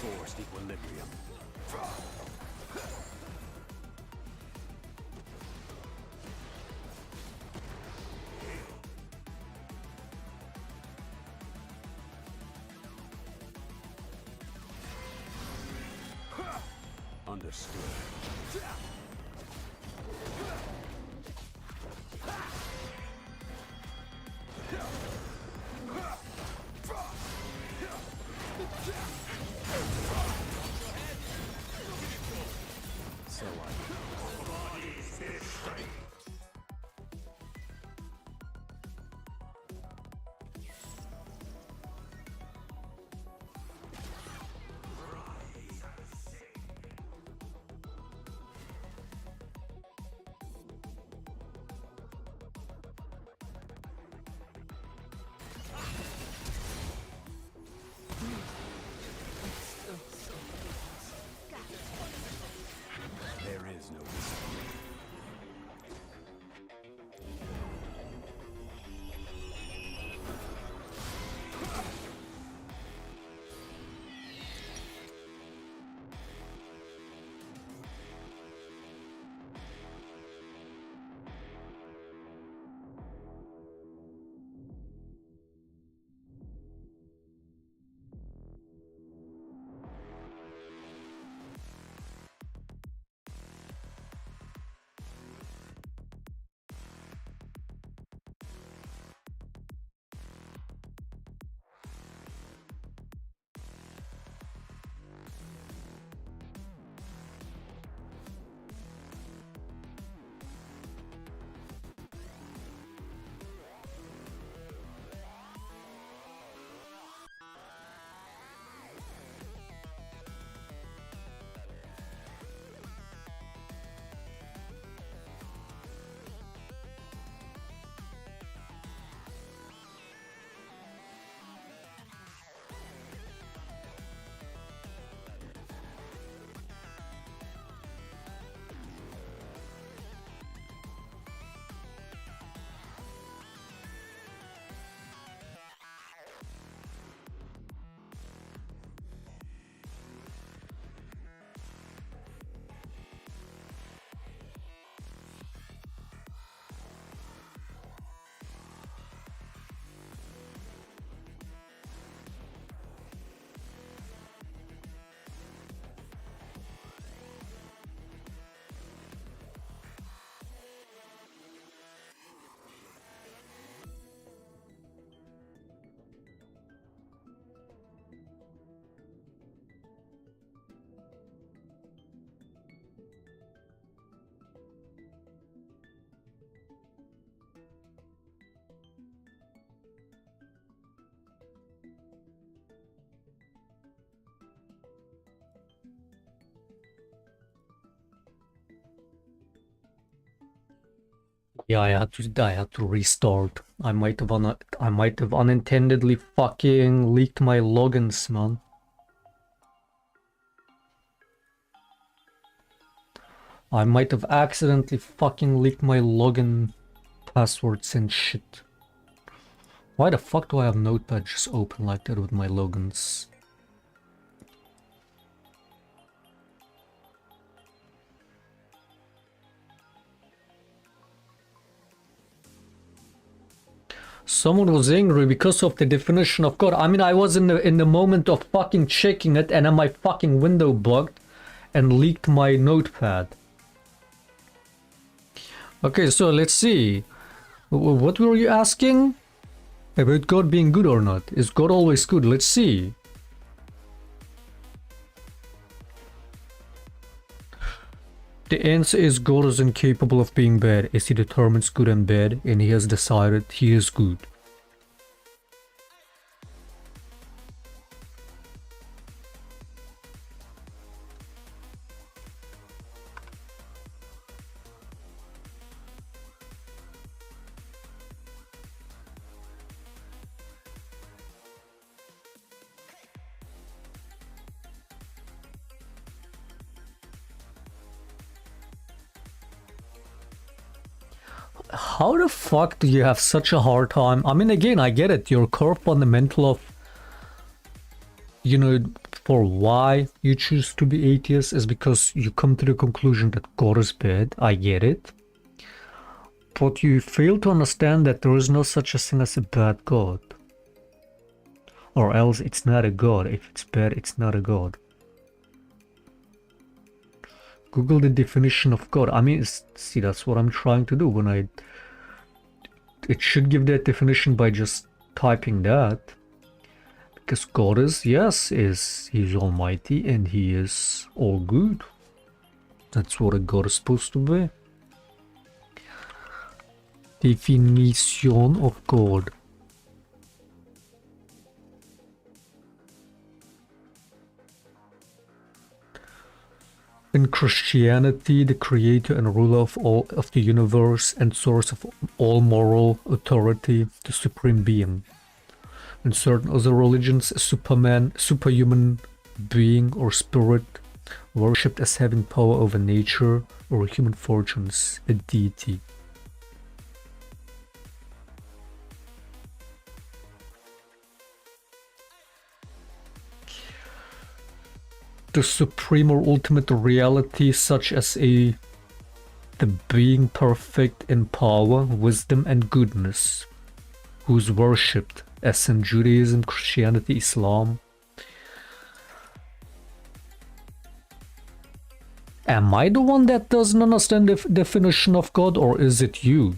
Forced equilibrium. Understood. So there is no mystery. Yeah, I had to restart. I might have unintendedly fucking leaked my logins, man. I might have accidentally fucking leaked my login passwords and shit. Why the fuck do I have Notepad just open like that with my logins? Someone was angry because of the definition of God. I mean, I was in the moment of fucking checking it, and then my fucking window bugged and leaked my notepad. Okay, so let's see. What were you asking? About God being good or not? Is God always good? Let's see. The answer is God is incapable of being bad, as he determines good and bad, and he has decided he is good. How the fuck do you have such a hard time? I mean, again, I get it. Your core fundamental of, you know, for why you choose to be atheist is because you come to the conclusion that God is bad. I get it. But you fail to understand that there is no such a thing as a bad God. Or else it's not a God. If it's bad, it's not a God. Google the definition of God. I mean, see, that's what I'm trying to do when I... It should give that definition by just typing that. Because God is, yes, He's almighty and He is all good. That's what a God is supposed to be. Definition of God. In Christianity, the creator and ruler of all of the universe and source of all moral authority, the supreme being. In certain other religions, a superman, superhuman being or spirit, worshipped as having power over nature or human fortunes, a deity. The supreme or ultimate reality, such as the being perfect in power, wisdom and goodness, who is worshipped as in Judaism, Christianity, Islam. Am I the one that doesn't understand the definition of God, or is it you?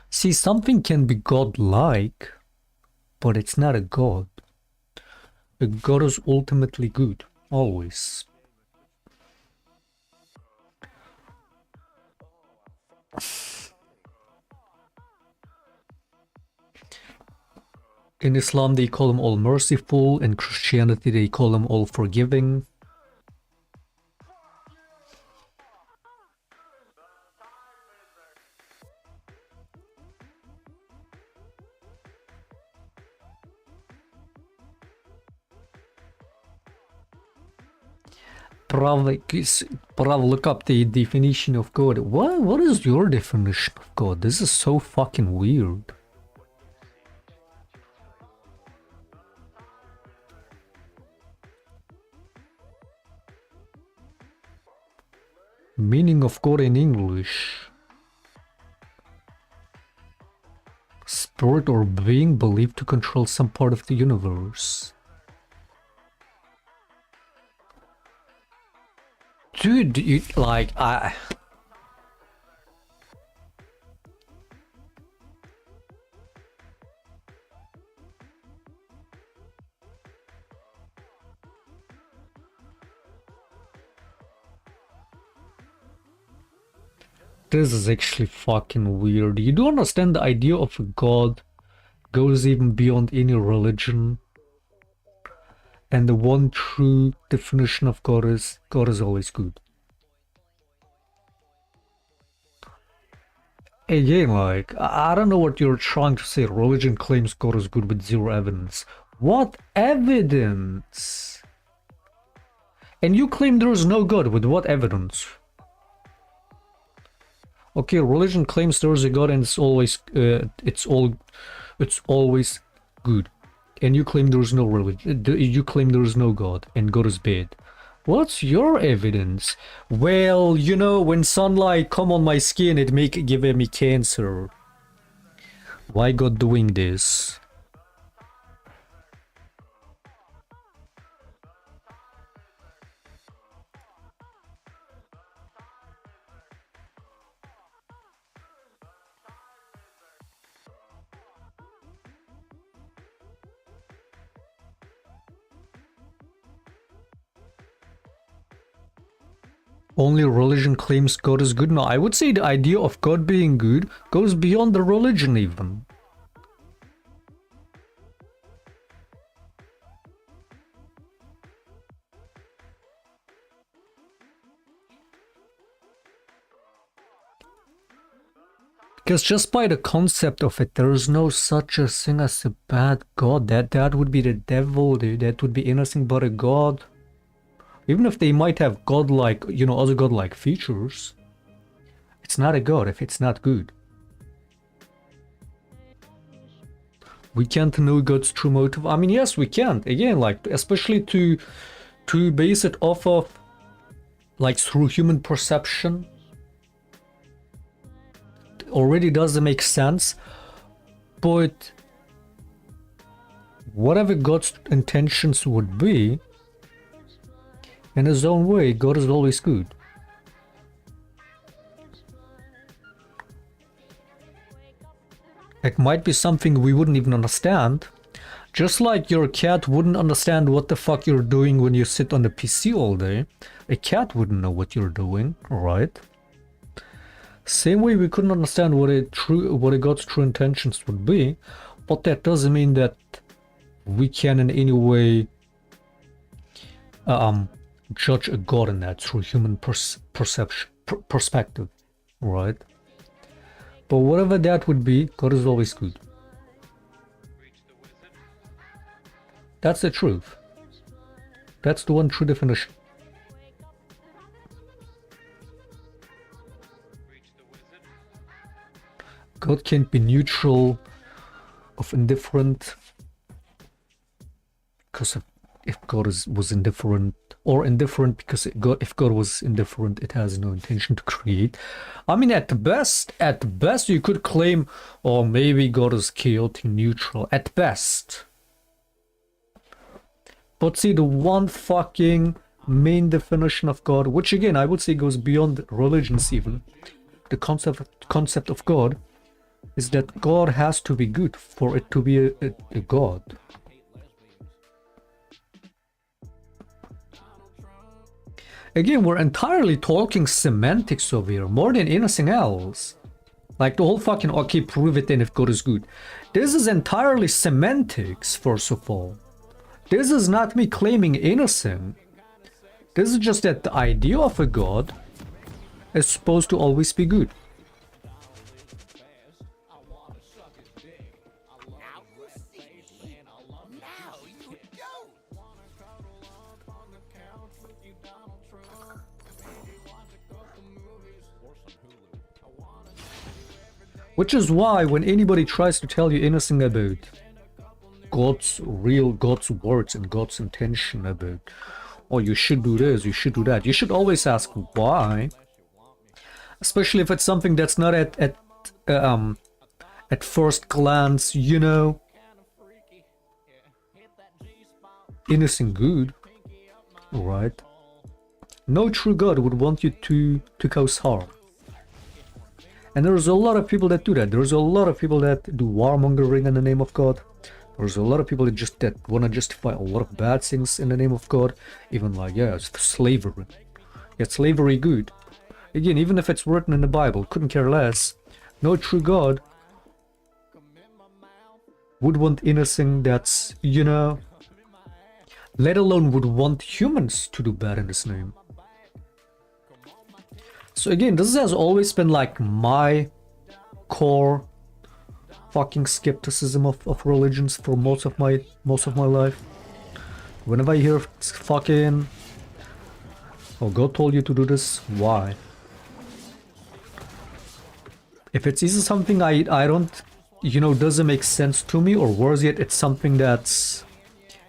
See, something can be godlike, but it's not a god. A god is ultimately good, always. In Islam, they call him all merciful. In Christianity, they call him all forgiving. Prav, look up the definition of God. What is your definition of God? This is so fucking weird. Meaning of God in English. Spirit or being believed to control some part of the universe. Dude, this is actually fucking weird. You do understand the idea of a god goes even beyond any religion. And the one true definition of God is always good. Again, I don't know what you're trying to say. Religion claims God is good with zero evidence. What evidence? And you claim there is no God with what evidence? Okay, religion claims there is a God and it's always good. And you claim there is no religion. You claim there is no God and God is bad. What's your evidence? Well, you know, when sunlight come on my skin, it give me cancer. Why God doing this? Only religion claims God is good. No, I would say the idea of God being good goes beyond the religion even. Because just by the concept of it, there is no such a thing as a bad god. That would be the devil, dude. That would be anything but a god. Even if they might have godlike, you know, other godlike features, it's not a god if it's not good. We can't know God's true motive. I mean, yes, we can't. Again, like, especially to base it off of, like, through human perception, it already doesn't make sense. But whatever God's intentions would be, in his own way, God is always good. It might be something we wouldn't even understand. Just like your cat wouldn't understand what the fuck you're doing when you sit on the PC all day. A cat wouldn't know what you're doing, right? Same way we couldn't understand what a God's true intentions would be, but that doesn't mean that we can in any way judge a God in that through human perspective, right? But whatever that would be, God is always good. That's the truth. That's the one true definition. God can't be neutral of indifferent, because if God was indifferent, or indifferent because if God was indifferent, it has no intention to create. I mean, at best you could claim, or maybe God is chaotic neutral, at best. But see, the one fucking main definition of God, which again I would say goes beyond religions even, the concept of God, is that God has to be good for it to be a God. Again, we're entirely talking semantics over here, more than anything else. Like the whole fucking, okay, prove it then if God is good. This is entirely semantics, first of all. This is not me claiming anything. This is just that the idea of a God is supposed to always be good. Which is why when anybody tries to tell you anything about God's words and God's intention about, oh, you should do this, you should do that, you should always ask why. Especially if it's something that's not at first glance, you know, anything good, right? No true God would want you to cause harm. And there's a lot of people that do that. There's a lot of people that do warmongering in the name of God. There's a lot of people that want to justify a lot of bad things in the name of God. Even like, yeah, it's slavery. Yeah, slavery good. Again, even if it's written in the Bible, couldn't care less. No true God would want anything that's, you know, let alone would want humans to do bad in his name. So again, this has always been like my core fucking skepticism of religions for most of my life. Whenever I hear fucking, oh, God told you to do this, why? If it's either something I don't, you know, doesn't make sense to me, or worse yet, it's something that's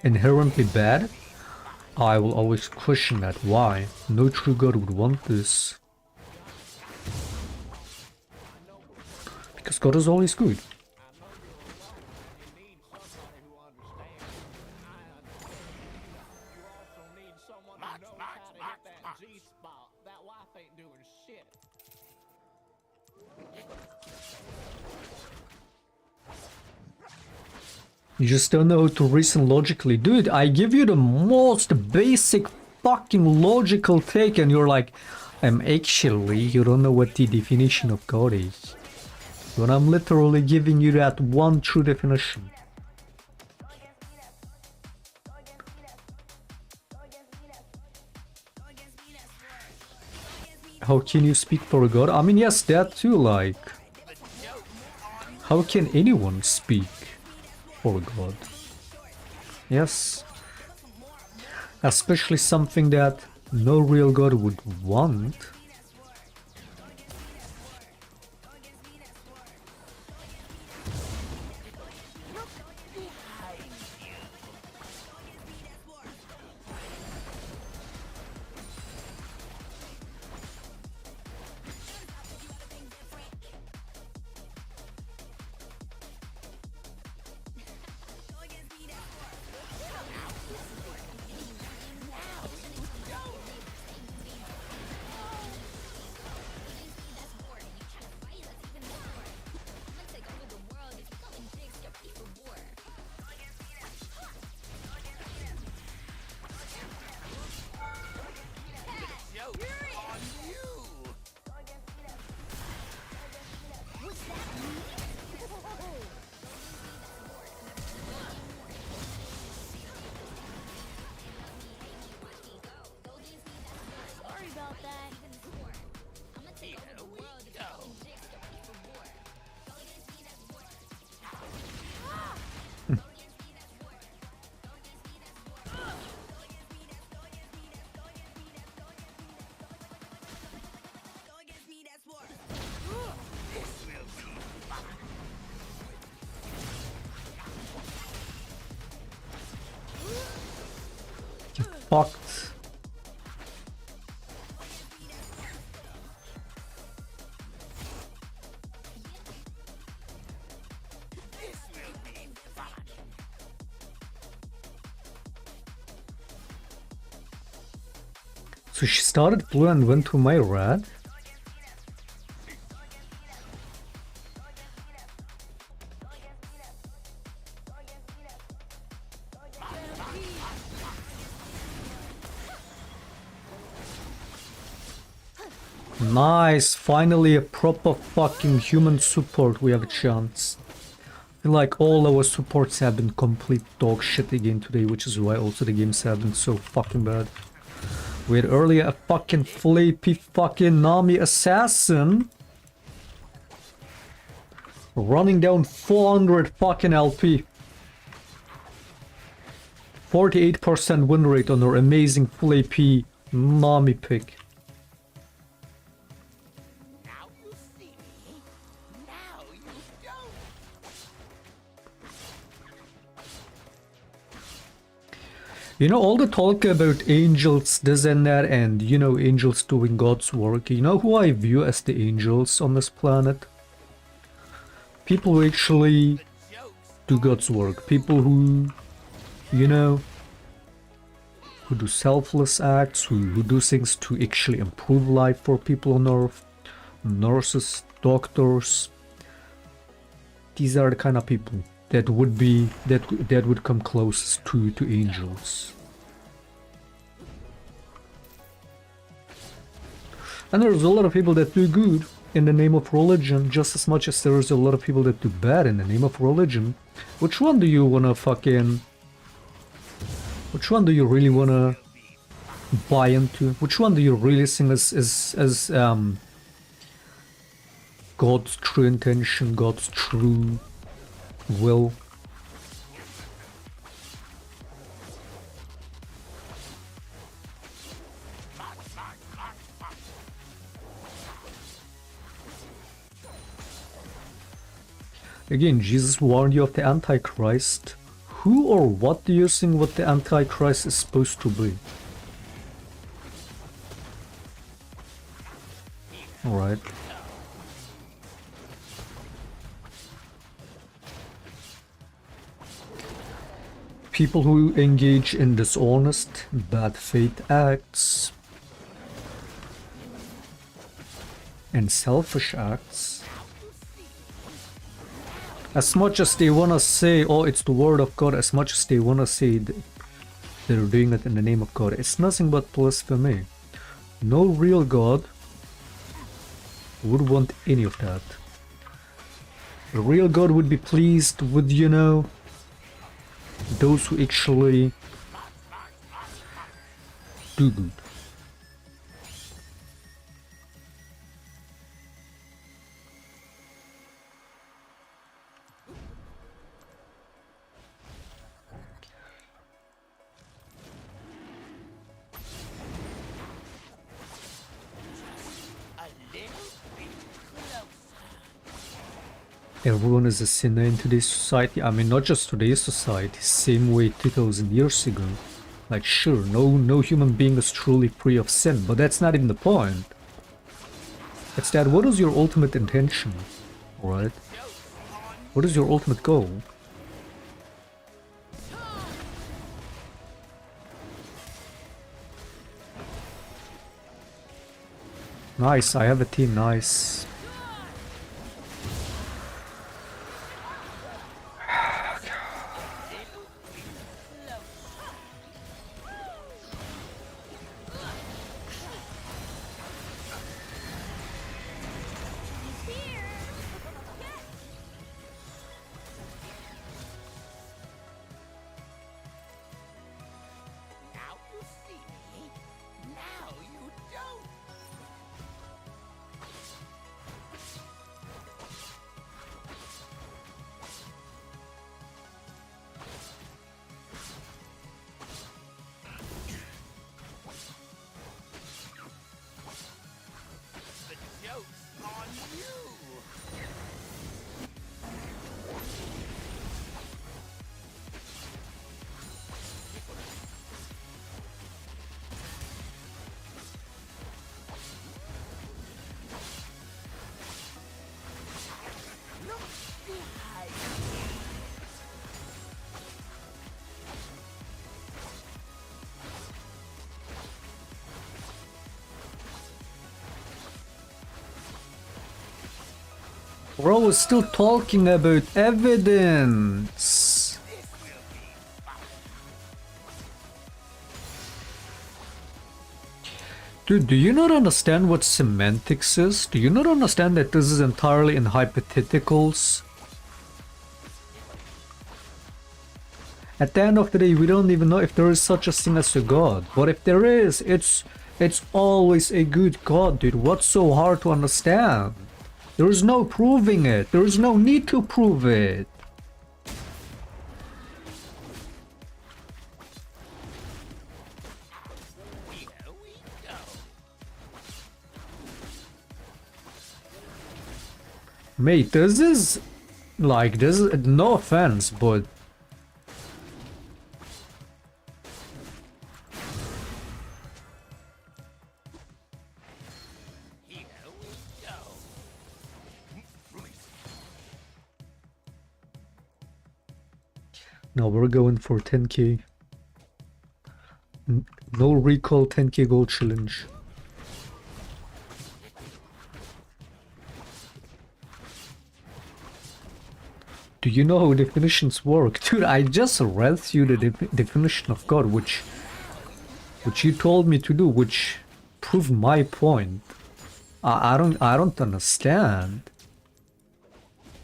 inherently bad, I will always question that. Why? No true God would want this. Because God is always good. You just don't know how to reason logically. Dude, I give you the most basic fucking logical take and you're like, actually, you don't know what the definition of God is. When I'm literally giving you that one true definition. How can you speak for God? I mean, yes, that too, like. How can anyone speak for God? Yes. Especially something that no real God would want. Fucked. So she started blue and went to my red. Nice, finally a proper fucking human support. We have a chance. I feel like all our supports have been complete dog shit again today, which is why also the games have been so fucking bad. We had earlier a fucking flappy fucking Nami assassin running down 400 fucking LP. 48% win rate on her amazing flappy Nami pick. You know, all the talk about angels, this and that, and, you know, angels doing God's work. You know who I view as the angels on this planet? People who actually do God's work. People who, you know, who do selfless acts, who do things to actually improve life for people on Earth. Nurses, doctors. These are the kind of people that would be that would come closest to angels. And there's a lot of people that do good in the name of religion, just as much as there's a lot of people that do bad in the name of religion. Which one do you wanna fucking... Which one do you really wanna buy into? Which one do you really think is God's true intention, God's true will? Again, Jesus warned you of the Antichrist. Who or what do you think what the Antichrist is supposed to be? Alright. People who engage in dishonest, bad faith acts and selfish acts. As much as they wanna say, oh, it's the word of God, as much as they wanna say they're doing it in the name of God, it's nothing but blasphemy. No real God would want any of that. A real God would be pleased with, you know, those who actually do good. everyone is a sinner in today's society. I mean, not just today's society, same way 2000 years ago. Like, sure, no human being is truly free of sin, but that's not even the point. It's that what is your ultimate intention, right? What is your ultimate goal? Nice, I have a team, nice. Bro is still talking about evidence. Dude, do you not understand what semantics is? Do you not understand that this is entirely in hypotheticals? At the end of the day, we don't even know if there is such a thing as a god. But if there is, it's always a good god, dude. What's so hard to understand? There is no proving it. There is no need to prove it. Mate, this is like, this is no offense, but now we're going for 10k. No recall 10k gold challenge. Do you know how definitions work? Dude, I just read you the definition of God, which you told me to do, which proved my point. I don't understand.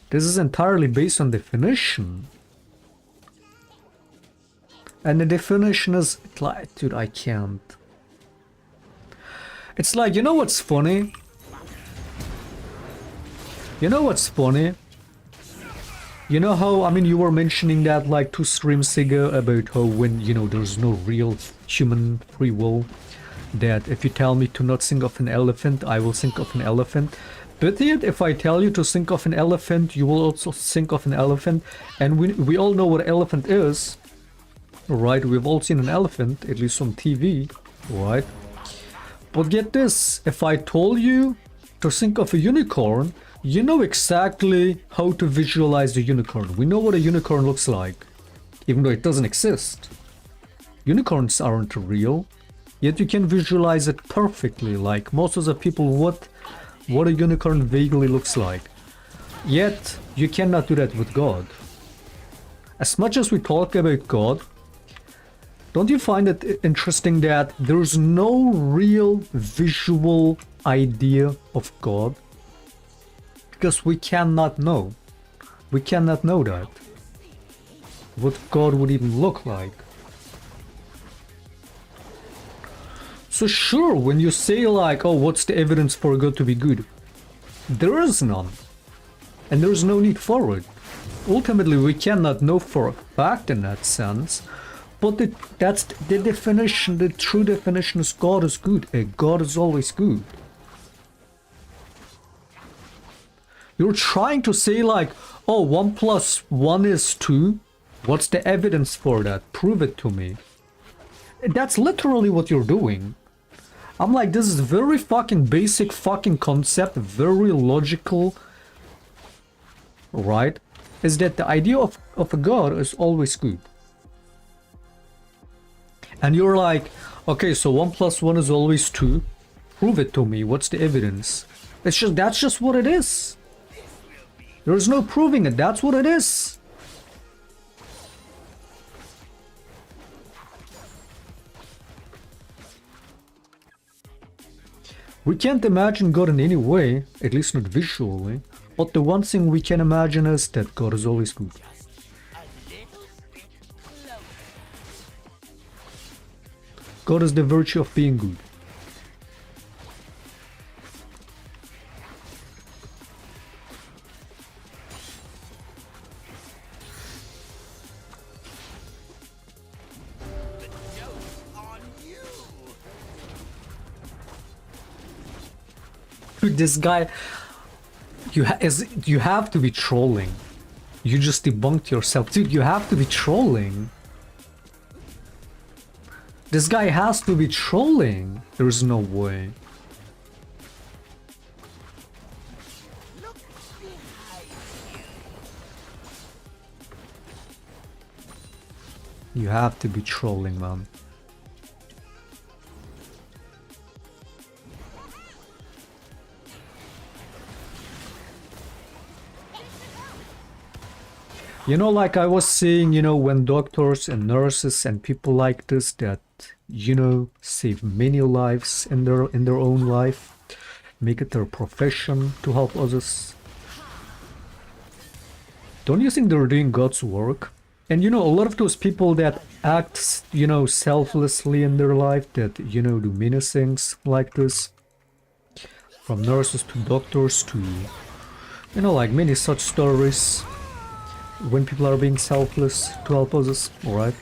This is entirely based on definition. And the definition is like, dude, I can't. It's like, you know what's funny? You know what's funny? You know how, I mean, you were mentioning that like 2 streams ago about how when, you know, there's no real human free will, that if you tell me to not think of an elephant, I will think of an elephant. But yet, if I tell you to think of an elephant, you will also think of an elephant. And we all know what an elephant is, right? We've all seen an elephant, at least on TV, right? But get this, if I told you to think of a unicorn, you know exactly how to visualize the unicorn. We know what a unicorn looks like, even though it doesn't exist. Unicorns aren't real, yet you can visualize it perfectly, like most of the people what a unicorn vaguely looks like. Yet, you cannot do that with God. As much as we talk about God, don't you find it interesting that there's no real visual idea of God? Because we cannot know. We cannot know that. What God would even look like. So sure, when you say like, oh, what's the evidence for God to be good? There is none. And there's no need for it. Ultimately, we cannot know for a fact in that sense. But that's the definition, the true definition is God is good. God is always good. You're trying to say like, oh, 1 plus 1 is 2. What's the evidence for that? Prove it to me. That's literally what you're doing. I'm like, this is very fucking basic fucking concept, very logical, right? Is that the idea of a god is always good. And you're like, okay, so 1 plus 1 is always 2. Prove it to me. What's the evidence? It's just, that's just what it is. There's no proving it. That's what it is. We can't imagine God in any way, at least not visually, but the one thing we can imagine is that God is always good. God is the virtue of being good. Dude, this guy, you have to be trolling. You just debunked yourself. Dude, you have to be trolling. This guy has to be trolling. There's no way. You have to be trolling, man. You know, like I was saying, you know, when doctors and nurses and people like this that, you know, save many lives in their own life, make it their profession to help others. Don't you think they're doing God's work? And you know, a lot of those people that act, you know, selflessly in their life, that, you know, do many things like this, from nurses to doctors to, you know, like many such stories. When people are being selfless to help others, alright?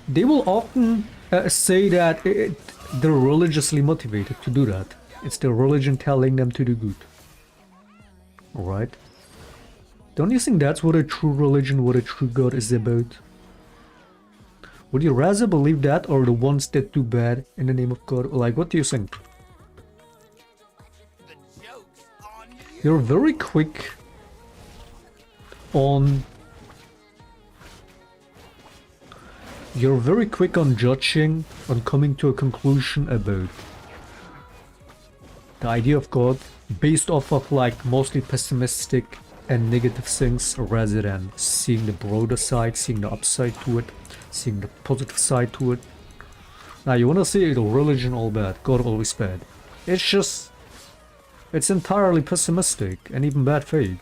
They will often say that they're religiously motivated to do that. It's their religion telling them to do good. Alright? Don't you think that's what a true religion, what a true God is about? Would you rather believe that or the ones that do bad in the name of God? Like, what do you think? You're very quick on judging, on coming to a conclusion about the idea of God based off of like mostly pessimistic and negative things rather than seeing the broader side, seeing the upside to it, seeing the positive side to it. Now you wanna say the religion all bad, God always bad. It's just, it's entirely pessimistic and even bad faith.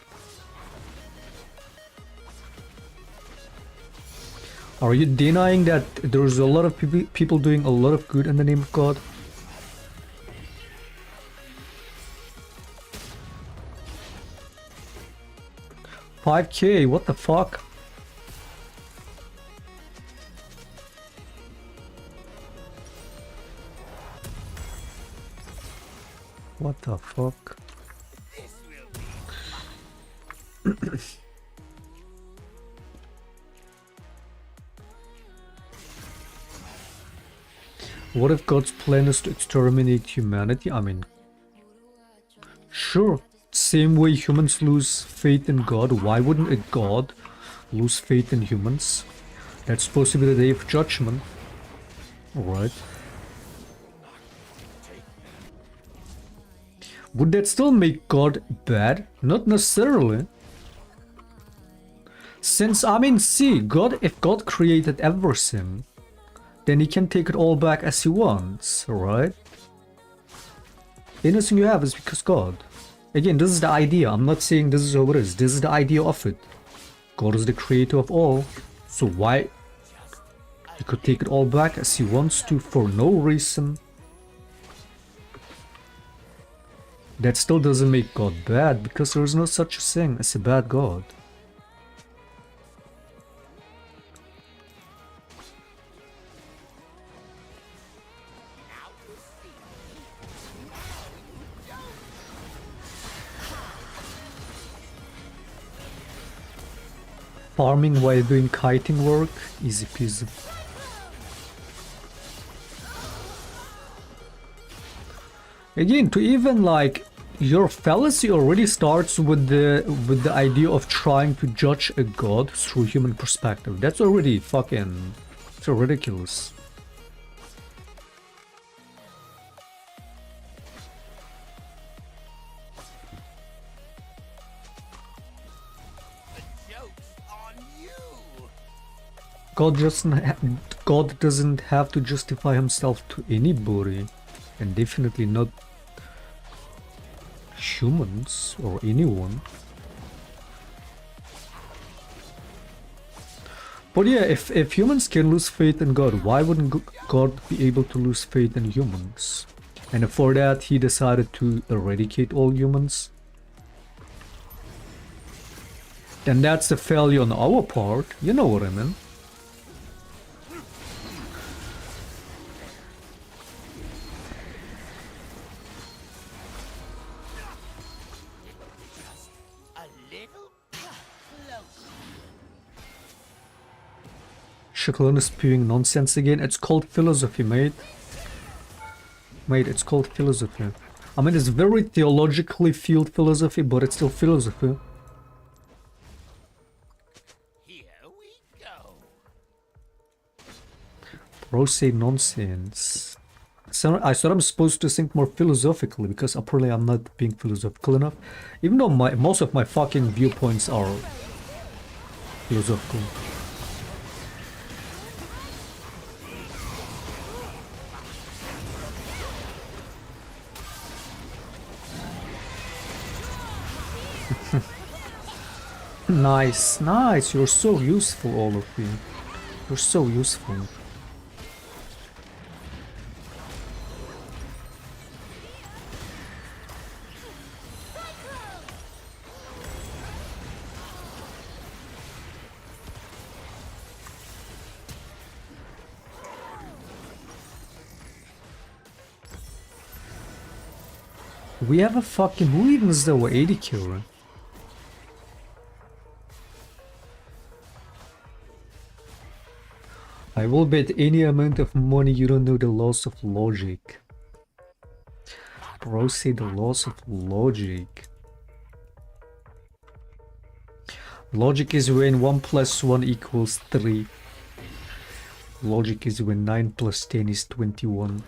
Are you denying that there's a lot of people doing a lot of good in the name of God? $5K, what the fuck? What the fuck? What if God's plan is to exterminate humanity? I mean, sure, same way humans lose faith in God, why wouldn't a God lose faith in humans? That's supposed to be the day of judgment. Alright. Would that still make God bad? Not necessarily. Since, I mean, see, God, if God created everything, then he can take it all back as he wants, right? Anything you have is because God. Again, this is the idea. I'm not saying this is how it is. This is the idea of it. God is the creator of all. So why? He could take it all back as he wants to for no reason. That still doesn't make God bad, because there is no such a thing as a bad God. farming while doing kiting work, easy peasy. Again, to even like your fallacy already starts with the idea of trying to judge a god through human perspective. That's already fucking so ridiculous. God doesn't have to justify himself to anybody, and definitely not humans or anyone. But yeah, if humans can lose faith in God, why wouldn't God be able to lose faith in humans? And for that, he decided to eradicate all humans. Then that's a failure on our part, you know what I mean? Shaclone is spewing nonsense again. It's called philosophy, mate. Mate, it's called philosophy. I mean, it's very theologically fueled philosophy, but it's still philosophy. Here we go. Bro, say nonsense. So I thought I'm supposed to think more philosophically, because apparently I'm not being philosophical enough. Even though most of my fucking viewpoints are philosophical. Nice, nice, you're so useful, all of you. You're so useful. We have a fucking... Who even is the 80 killer? I will bet any amount of money you don't know the laws of logic. Bro, say the laws of logic. Logic is when 1 plus 1 equals 3. Logic is when 9 plus 10 is 21.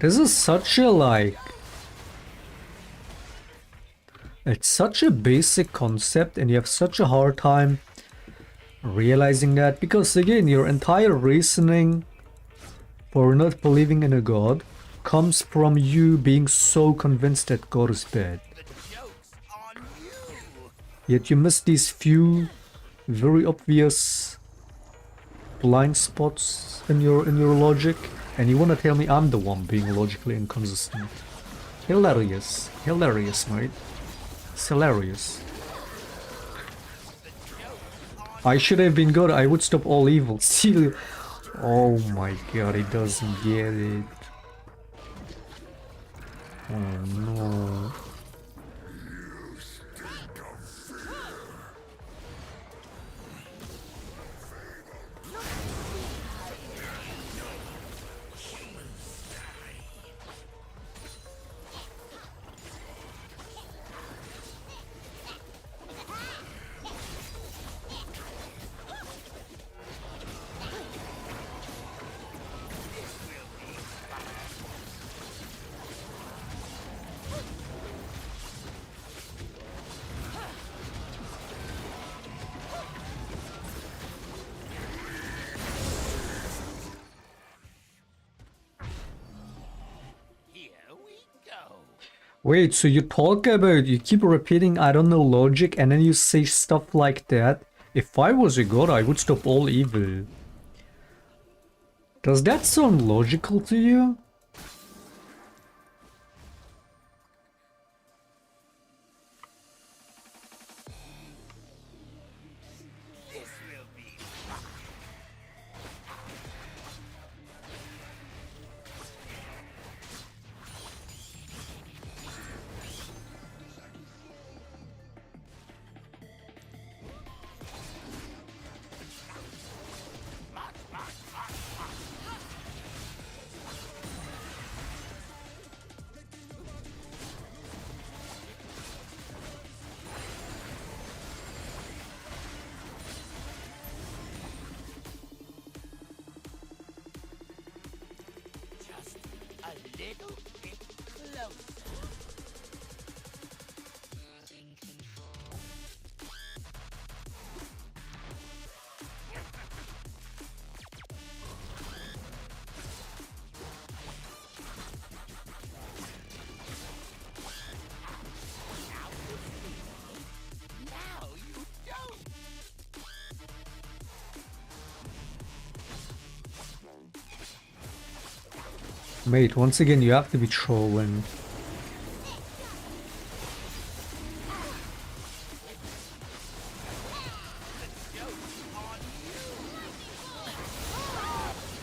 This is such a like... It's such a basic concept and you have such a hard time realizing that, because again, your entire reasoning for not believing in a god comes from you being so convinced that God is bad. Yet you miss these few very obvious blind spots in your logic. And you wanna tell me I'm the one being logically inconsistent. Hilarious. Hilarious, mate. It's hilarious. I should have been good. I would stop all evil. See? Oh my god, he doesn't get it. Oh no. Wait, so you talk about, you keep repeating I don't know logic and then you say stuff like that. If I was a god, I would stop all evil. Does that sound logical to you? This will be just a little bit closer. Now you don't. Mate, once again you have to be trolling.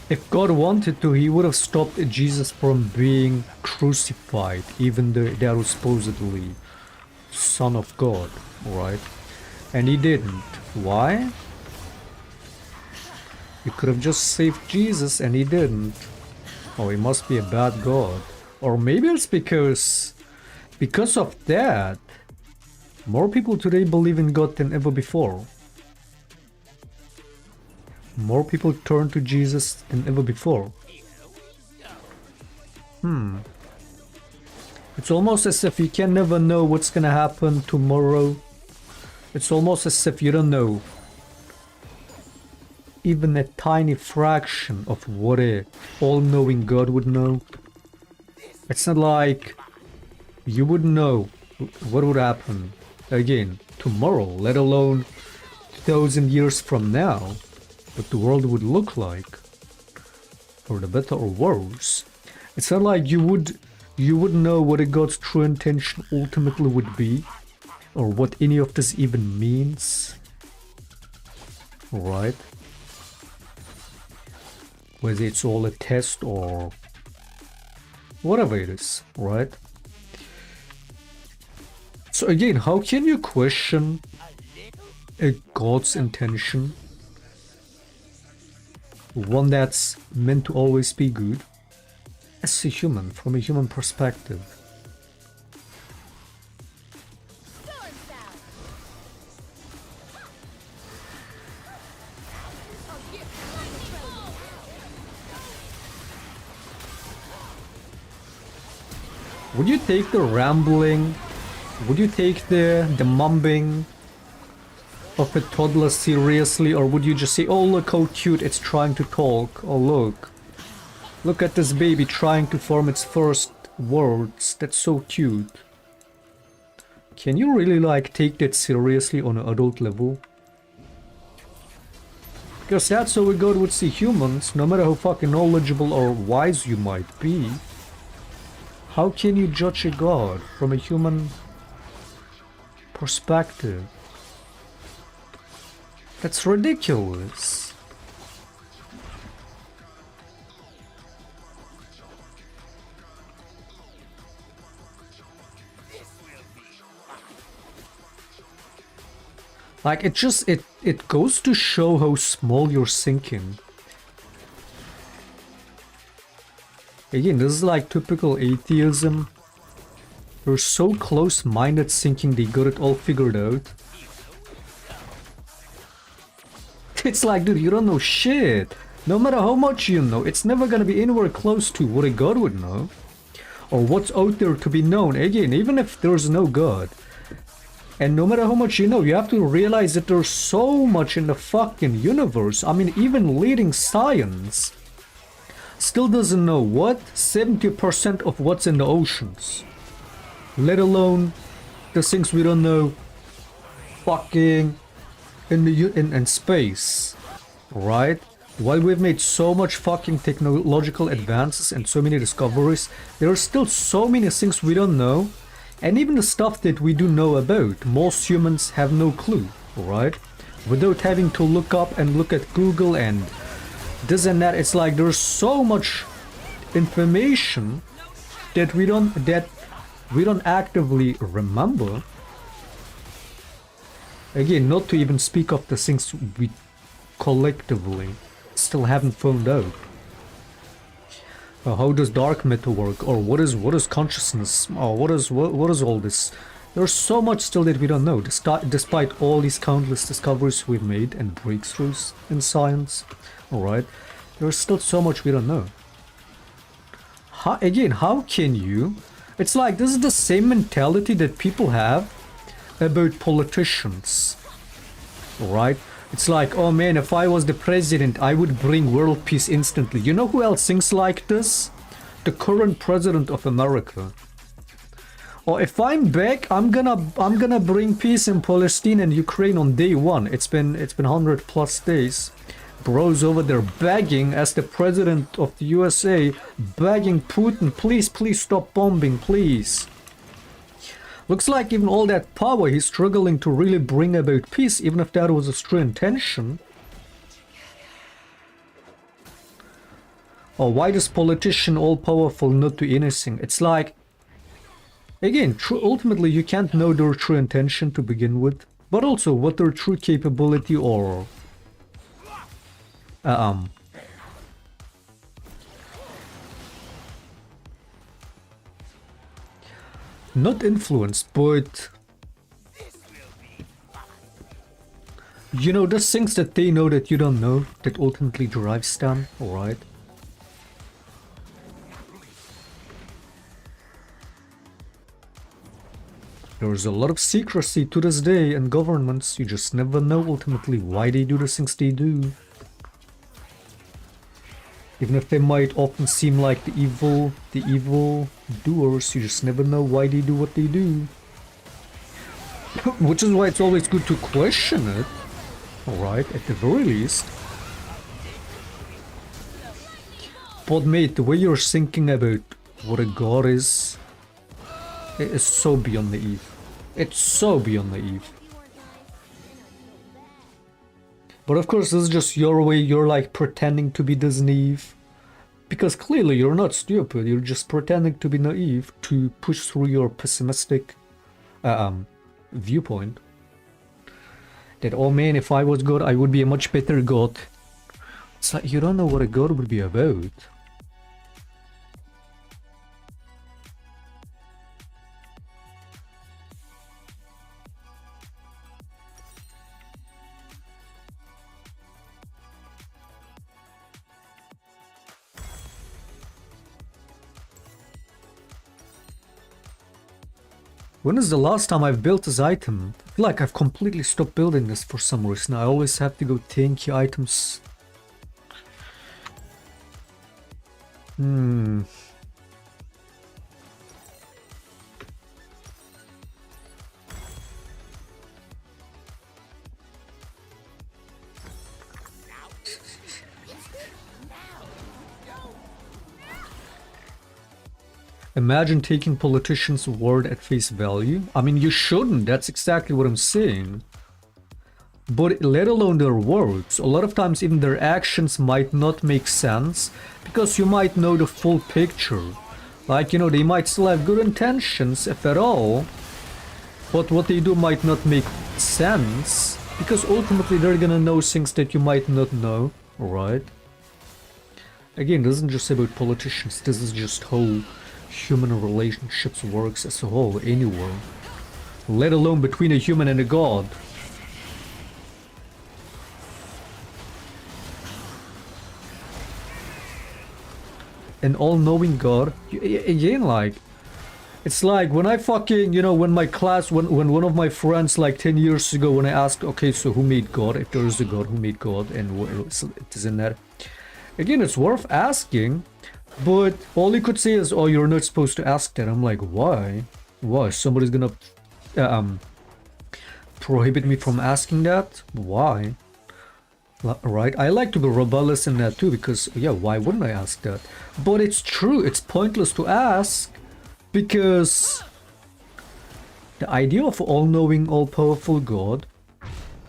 If God wanted to, he would have stopped Jesus from being crucified, even though they are supposedly Son of God, right? And he didn't. Why? He could have just saved Jesus and he didn't. Oh, he must be a bad God. Or maybe it's because of that, more people today believe in God than ever before. More people turn to Jesus than ever before. It's almost as if you can never know what's gonna happen tomorrow. It's almost as if you don't know even a tiny fraction of what a all-knowing God would know. It's not like you would know what would happen again tomorrow, let alone 2,000 years from now, what the world would look like, for the better or worse. It's not like you would know what a God's true intention ultimately would be, or what any of this even means, right? Whether it's all a test or whatever it is, right? So again, how can you question a God's intention? One that's meant to always be good, as a human, from a human perspective. Would you take the rambling, would you take the mumbling of a toddler seriously, or would you just say, oh look how cute it's trying to talk, oh look at this baby trying to form its first words, that's so cute. Can you really like take that seriously on an adult level? Because that's how a God would see humans, no matter how fucking knowledgeable or wise you might be. How can you judge a God from a human perspective? That's ridiculous. Like it goes to show how small you're thinking. Again, this is like typical atheism. They're so close-minded thinking they got it all figured out. It's like, dude, you don't know shit. No matter how much you know, it's never gonna be anywhere close to what a God would know. Or what's out there to be known. Again, even if there's no God. And no matter how much you know, you have to realize that there's so much in the fucking universe. I mean, even leading science still doesn't know what? 70% of what's in the oceans. Let alone the things we don't know fucking in space, right? While we've made so much fucking technological advances and so many discoveries, there are still so many things we don't know. And even the stuff that we do know about, most humans have no clue, alright? Without having to look up and look at Google and this and that, it's like there's so much information that we don't actively remember. Again, not to even speak of the things we collectively still haven't found out. How does dark matter work, or what is consciousness, or what is all this? There's so much still that we don't know, despite all these countless discoveries we've made and breakthroughs in science. Alright, there's still so much we don't know. How can you? It's like this is the same mentality that people have about politicians. Alright? It's like, oh man, if I was the president, I would bring world peace instantly. You know who else thinks like this? The current president of America. Or if I'm back, I'm gonna bring peace in Palestine and Ukraine on day one. It's been 100+ days. Bro's over there begging, as the president of the USA, begging Putin, please stop bombing, please. Looks like even all that power, he's struggling to really bring about peace, even if that was his true intention. Or why does politician all powerful not do anything? It's like, again, ultimately you can't know their true intention to begin with, but also what their true capability or not influence, but you know, there's things that they know that you don't know that ultimately drives them, alright? There's a lot of secrecy to this day in governments. You just never know ultimately why they do the things they do. Even if they might often seem like the evil doers, you just never know why they do what they do. Which is why it's always good to question it. Alright, at the very least. But mate, the way you're thinking about what a god is, it is so beyond naive. It's so beyond naive. But of course, this is just your way, you're like pretending to be this naive. Because clearly you're not stupid, you're just pretending to be naive to push through your pessimistic viewpoint. That, oh man, if I was God, I would be a much better God. It's like, you don't know what a God would be about. When is the last time I've built this item? I feel like I've completely stopped building this for some reason. I always have to go tanky items. Imagine taking politicians' word at face value. I mean, you shouldn't. That's exactly what I'm saying. But let alone their words, a lot of times even their actions might not make sense because you might know the full picture. Like, you know, they might still have good intentions, if at all, but what they do might not make sense because ultimately they're gonna know things that you might not know, right? Again, this isn't just about politicians, this is just how human relationships works as a whole, anywhere. Let alone between a human and a god. An all-knowing god, again, like, it's like when I fucking, you know, when my class, when one of my friends like 10 years ago, when I asked, okay, so who made God, if there is a god, who made God, and what it is in that. Again, it's worth asking, but all he could say is, oh, you're not supposed to ask that. I'm like, why? Why? Somebody's gonna prohibit me from asking that? Why? Right? I like to be rebellious in that too, because yeah, why wouldn't I ask that? But it's true, it's pointless to ask, because the idea of all-knowing, all-powerful God,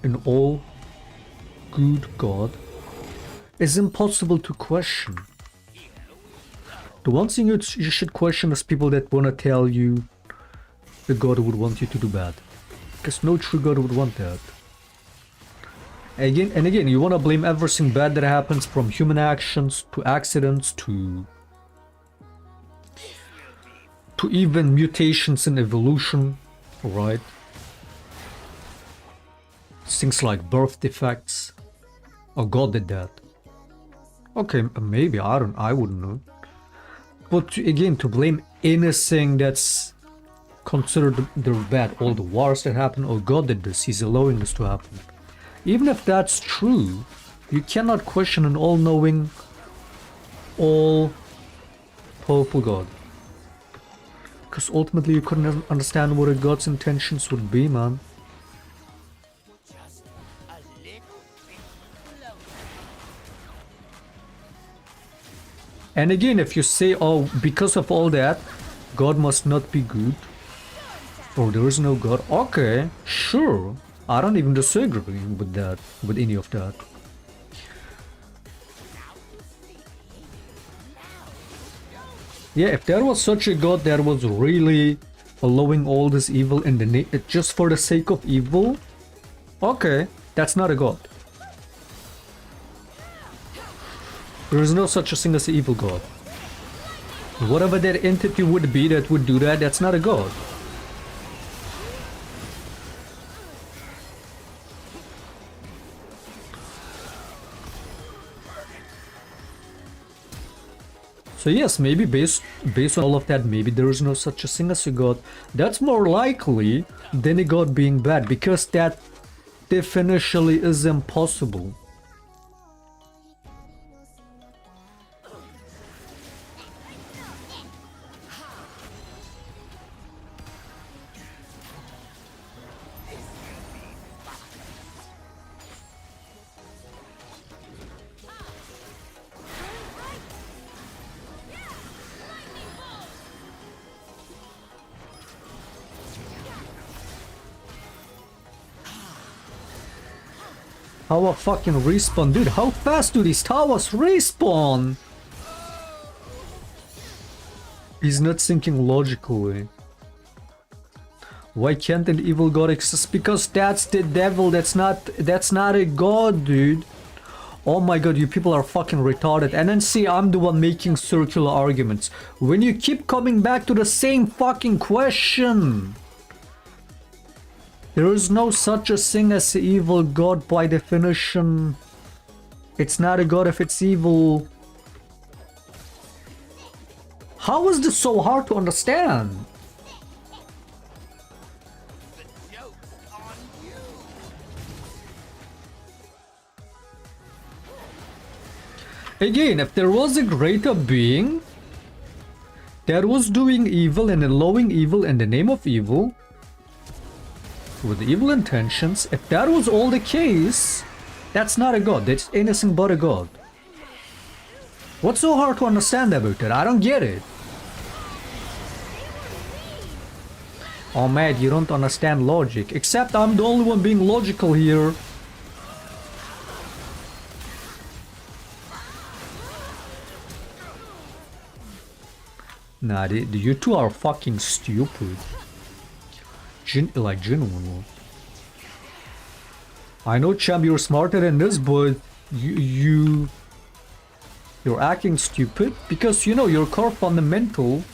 an all-good God, is impossible to question. The one thing you should question is people that wanna tell you the God would want you to do bad, because no true God would want that. Again and again, you want to blame everything bad that happens, from human actions to accidents to even mutations in evolution, right? Things like birth defects. Oh, God did that. Okay, maybe, I wouldn't know. But again, to blame anything that's considered the bad, all the wars that happen, oh, God did this, he's allowing this to happen. Even if that's true, you cannot question an all-knowing, all-powerful God. Because ultimately you couldn't understand what a God's intentions would be, man. Just a little bit closer. And again, if you say, oh, because of all that, God must not be good, or there is no God, okay, sure. I don't even disagree with that, with any of that. Yeah, if there was such a God that was really allowing all this evil in the just for the sake of evil, okay, that's not a God. There is no such a thing as an evil God. Whatever that entity would be that would do that, that's not a God. So yes, maybe based on all of that, maybe there is no such a thing as a God. That's more likely than a God being bad, because that definitionally is impossible. How a fucking respawn, dude, how fast do these towers respawn? He's not thinking logically. Why can't an evil god exist? Because that's the devil, that's not a god, dude. Oh my god, you people are fucking retarded. And then see, I'm the one making circular arguments. When you keep coming back to the same fucking question. There is no such a thing as an evil god by definition. It's not a god if it's evil. How is this so hard to understand? The joke's on you. Again, if there was a greater being that was doing evil and allowing evil in the name of evil, with evil intentions, if that was all the case, that's not a god, that's anything but a god. What's so hard to understand about it? I don't get it. Oh man, you don't understand logic. Except I'm the only one being logical here. Nah, you two are fucking stupid. Like genuinely. I know, champ, you're smarter than this, but you're acting stupid because you know your core fundamental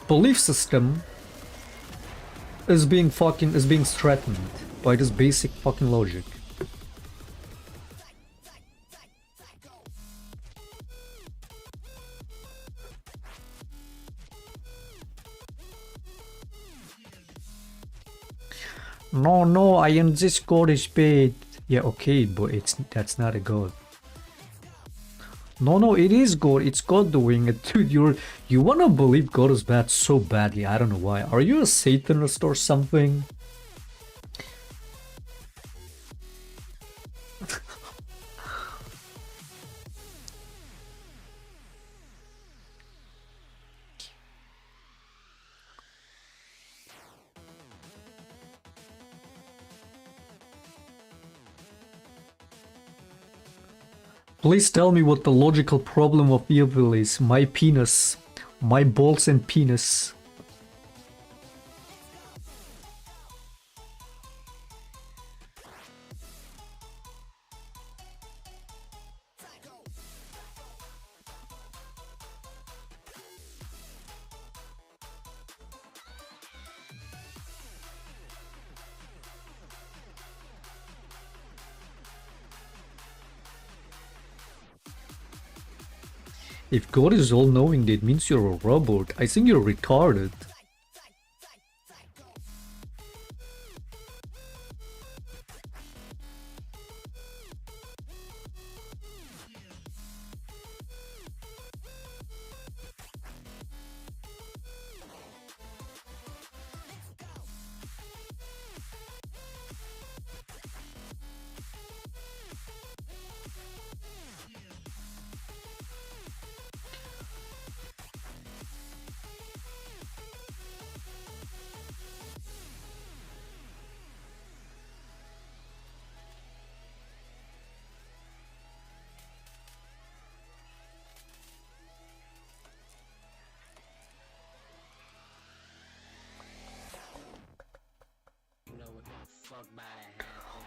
belief system is being threatened by this basic fucking logic. No, I am this god is bad. Yeah, okay, but that's not a god. No, it is God. It's God doing it, dude. You wanna believe God is bad so badly. I don't know why. Are you a Satanist or something? Please tell me what the logical problem of evil is. My penis. My balls and penis. If God is all-knowing, that means you're a robot. I think you're retarded.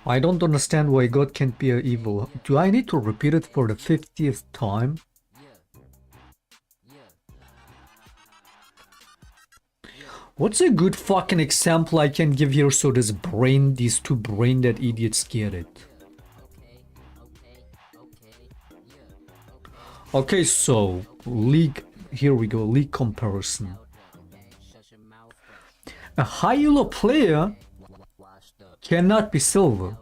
I don't understand why God can't be evil. Do I need to repeat it for the 50th time? What's a good fucking example I can give here so these two brain-dead idiots get it? Okay, so, here we go, league comparison. A high elo player cannot be silver.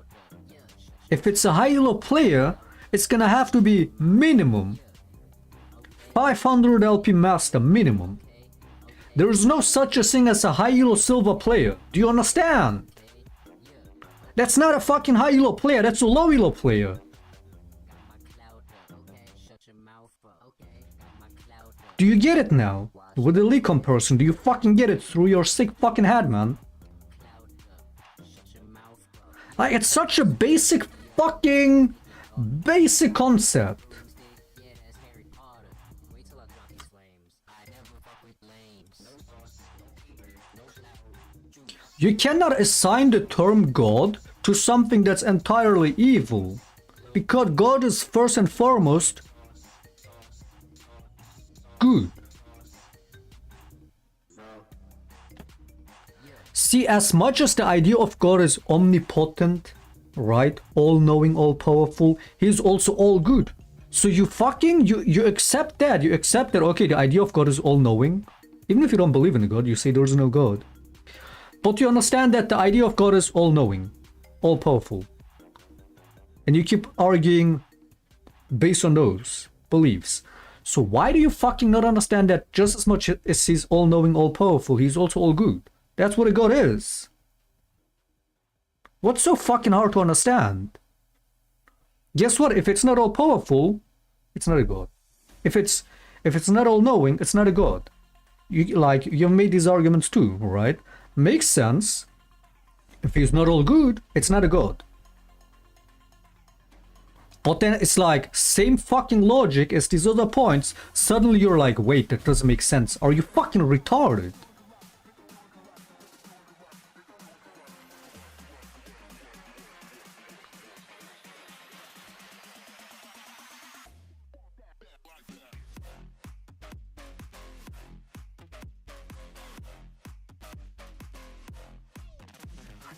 If it's a high elo player, it's gonna have to be minimum 500 LP master minimum. There is no such a thing as a high elo silver player. Do you understand? That's not a fucking high elo player, that's a low elo player. Do you get it now? With the league comparison, do you fucking get it through your sick fucking head, man? Like, it's such a basic concept. You cannot assign the term God to something that's entirely evil, because God is first and foremost good. See, as much as the idea of God is omnipotent, right, all-knowing, all-powerful, he's also all good. So you accept that. You accept that, okay, the idea of God is all-knowing. Even if you don't believe in God, you say there's no God. But you understand that the idea of God is all-knowing, all-powerful. And you keep arguing based on those beliefs. So why do you fucking not understand that just as much as he's all-knowing, all-powerful, he's also all-good? That's what a God is. What's so fucking hard to understand? Guess what? If it's not all-powerful, it's not a God. If it's not all-knowing, it's not a God. You've made these arguments too, right? Makes sense. If he's not all good, it's not a God. But then it's like, same fucking logic as these other points. Suddenly you're like, wait, that doesn't make sense. Are you fucking retarded?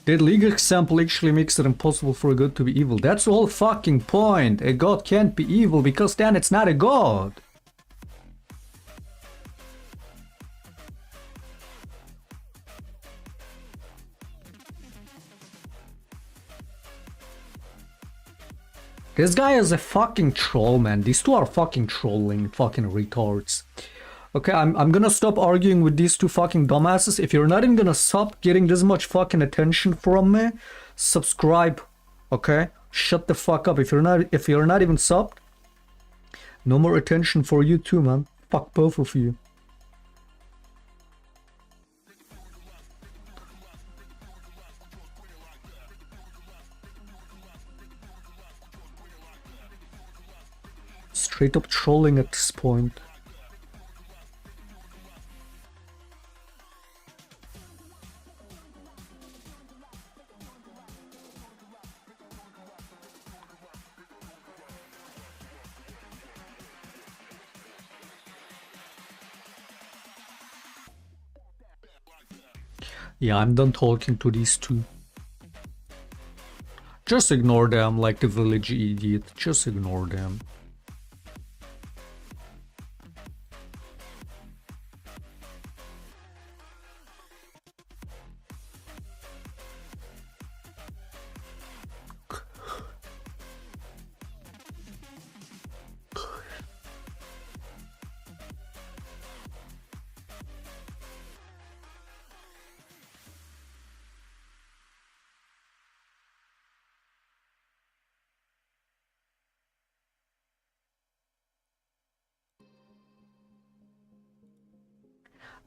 That league example actually makes it impossible for a god to be evil. That's the whole fucking point. A god can't be evil because then it's not a god. This guy is a fucking troll, man. These two are fucking trolling, fucking retards. Okay, I'm gonna stop arguing with these two fucking dumbasses. If you're not even gonna stop getting this much fucking attention from me, subscribe. Okay? Shut the fuck up. If you're not even subbed, no more attention for you too, man. Fuck both of you. straight up trolling at this point. Yeah, I'm done talking to these two. Just ignore them like the village idiot. Just ignore them.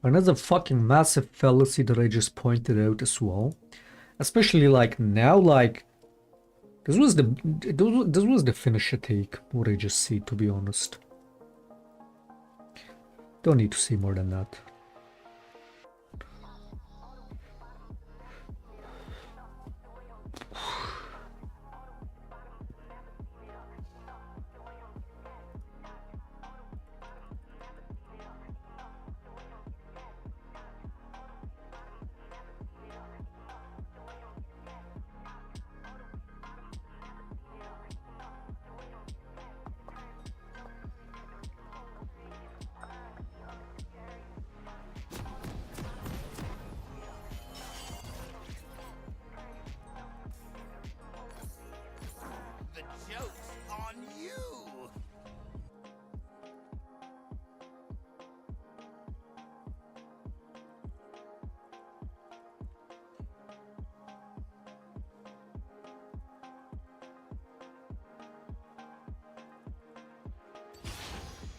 Another fucking massive fallacy that I just pointed out as well. Especially like now, like this was the finisher take, what I just see, to be honest. Don't need to see more than that. The joke's on you.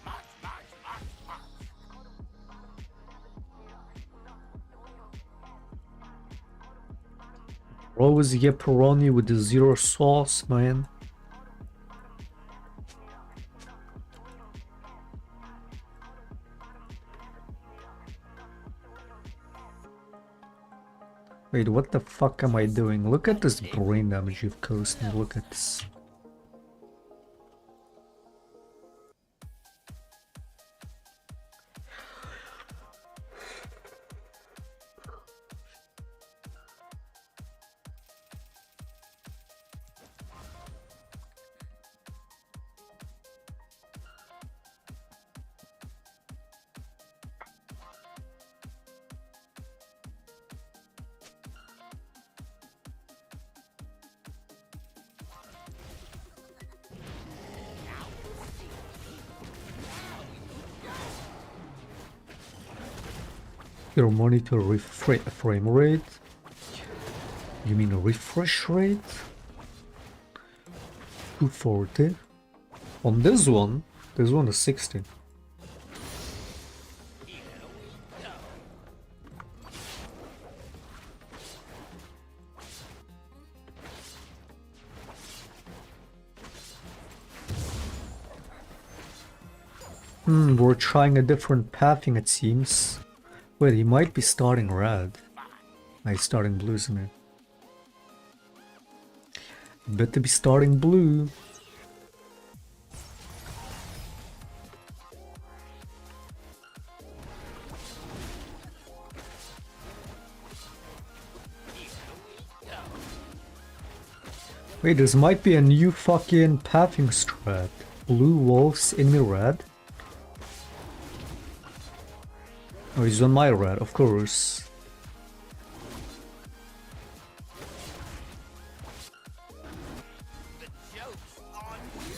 March, march, march, march. Rose pepperoni with the zero sauce, man. Wait, what the fuck am I doing? Look at this brain damage you've caused me. Look at this. Your monitor frame rate? You mean a refresh rate? 240. On this one is 60. We're trying a different pathing, it seems. Wait, he might be starting red. No, he's starting blue, isn't he? Better be starting blue. Wait, this might be a new fucking pathing strat. Blue wolves, enemy red. Oh, he's on my red, of course. The joke's on you.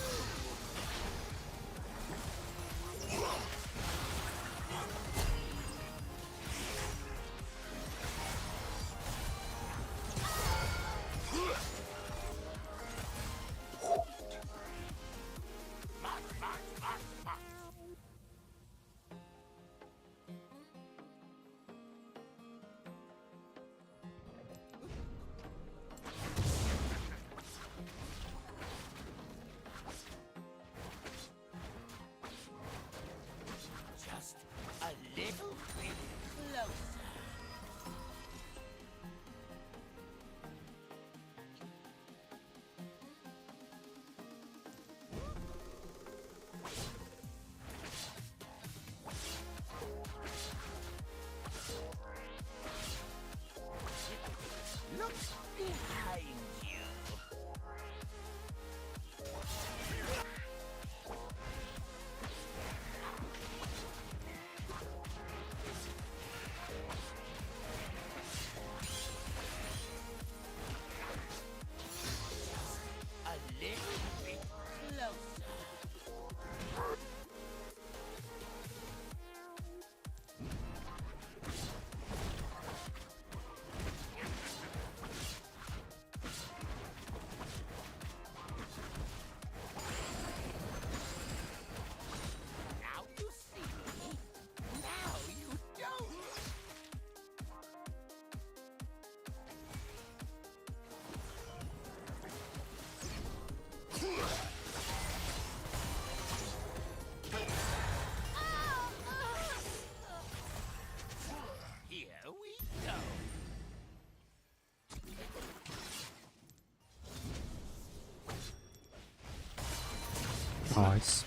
Nice.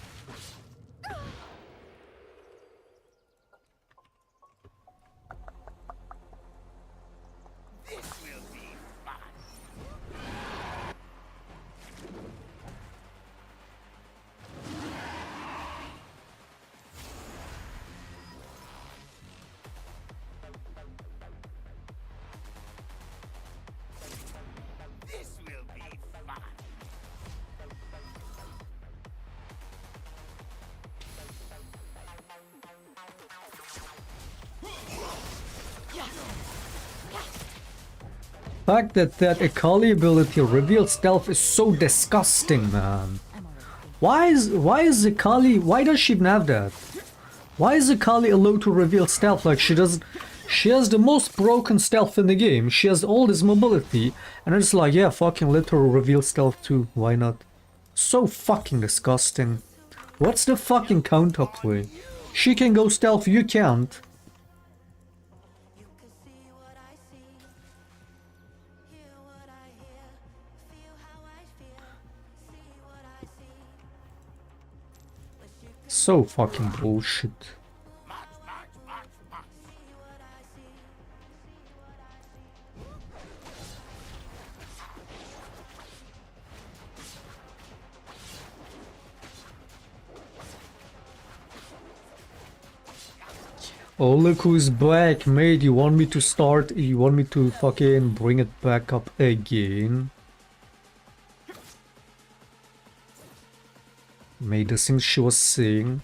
This will be fun. This will be fun. Fact that Akali ability reveal stealth is so disgusting, man. Why is Akali, why does she even have that? Why is Akali allowed to reveal stealth? Like she doesn't, she has the most broken stealth in the game. She has all this mobility, and it's like, yeah, fucking let her reveal stealth too. Why not? So fucking disgusting. What's the fucking counterplay? She can go stealth, you can't. You can see what I see, hear what I hear, feel how I feel, see what I see. But you can So fucking bullshit. Much, much, much, much. see what I see, see what I see. Oh, look who's back, mate. You want me to start? You want me to fucking bring it back up again? Mate, the things she was saying,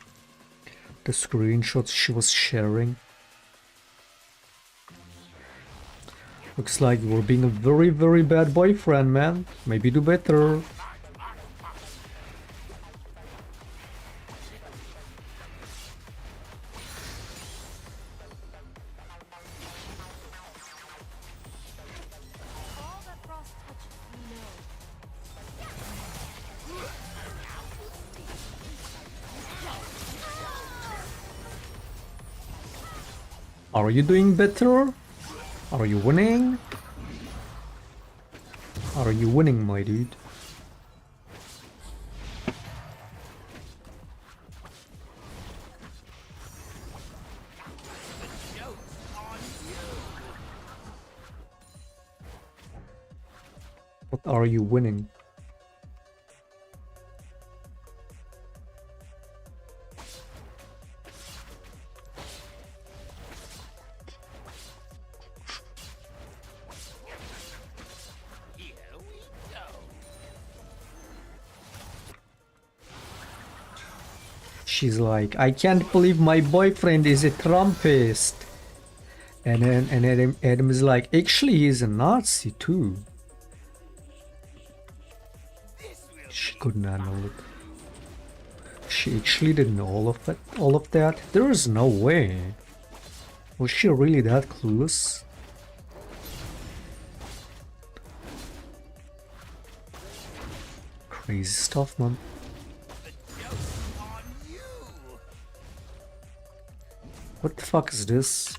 the screenshots she was sharing. Looks like you're being a very, very bad boyfriend, man. Maybe do better. All that frost touches, we know. Are you doing better? Are you winning? Are you winning, my dude? Joke's on you. What are you winning? Here we go. She's like, I can't believe my boyfriend is a Trumpist. And then Adam is like, actually he's a Nazi too. This will She be couldn't handle it. She actually didn't know all of that? There is no way. Was she really that clueless? Crazy stuff, man. joke's on you. What the fuck is this?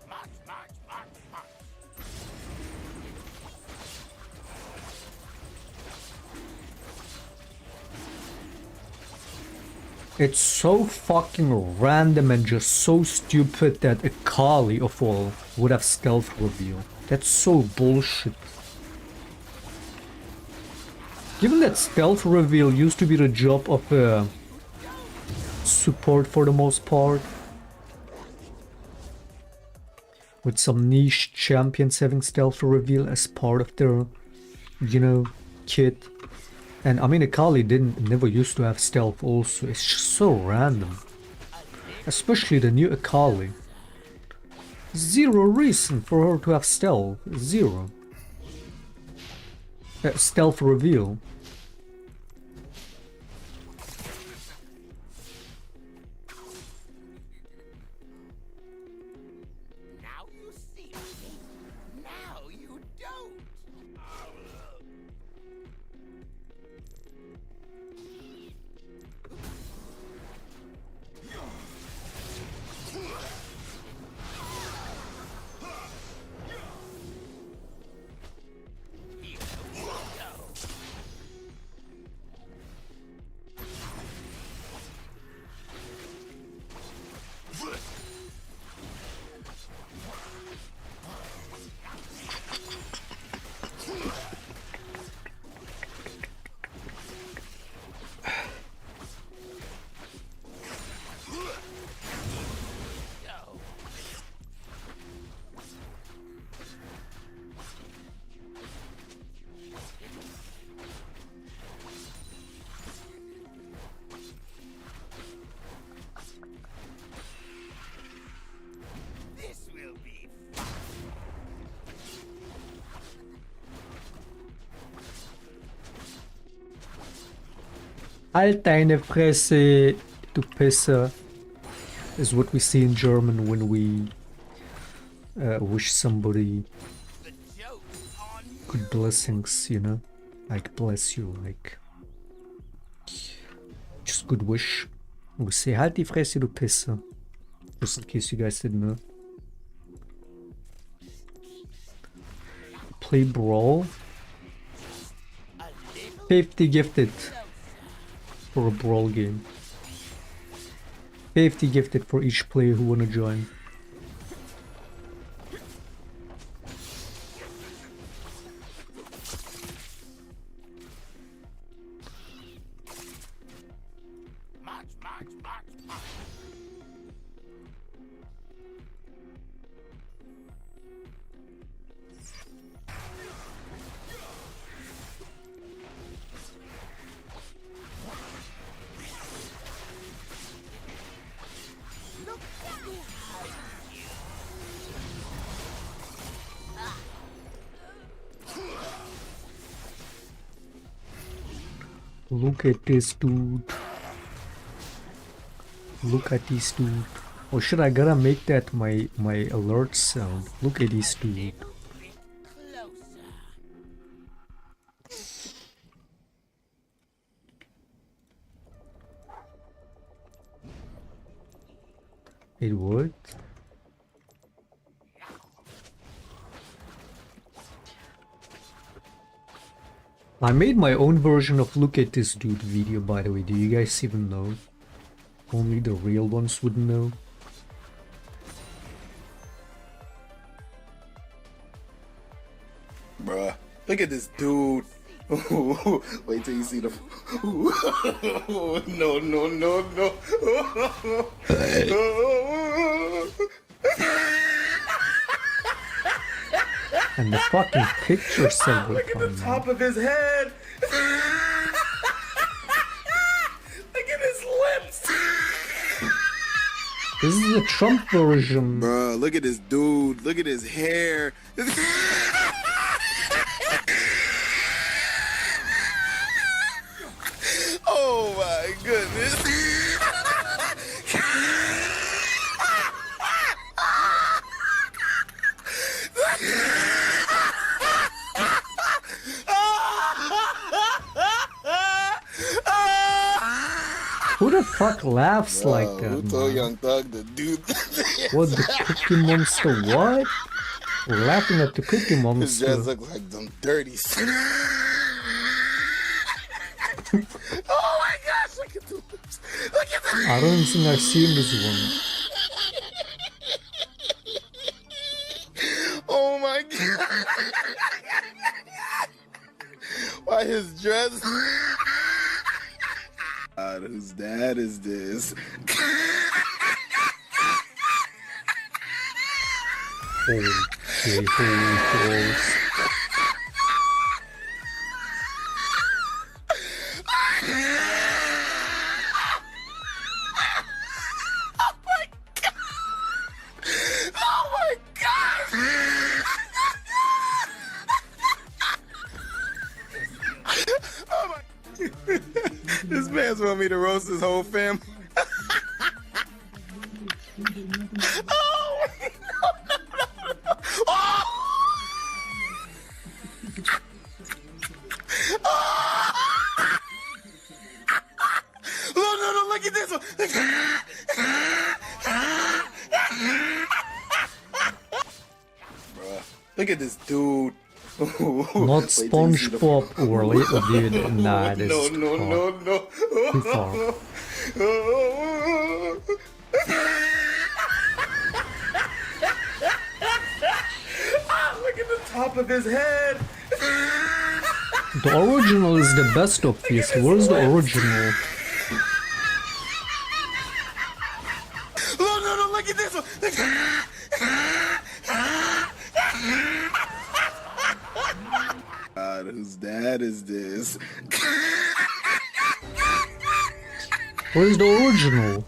Much, much, much, much. It's so fucking random and just so stupid that a Kali of all would have stealth reveal. That's so bullshit. Given that stealth reveal used to be the job of support for the most part, with some niche champions having stealth reveal as part of their, you know, kit. And I mean, Akali never used to have stealth also. It's just so random. Especially the new Akali. Zero reason for her to have stealth. Zero. Stealth reveal. Now you see me. Now you don't. Alter, eine Fresse, du Pisser, is what we say in German when we wish somebody The joke's on you. good blessings, you know? Like, bless you, like. Just good wish. We say, halt die Fresse, du Pisser. Just in case you guys didn't know. Play Brawl. 50 gifted for a Brawl game. 50 gifted for each player who wanna join. March, march, march, march. Look at this dude. Look at this dude. Oh shit, I gotta make that my alert sound. Look at this dude. Closer. It worked. I made my own version of Look at this dude video, by the way. Do you guys even know? Only the real ones would know. Bruh, look at this dude. Wait till you see the. No, no, no, no. And the fucking picture so Look at the top of his head. Look at his lips. This is the Trump version. Bruh, look at this dude. Look at his hair. Oh my goodness. Who the fuck laughs like Who that, told man? Young Thug to do that? What, the Cookie Monster? What? We're laughing at the Cookie His Monster. dress looks like them dirty. Oh my gosh, look at the lips. Look at the. I don't think I've seen this one. Oh my god. Why his dress? God, whose dad is this? Holy shit, holy balls. Oh my god! Oh my. This man's want me to roast his whole family. Oh! Oh! No, no, no, look at this one. Bruh, look at this dude. Not Wait till you see the- SpongeBob or Little Dude. Nah, this no, is no, far. no, no. Too far. Ah, look at the top of his head. The original is the best, obviously. Where's the original? No, no, no, look at this one. God, whose dad is this? Where's the original?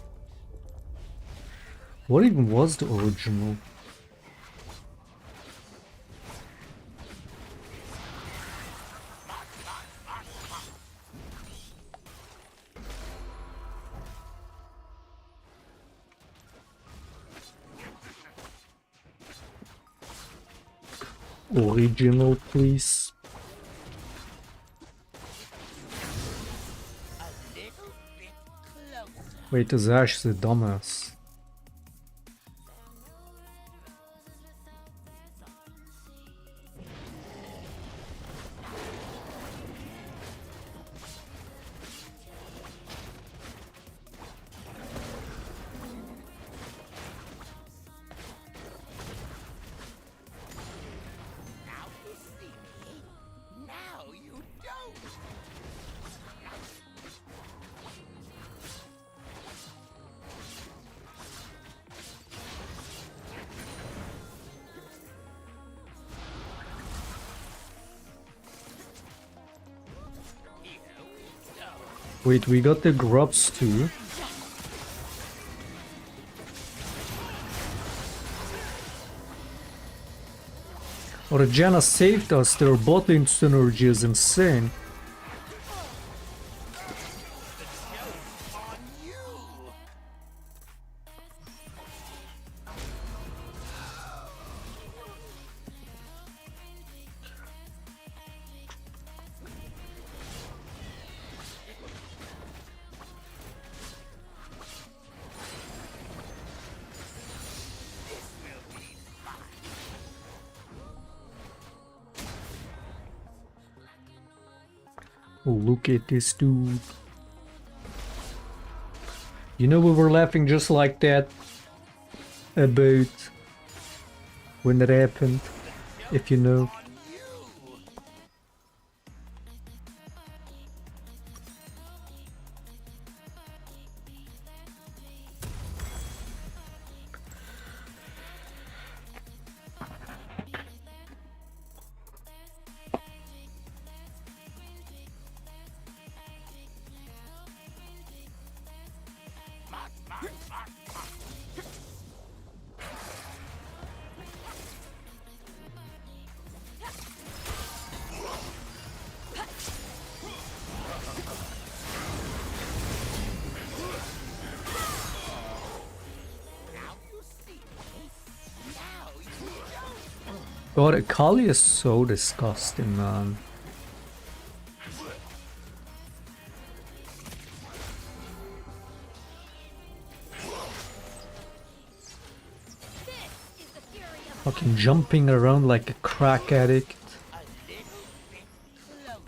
What even was the original? Original, please. A little bit closer. Wait, is Ash the dumbass? Now you see me. Now you don't. Here we go. Wait, we got the grubs too. Organa saved us, their bottling synergy is insane. On you. This will be fun. Oh, look at this dude. You know, we were laughing just like that about when it happened, if you know. On you. Mark, mark, mark, mark. Now you see me. Now you don't. God, Akali is so disgusting, man. Fucking jumping around like a crack addict. A little bit closer.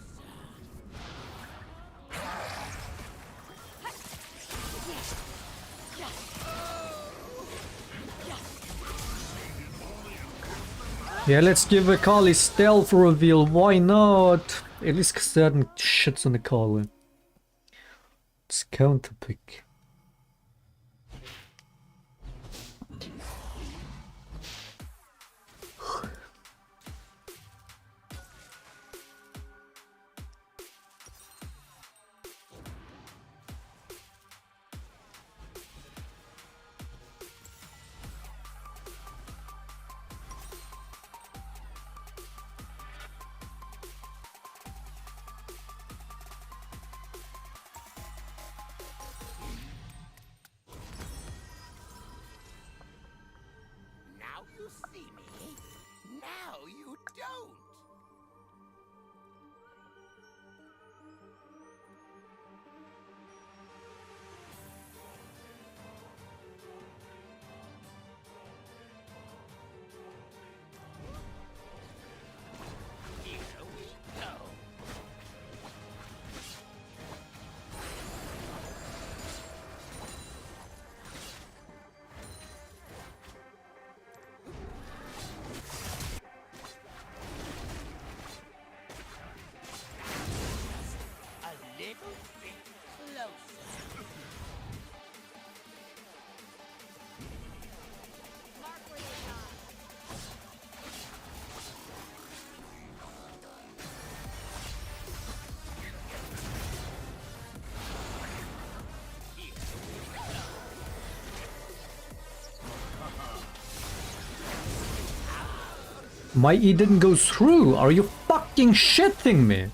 Yeah, let's give Akali stealth reveal, why not? At least certain shits on Akali. It's counterpick. Now you see me. Now you don't. Here we go. A little bit closer. My E didn't go through, are you fucking shitting me?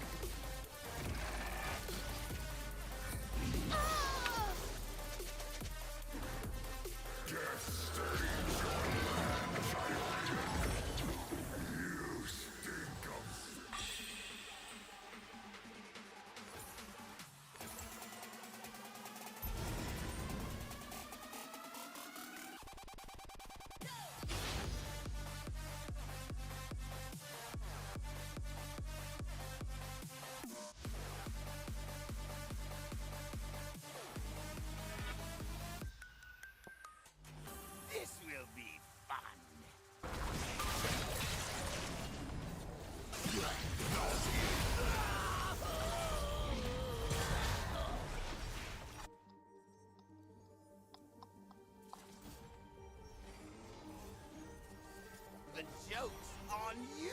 The joke's on you!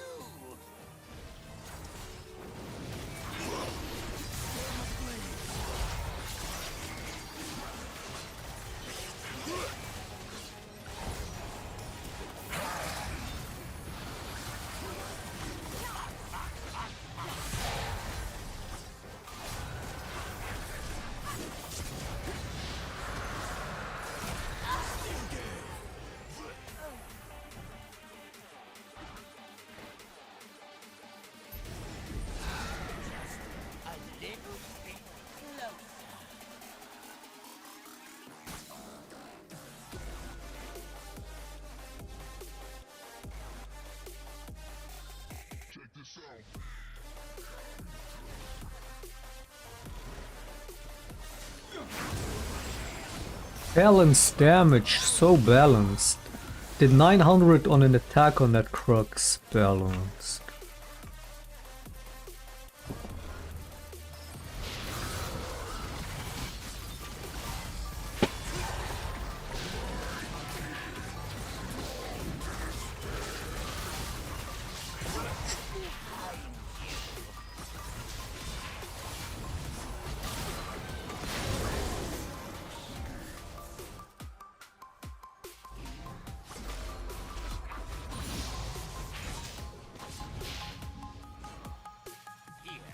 A little bit closer. Check this out. Balanced damage, so balanced. Did 900 on an attack on that crux. Balanced.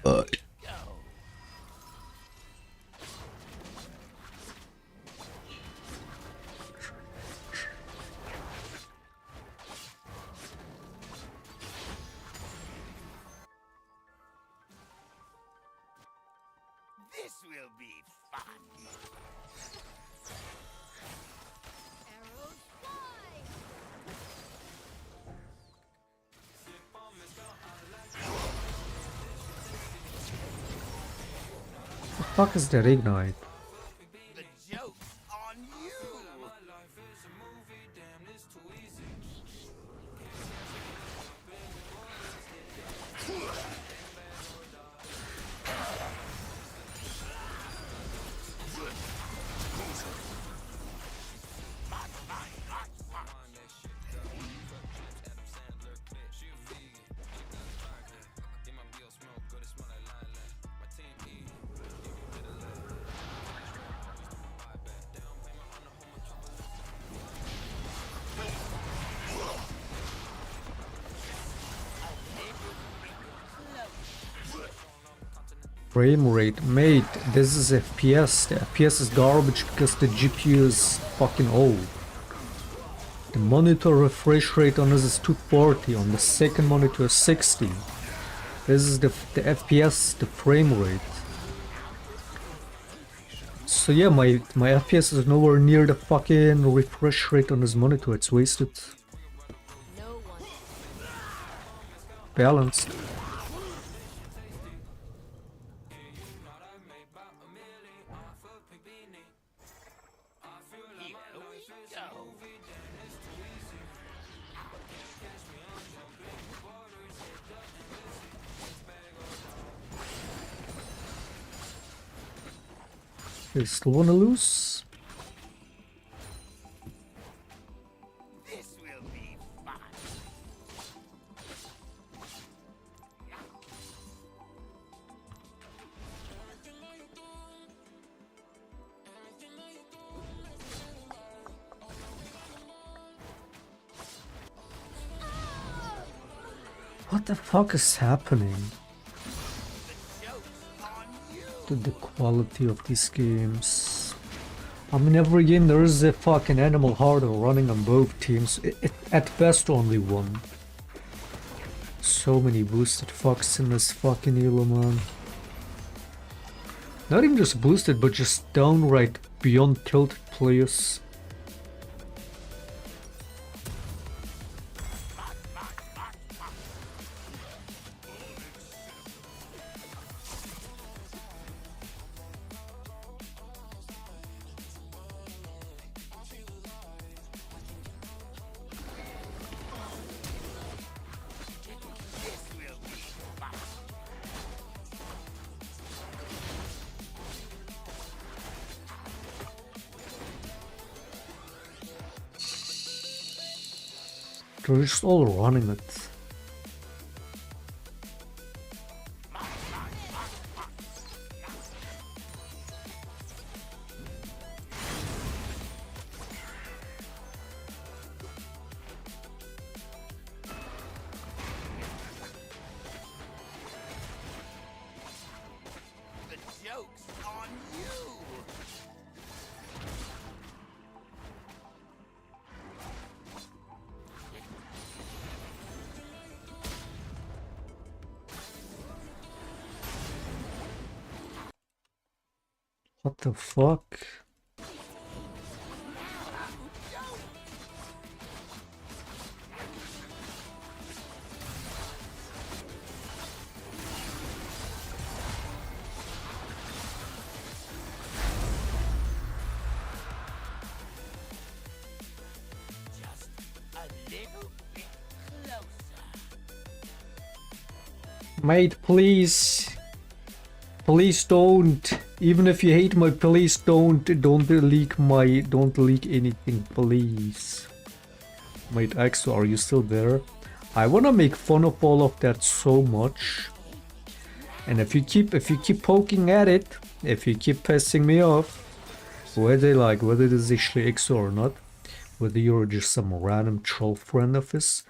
Go. This will be fun. Arrows fly! The fuck is that ignite? The joke's on you! Frame rate, mate, this is FPS. The FPS is garbage because the GPU is fucking old. The monitor refresh rate on this is 240, on the second monitor is 60. This is the FPS, the frame rate. So yeah, my FPS is nowhere near the fucking refresh rate on this monitor, it's wasted. No one. Balanced. Here we go. Okay, still wanna lose? This will be fun. What the fuck is happening The joke's on you! to the quality of these games? I mean, every game there is a fucking animal harder running on both teams. At best only one. So many boosted fucks in this fucking elo, man. Not even just boosted, but just downright beyond tilted players. This will be They're just all running it. The joke's on you. What the fuck? Just a little bit closer. Mate, please. Please don't. Even if you hate my, please don't leak anything, please. Mate, Exo, are you still there? I wanna make fun of all of that so much. And if you keep poking at it, if you keep pissing me off, whether this is actually Exo or not, whether you're just some random troll friend of his,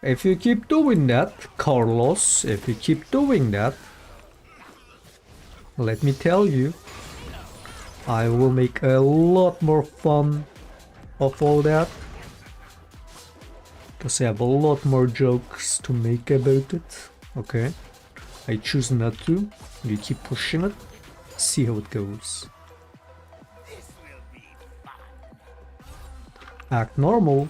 if you keep doing that, Carlos, if you keep doing that, let me tell you, I will make a lot more fun of all that. Because I have a lot more jokes to make about it. Okay. I choose not to. You keep pushing it. See how it goes. This will be fun. Act normal.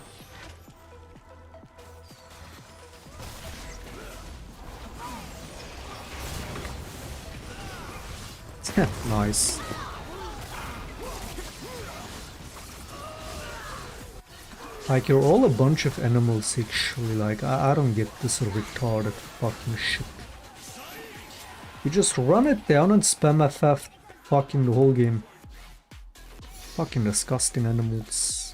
Nice. Like, you're all a bunch of animals actually. Like, I don't get this retarded fucking shit. You just run it down and spam FF fucking the whole game. Fucking disgusting animals.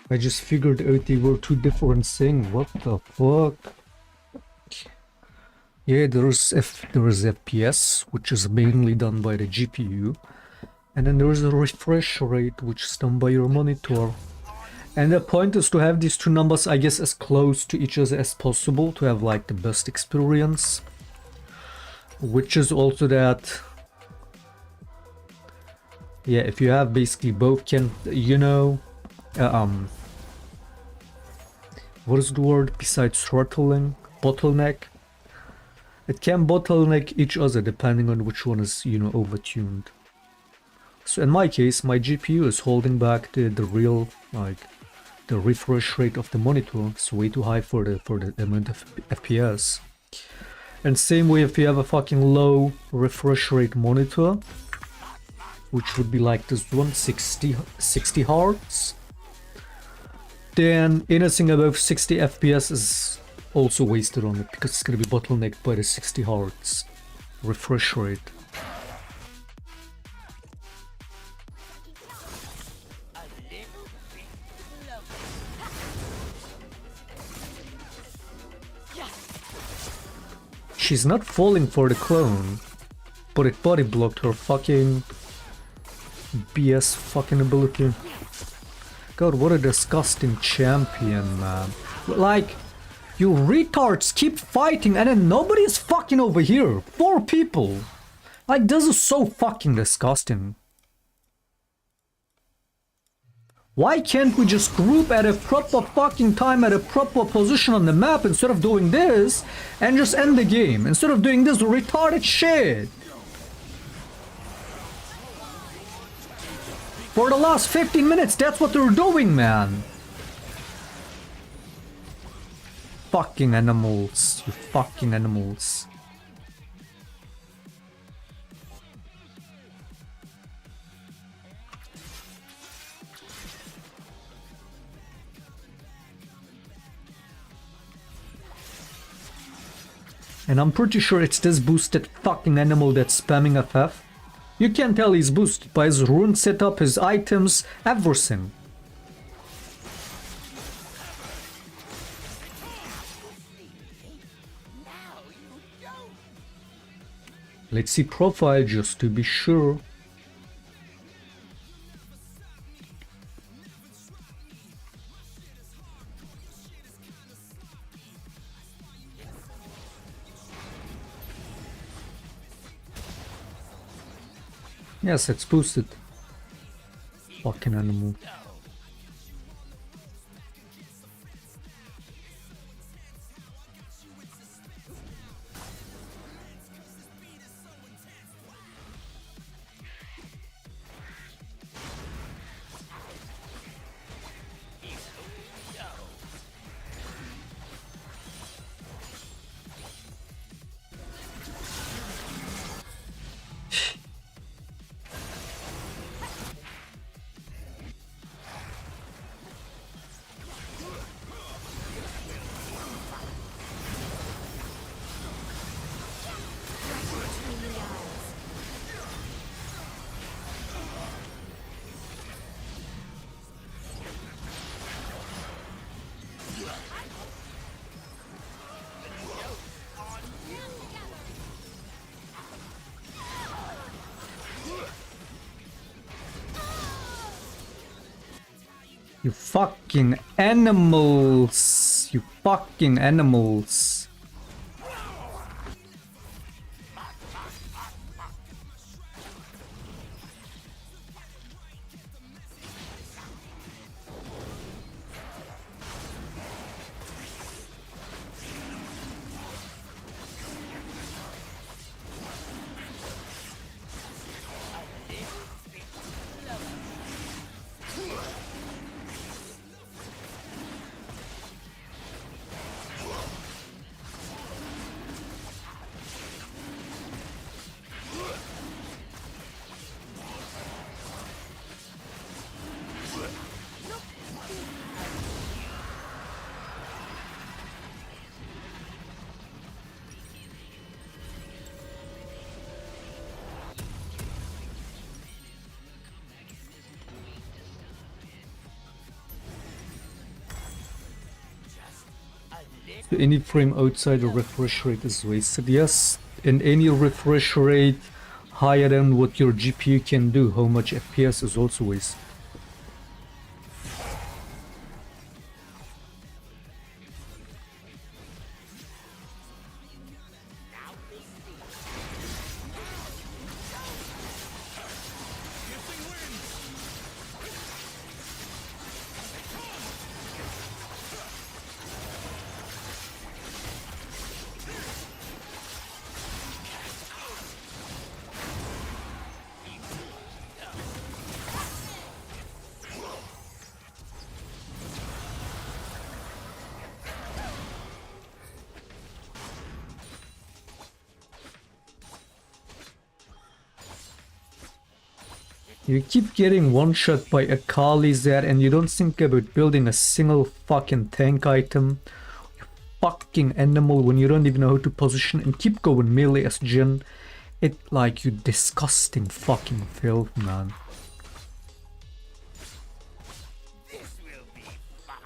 I just figured out they were two different things. What the fuck? Yeah, there is FPS, which is mainly done by the GPU, and then there is a refresh rate, which is done by your monitor. And the point is to have these two numbers, I guess, as close to each other as possible to have like the best experience. Which is also that, yeah, if you have basically both, can, you know, what is the word besides throttling? Bottleneck. It can bottleneck each other depending on which one is, you know, overtuned. So in my case, my GPU is holding back the real, like, the refresh rate of the monitor. It's way too high for the amount of FPS. And same way if you have a fucking low refresh rate monitor, which would be like this one, 60 Hz, then anything above 60 FPS is also wasted on it, because it's gonna be bottlenecked by the 60 Hz refresh rate. A little bit closer. She's not falling for the clone, but it body blocked her fucking BS fucking ability. God, what a disgusting champion, man. Like, you retards keep fighting and then nobody's fucking over here. 4 people. Like, this is so fucking disgusting. Why can't we just group at a proper fucking time, at a proper position on the map, instead of doing this and just end the game? Instead of doing this retarded shit. For the last 15 minutes, that's what they're doing, man. Fucking animals. You fucking animals. And I'm pretty sure it's this boosted fucking animal that's spamming FF. You can tell he's boosted by his rune setup, his items, everything. Now you don't. Let's see profile just to be sure. Yes, it's boosted. Fucking animal. You fucking animals! You fucking animals! So any frame outside the refresh rate is wasted. Yes, and any refresh rate higher than what your GPU can do, how much FPS is also wasted. You keep getting one-shot by Akali's there and you don't think about building a single fucking tank item. You fucking animal when you don't even know how to position and keep going melee as Jin. It like you disgusting fucking filth, man. This will be fun.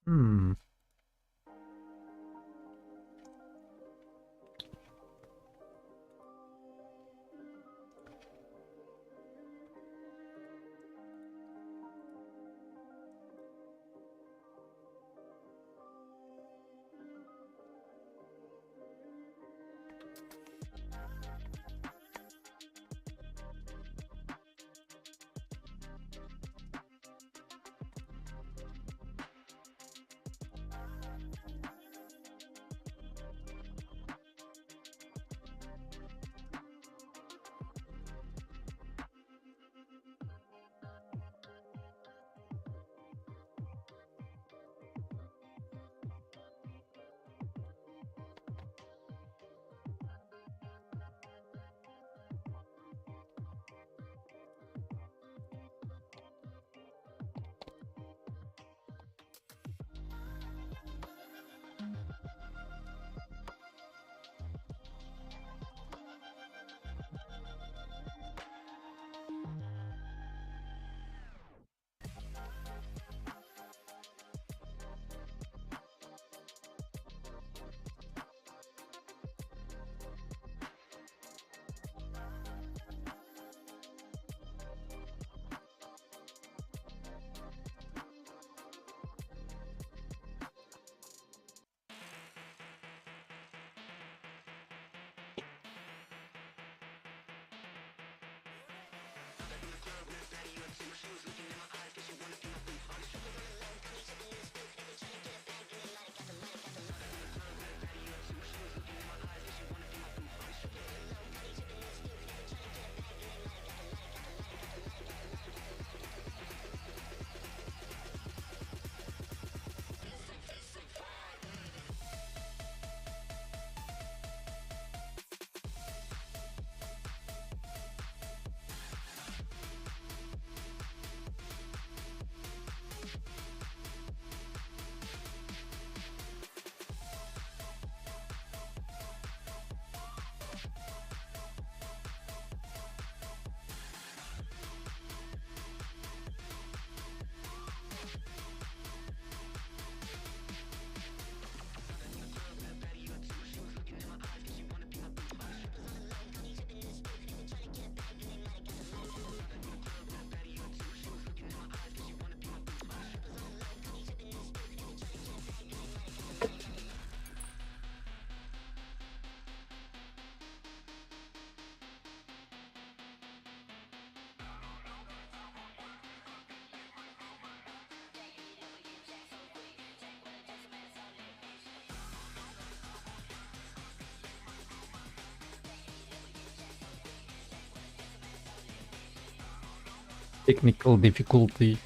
Hmm. Technical difficulty.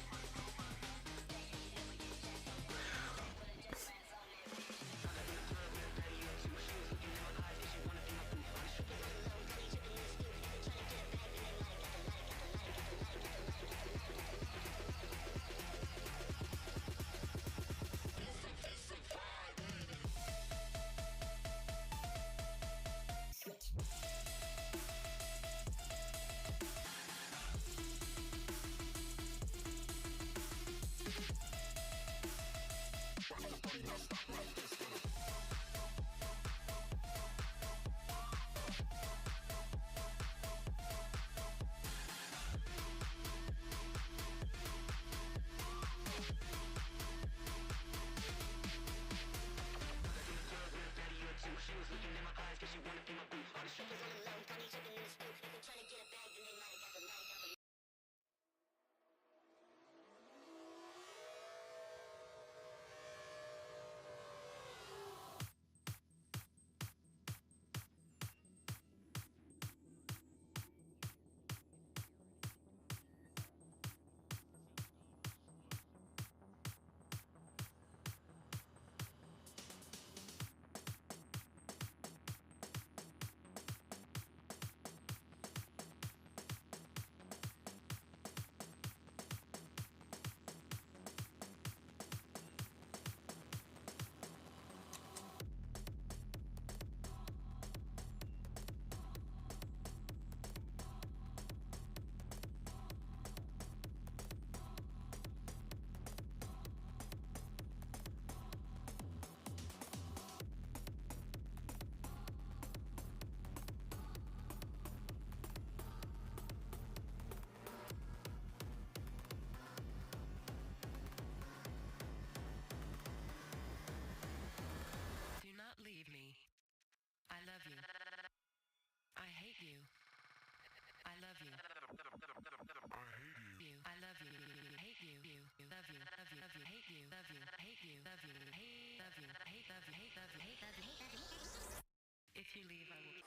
If you leave, I will.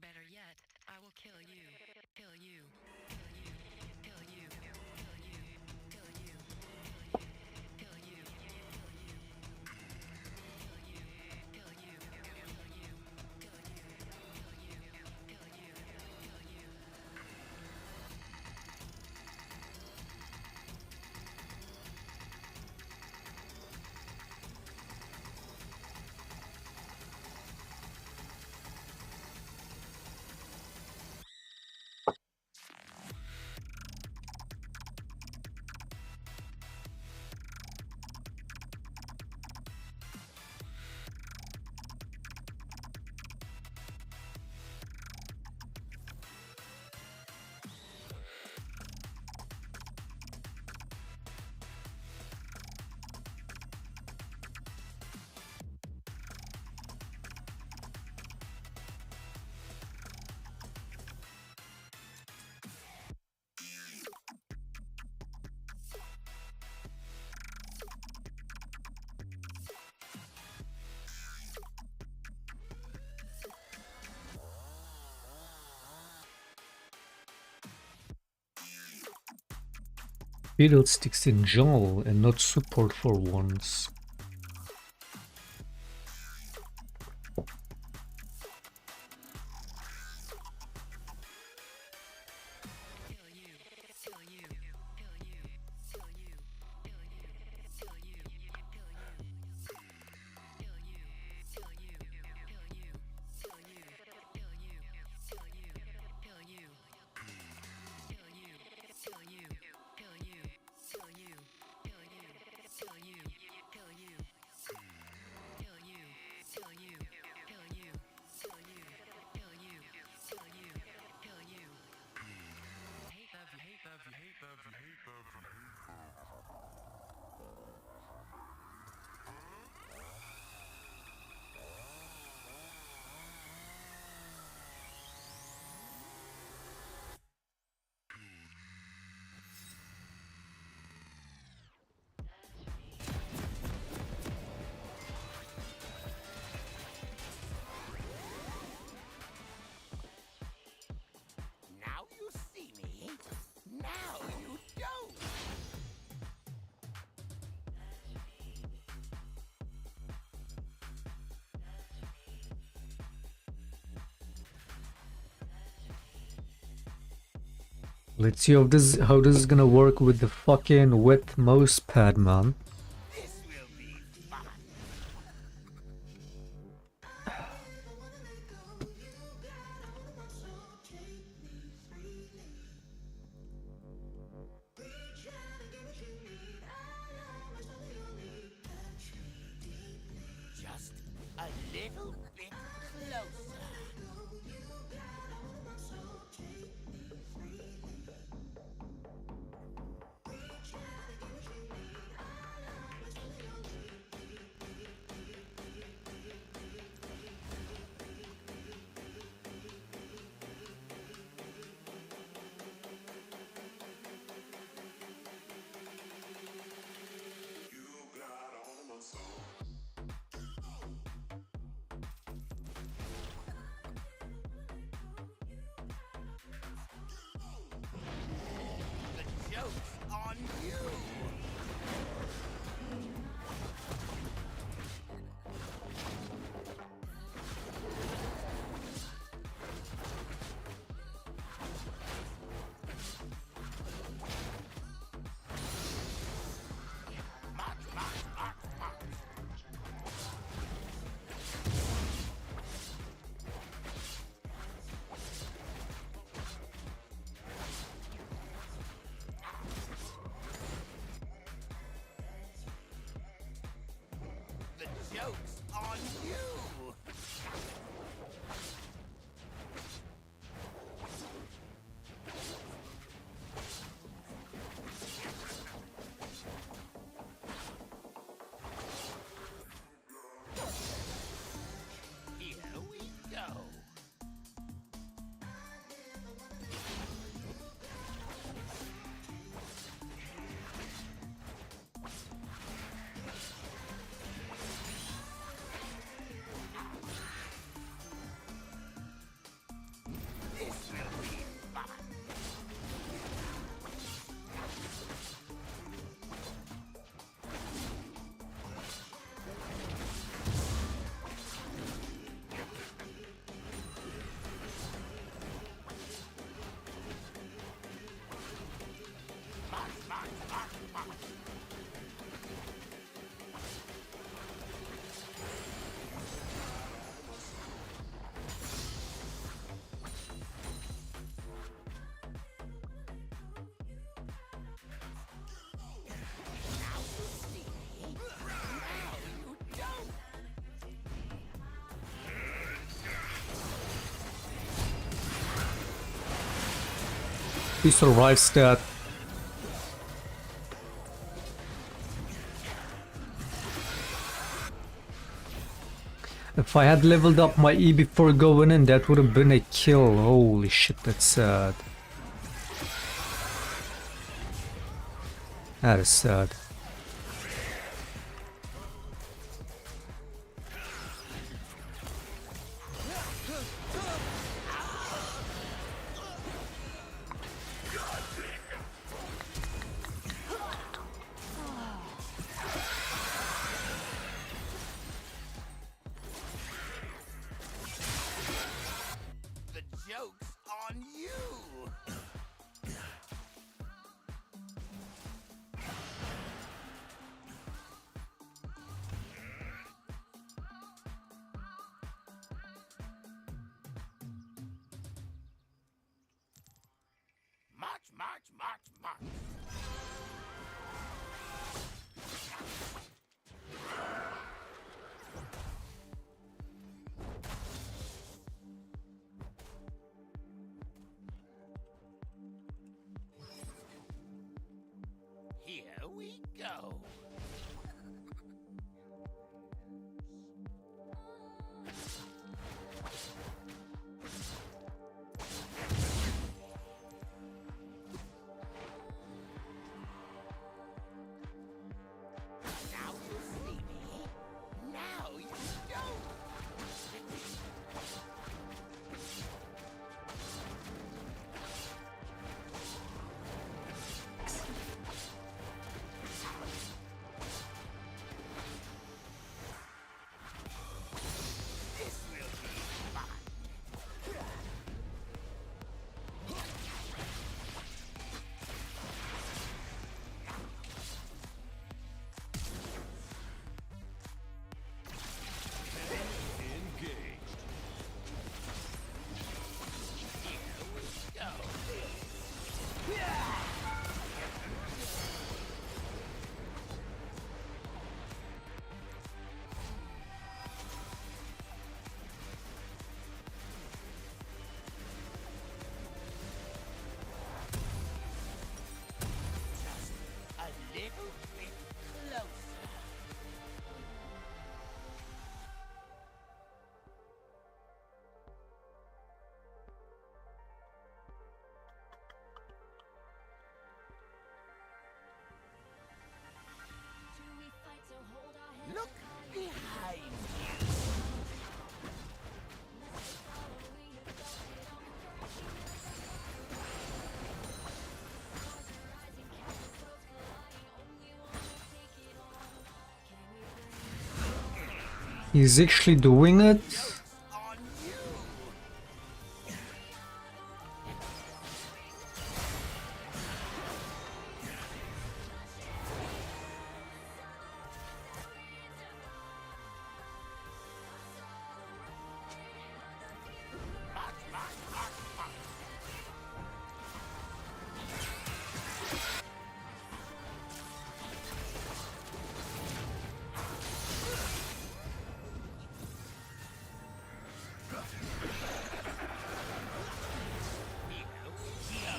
Better yet, I will kill you. Kill you. Kill you. Kill you. Kill you. Kill you. Kill you. Kill you. Kill you. Fiddlesticks in jungle and not support for once. Now you see me. Now you don't. Let's see how this is gonna work with the fucking wet mouse pad, man. This will be fun. Just a little bit closer. The joke's on you. The joke's on you. Here we go. He survives that. If I had leveled up my E before going in, that would have been a kill. Holy shit, that's sad. That is sad. The joke's on you. March, march, march, march. Here we go. Now you see me. Now you don't. This will be fun. Here we go. Just a little bit closer. Look behind you. He's actually doing it. On you. March, march, march, march. Here we go.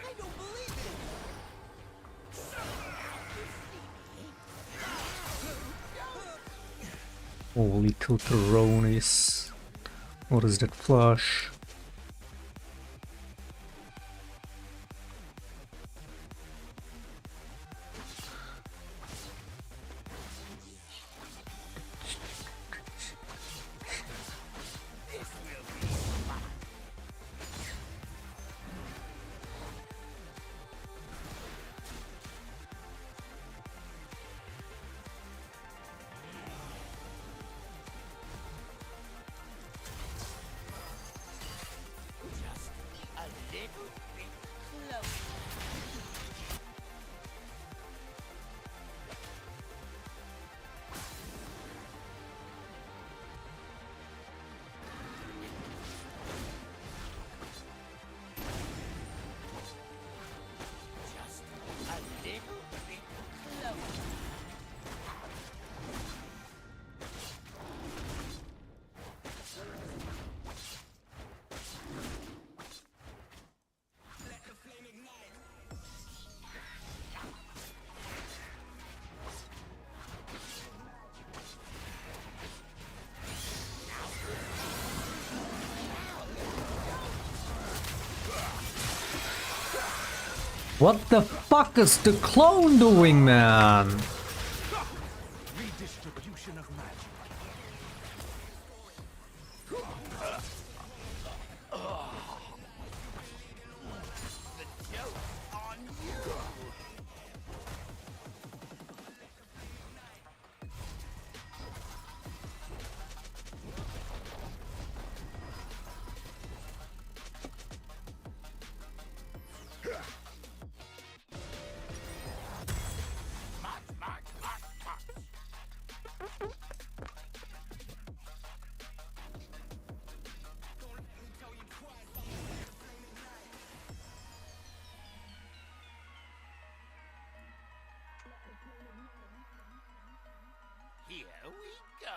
I don't believe it. Holy Toteronis. What is that flash? This will be fun. What the fuck is the clone doing, man? Redistribution of magic. Here we go.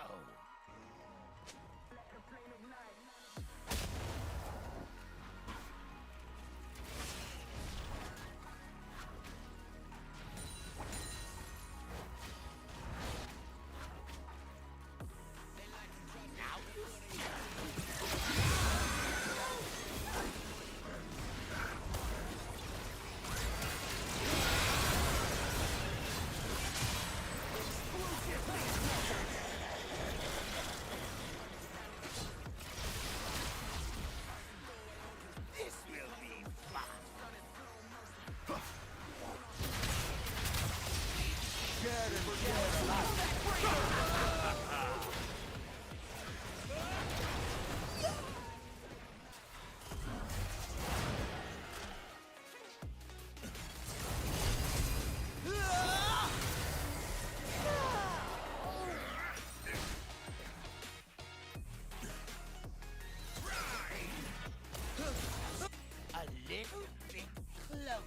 This will be fun. A little bit closer.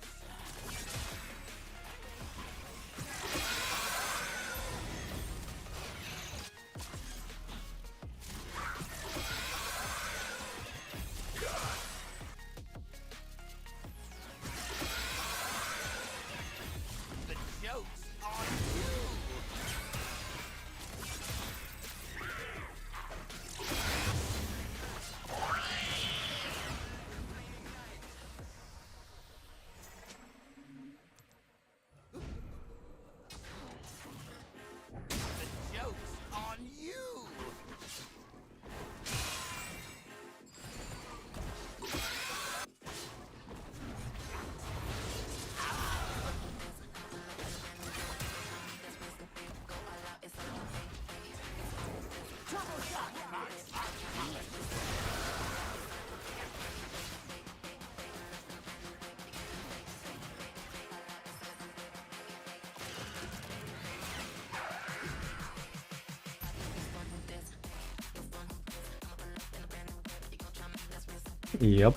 The joke's on you. The joke's on you. Yep.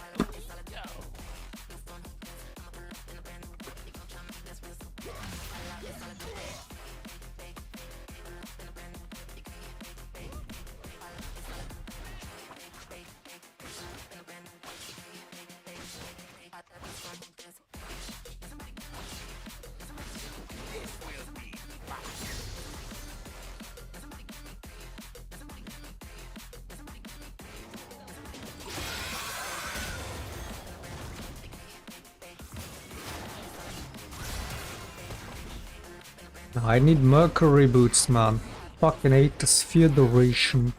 I need Mercury boots, man. Fucking hate the sphere duration.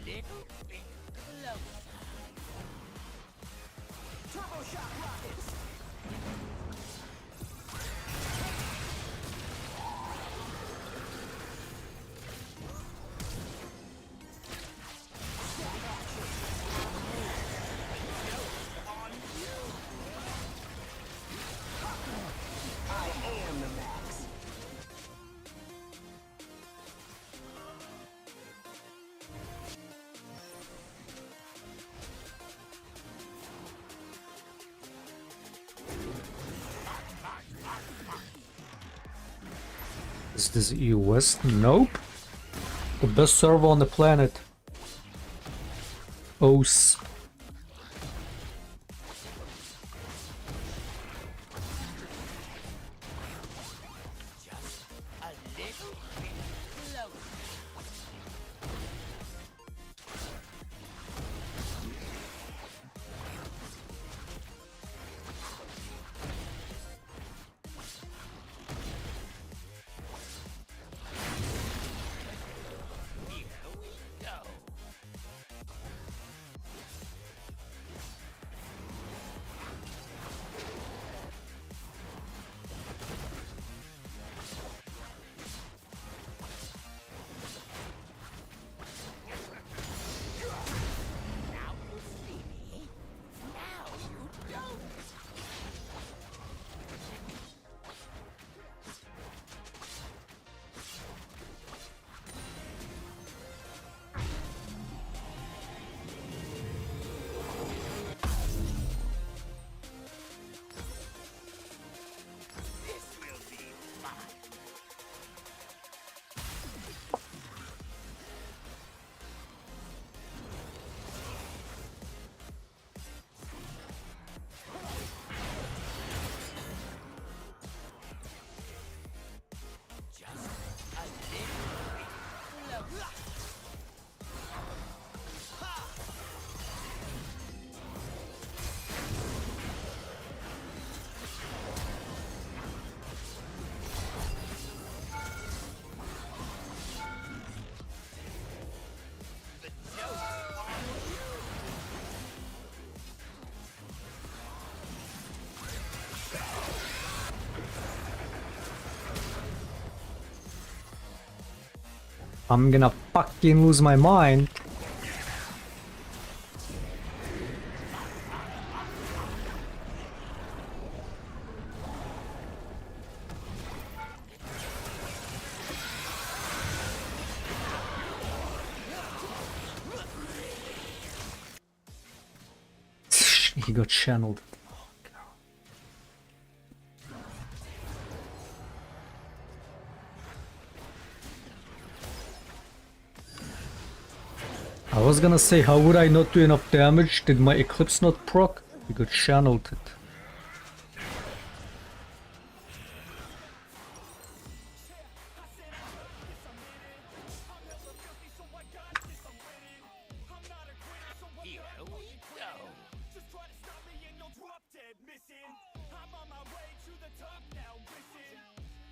little bit closer. Turbo shock rockets. Is this EU West? Nope. The best server on the planet. OS. A little bit closer. Here we go. Now you see me. Now you don't. This will be fun. Just a little bit closer. The joke's on you. I'm gonna fucking lose my mind. He got channeled. I was gonna say, how would I not do enough damage? Did my Eclipse not proc? He got channeled it. Here we go. Just try to stop me and you'll drop dead missing. I'm on my way to the top now, listen.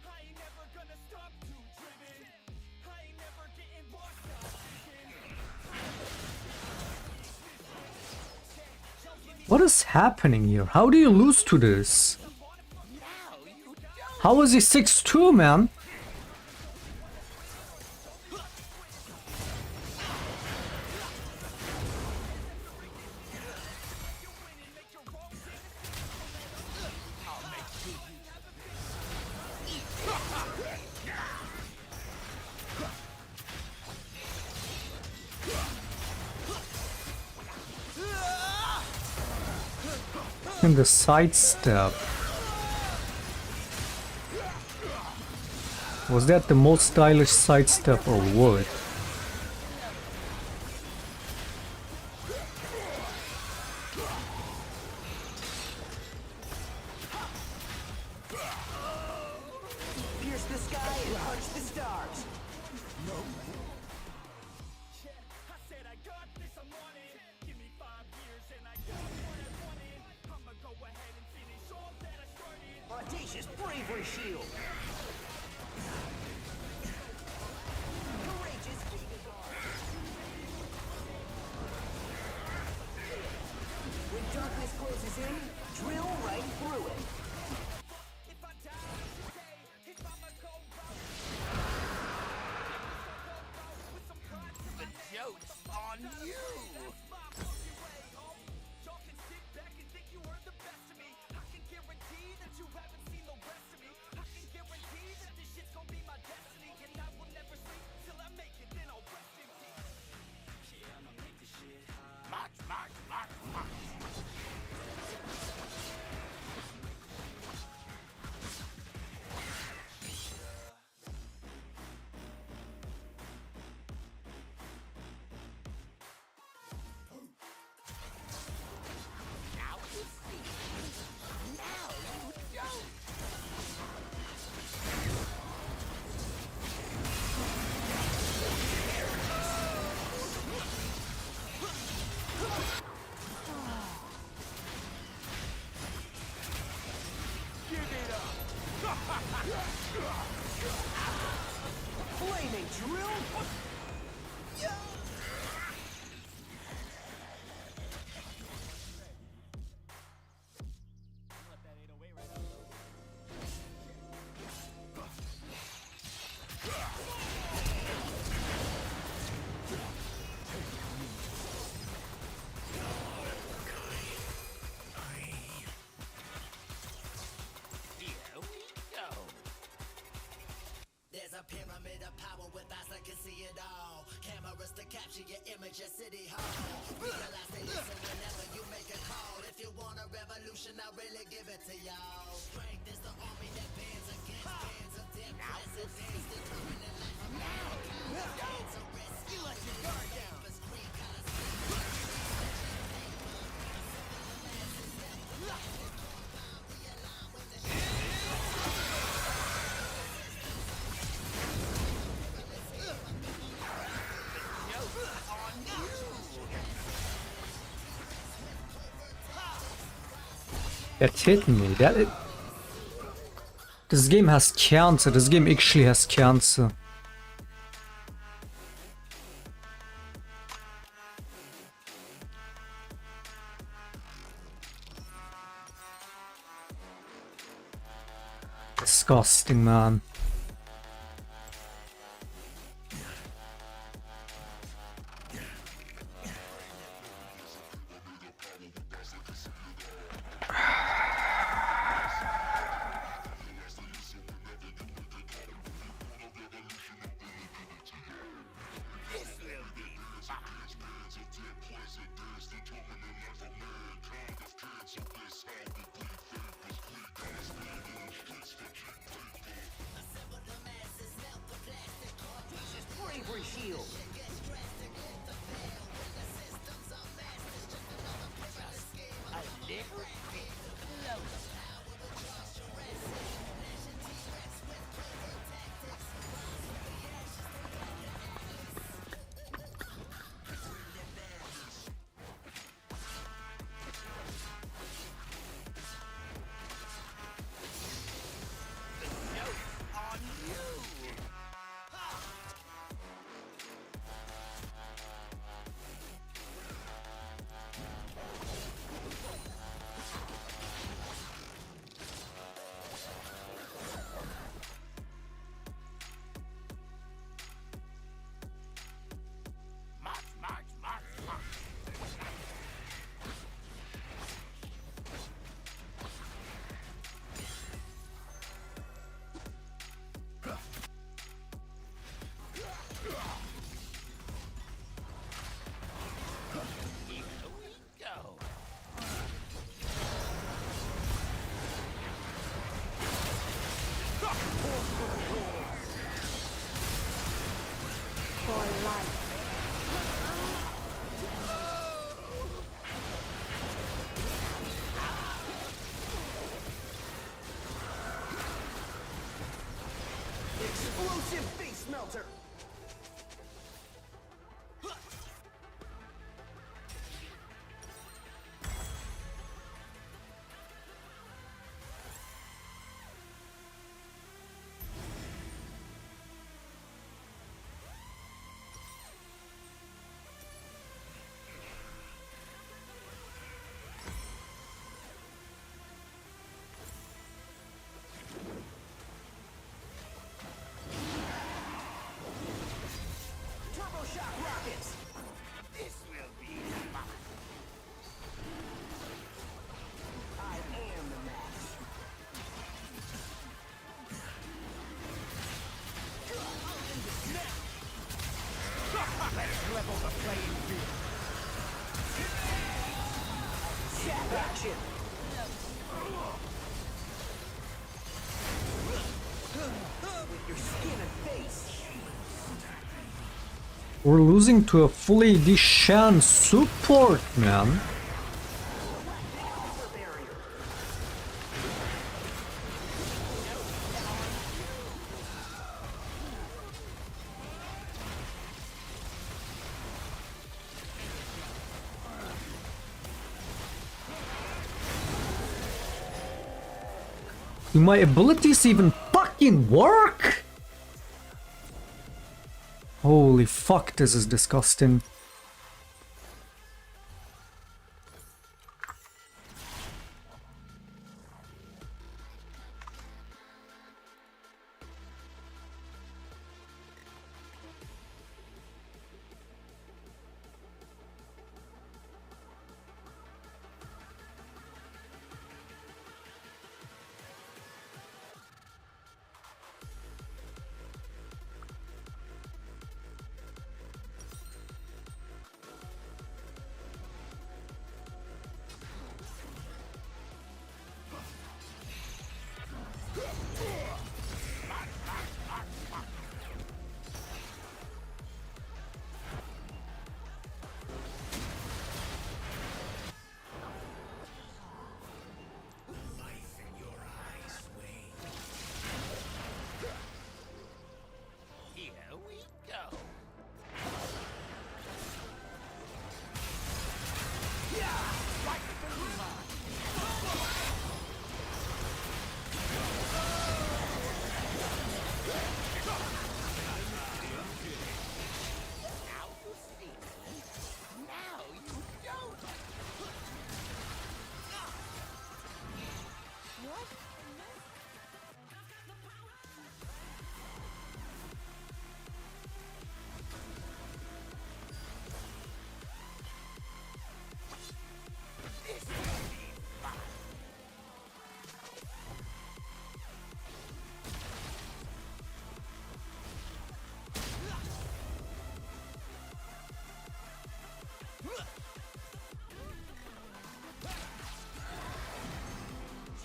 I ain't never gonna stop too driven. I ain't never getting lost now, vision. What is happening here? How do you lose to this? Now you don't. How is he 6-2, man? And the sidestep. Was that the most stylish sidestep or what? Pierce the sky and punch the stars. I said I got this, I'm on it. Give me 5 years and I got what I wanted. I'ma go ahead and finish all that I started. Audacious bravery shield. Courageous Giga Guard. him, drill right through it. If I die today, his mama go round. With some pride to my The joke's on you. my fucking way, home. Y'all can sit back and think you heard the best of me. I can guarantee that you haven't seen the rest of me. I can guarantee that this shit's gonna be my destiny. And I will never sleep till I make it, then I'll rest in peace. Yeah, I'ma make this shit hot. March, march, march, march. Now you see. Now you don't. Flaming drill. Let that 808 right out though. Here we go. There's a pyramid of power with eyes that can see it all. Cameras to capture your image at City Hall. Realize they listen whenever you make a call. If you want a revolution, I'll really give it to y'all. Strength is the army that bends against bands of dead presidents. Determining life from mankind. So rescue let your guard down. That hit me. This game has cancer. This game actually has cancer. Disgusting, man. Bravery shield. A little bit closer. The joke's on you. March, march, march, march. Here we go. Explosive face melter. Let's level the playing field. Jab action. With your skin and face. We're losing to a full AD Shan support, man. Do my abilities even fucking work? Holy fuck, this is disgusting. Here we go. Now you see me. Now you don't. What? This will be fun.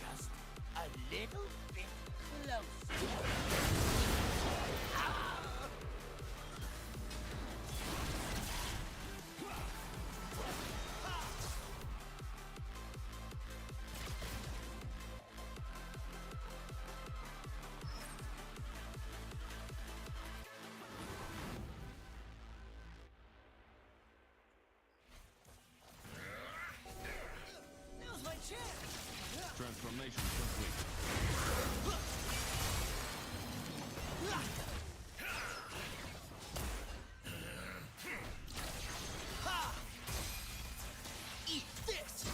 Just a little bit closer. Now's my chance. Transformation complete. Eat this.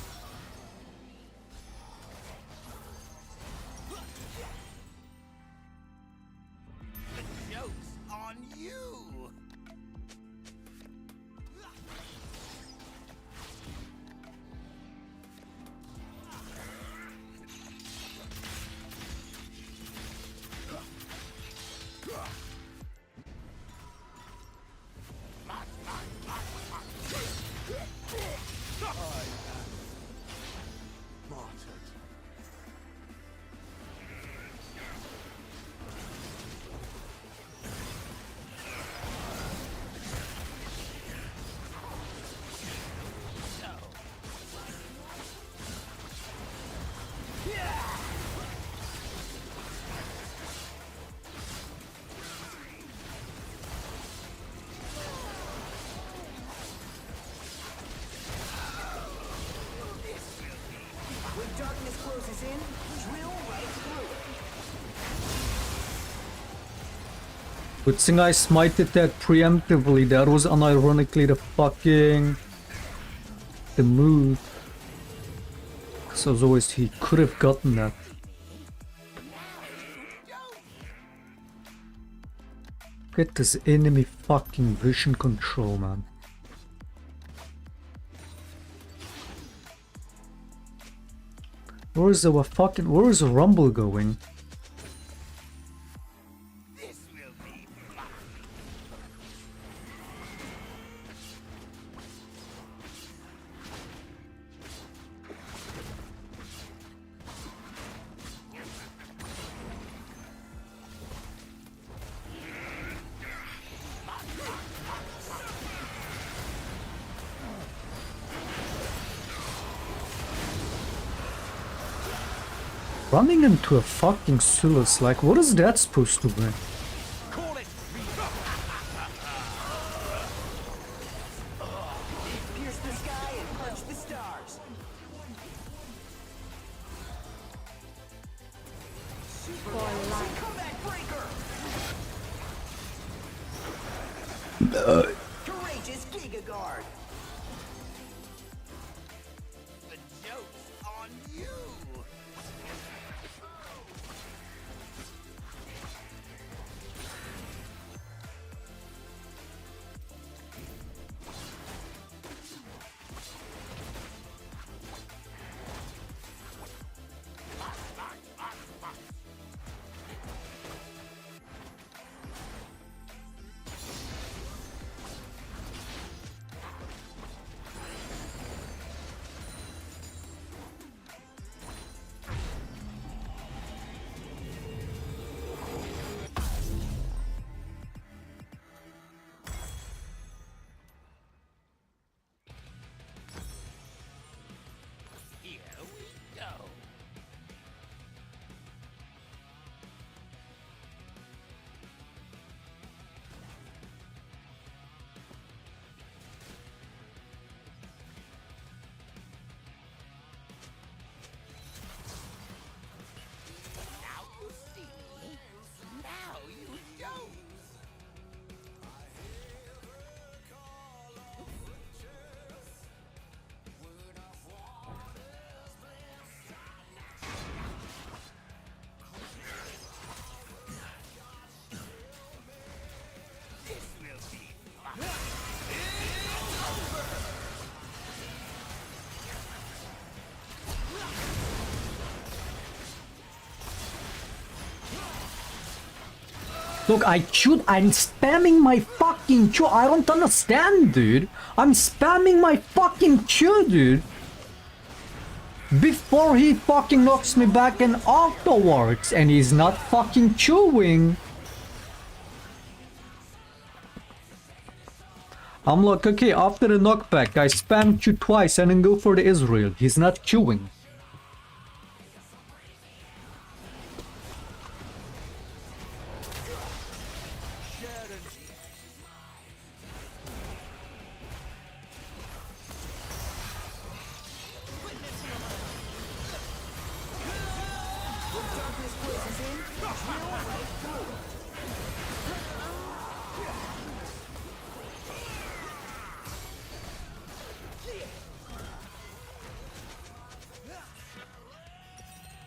The joke's on you. Martyred. When darkness closes in, drill right through it. Good thing I smited that preemptively. That was unironically the fucking... the move. Because as always, he could have gotten that. Get this enemy fucking vision control, man. Where is the where is the rumble going? This will be fun. Running into a fucking Sulus, like, what is that supposed to be? Call it pierce the sky and punch the stars. Comeback breaker. Courageous Giga Guard. The joke's on you. Here we go. Now you see. Now you don't. This will be fun. Look, I'm spamming my fucking Q. I don't understand, dude. I'm spamming my fucking Q, dude. Before he fucking knocks me back and afterwards, and he's not fucking queuing. I'm like, okay, after the knockback, I spam Q twice and then go for the Israel. He's not queuing.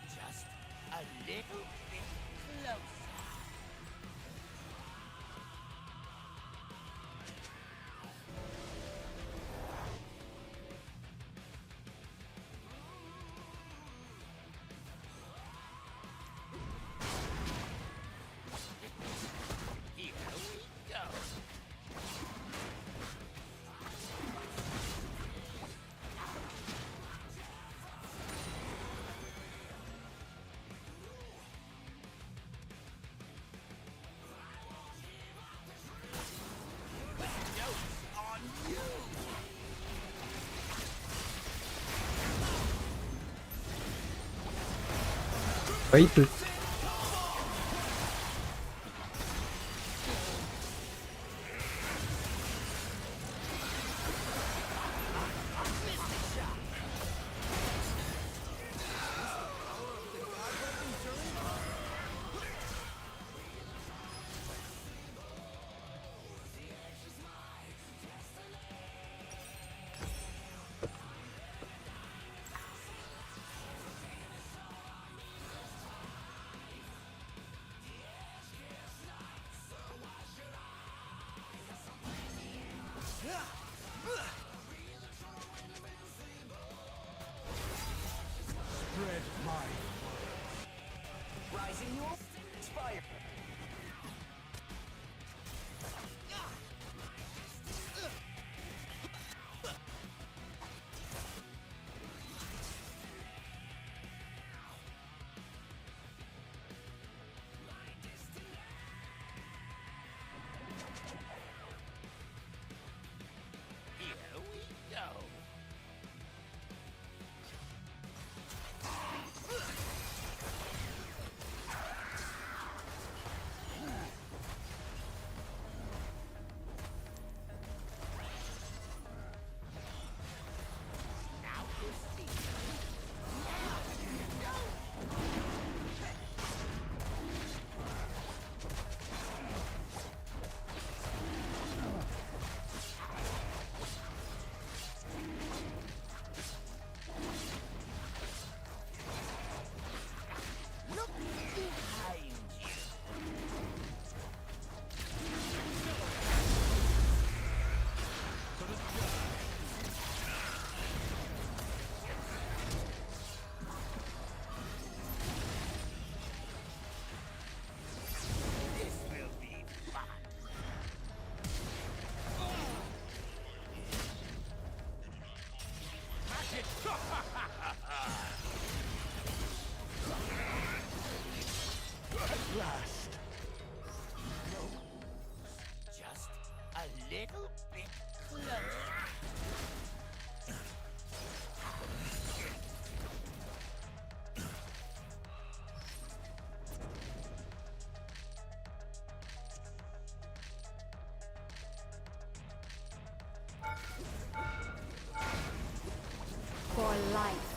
Just a little bit closer. Here we go. Joke's on you. Wait, dude. Rising your fire. Here little bit closer. For life.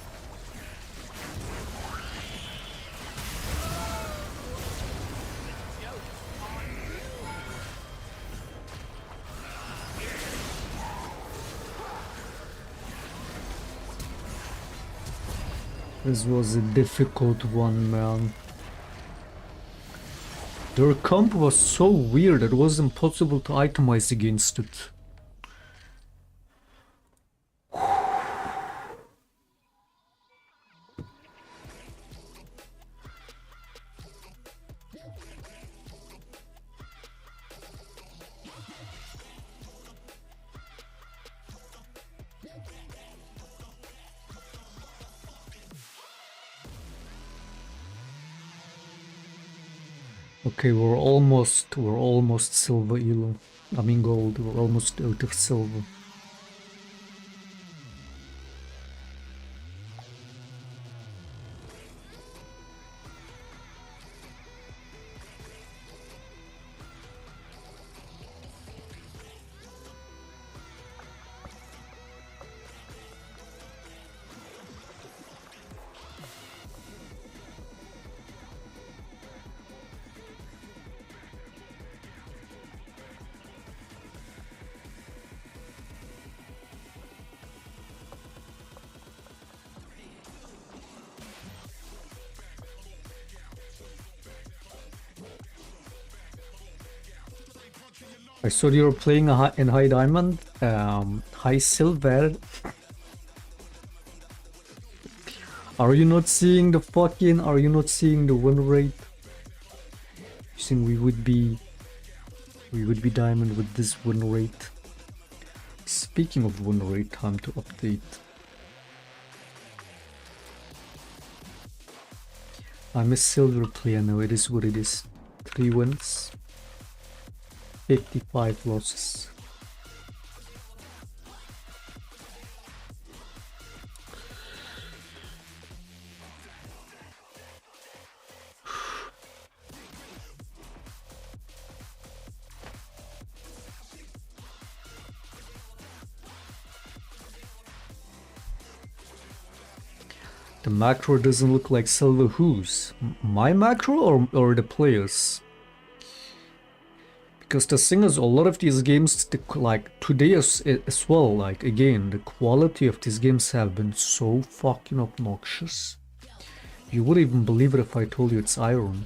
This was a difficult one, man. Their comp was so weird, it was impossible to itemize against it. Okay, we're almost silver elo. I mean gold, we're almost out of silver. I saw you were playing in high diamond, high silver. Are you not seeing the win rate? You think we would be diamond with this win rate? Speaking of win rate, time to update. I'm a silver player now, it is what it is. 3 wins. 55 losses. The macro doesn't look like silver. Whose? My macro or the players? Because the thing is, a lot of these games, like today as well, like again, the quality of these games have been so fucking obnoxious. You wouldn't even believe it if I told you it's iron.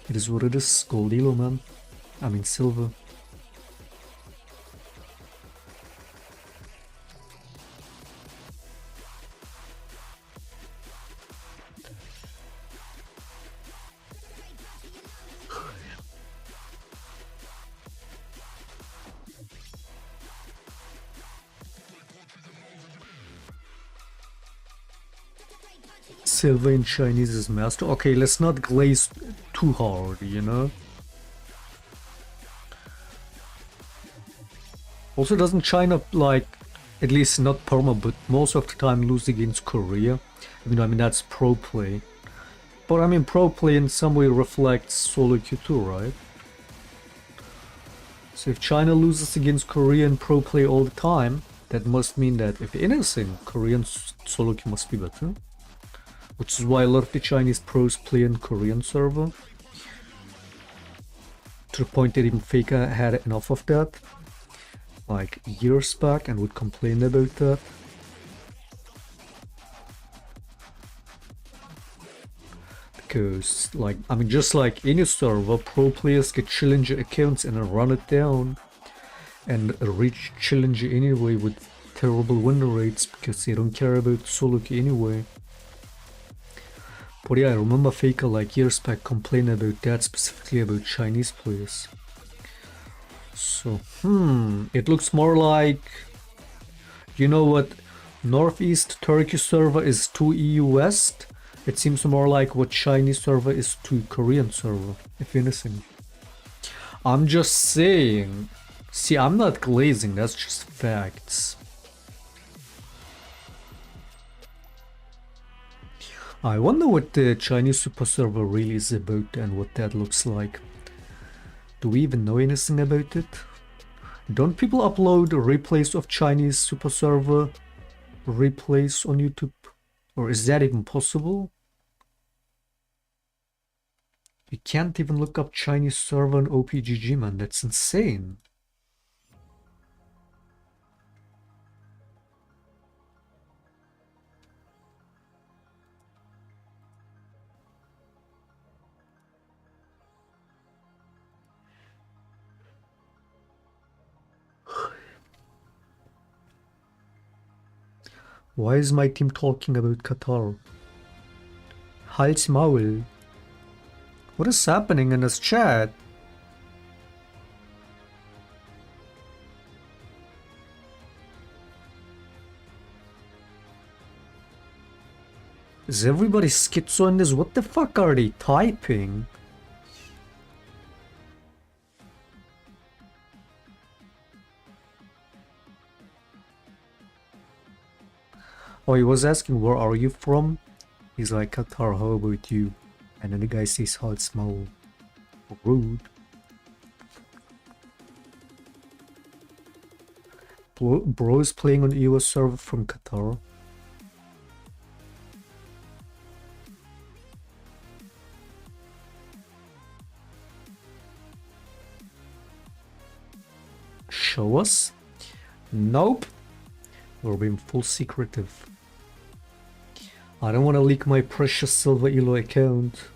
It is what it is, gold elo, man. I mean silver. Silver in Chinese is master. Okay, let's not glaze too hard, you know? Also, doesn't China, like, at least not perma, but most of the time lose against Korea? I mean, that's pro play. But I mean, pro play in some way reflects solo Q2, right? So if China loses against Korea in pro play all the time, that must mean that, if anything, Korean solo Q must be better. Which is why a lot of the Chinese pros play in Korean server. To the point that even Faker had enough of that. Like years back and would complain about that. Because, like, I mean, just like any server, pro players get challenger accounts and then run it down. And reach challenger anyway with terrible win rates because they don't care about solo queue anyway. But yeah, I remember Faker like years back complained about that, specifically about Chinese players. So, it looks more like, you know what, Northeast Turkey server is to EU West. It seems more like what Chinese server is to Korean server, if anything. I'm just saying. See, I'm not glazing, that's just facts. I wonder what the Chinese super server really is about and what that looks like. Do we even know anything about it? Don't people upload replays of Chinese super server replays on YouTube? Or is that even possible? You can't even look up Chinese server on OPGG, man. That's insane. Why is my team talking about Qatar? Hals Maul. What is happening in this chat? Is everybody schizo in this? What the fuck are they typing? Oh, he was asking, where are you from? He's like, Qatar, how about you? And then the guy says, Hals Maul. Rude. Bro is playing on EOS server from Qatar. Show us? Nope. We're being full secretive. I don't want to leak my precious Silver Elo account.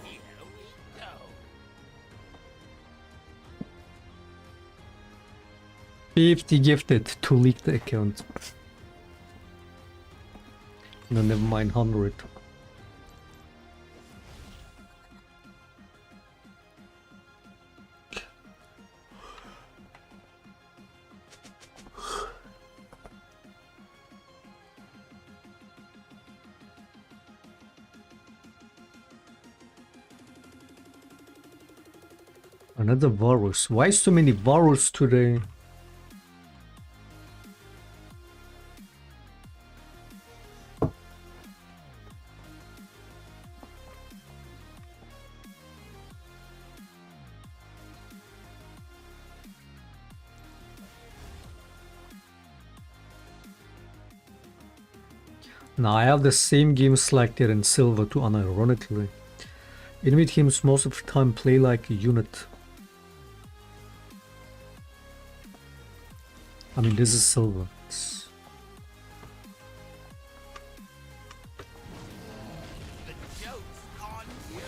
Here we go. 50 gifted to leak the account. No, never mind, 100. Another virus. Why so many virus today? Now I have the same game selected in silver too, unironically. Enemy teams most of the time play like a unit. I mean, this is silver. The joke's on you.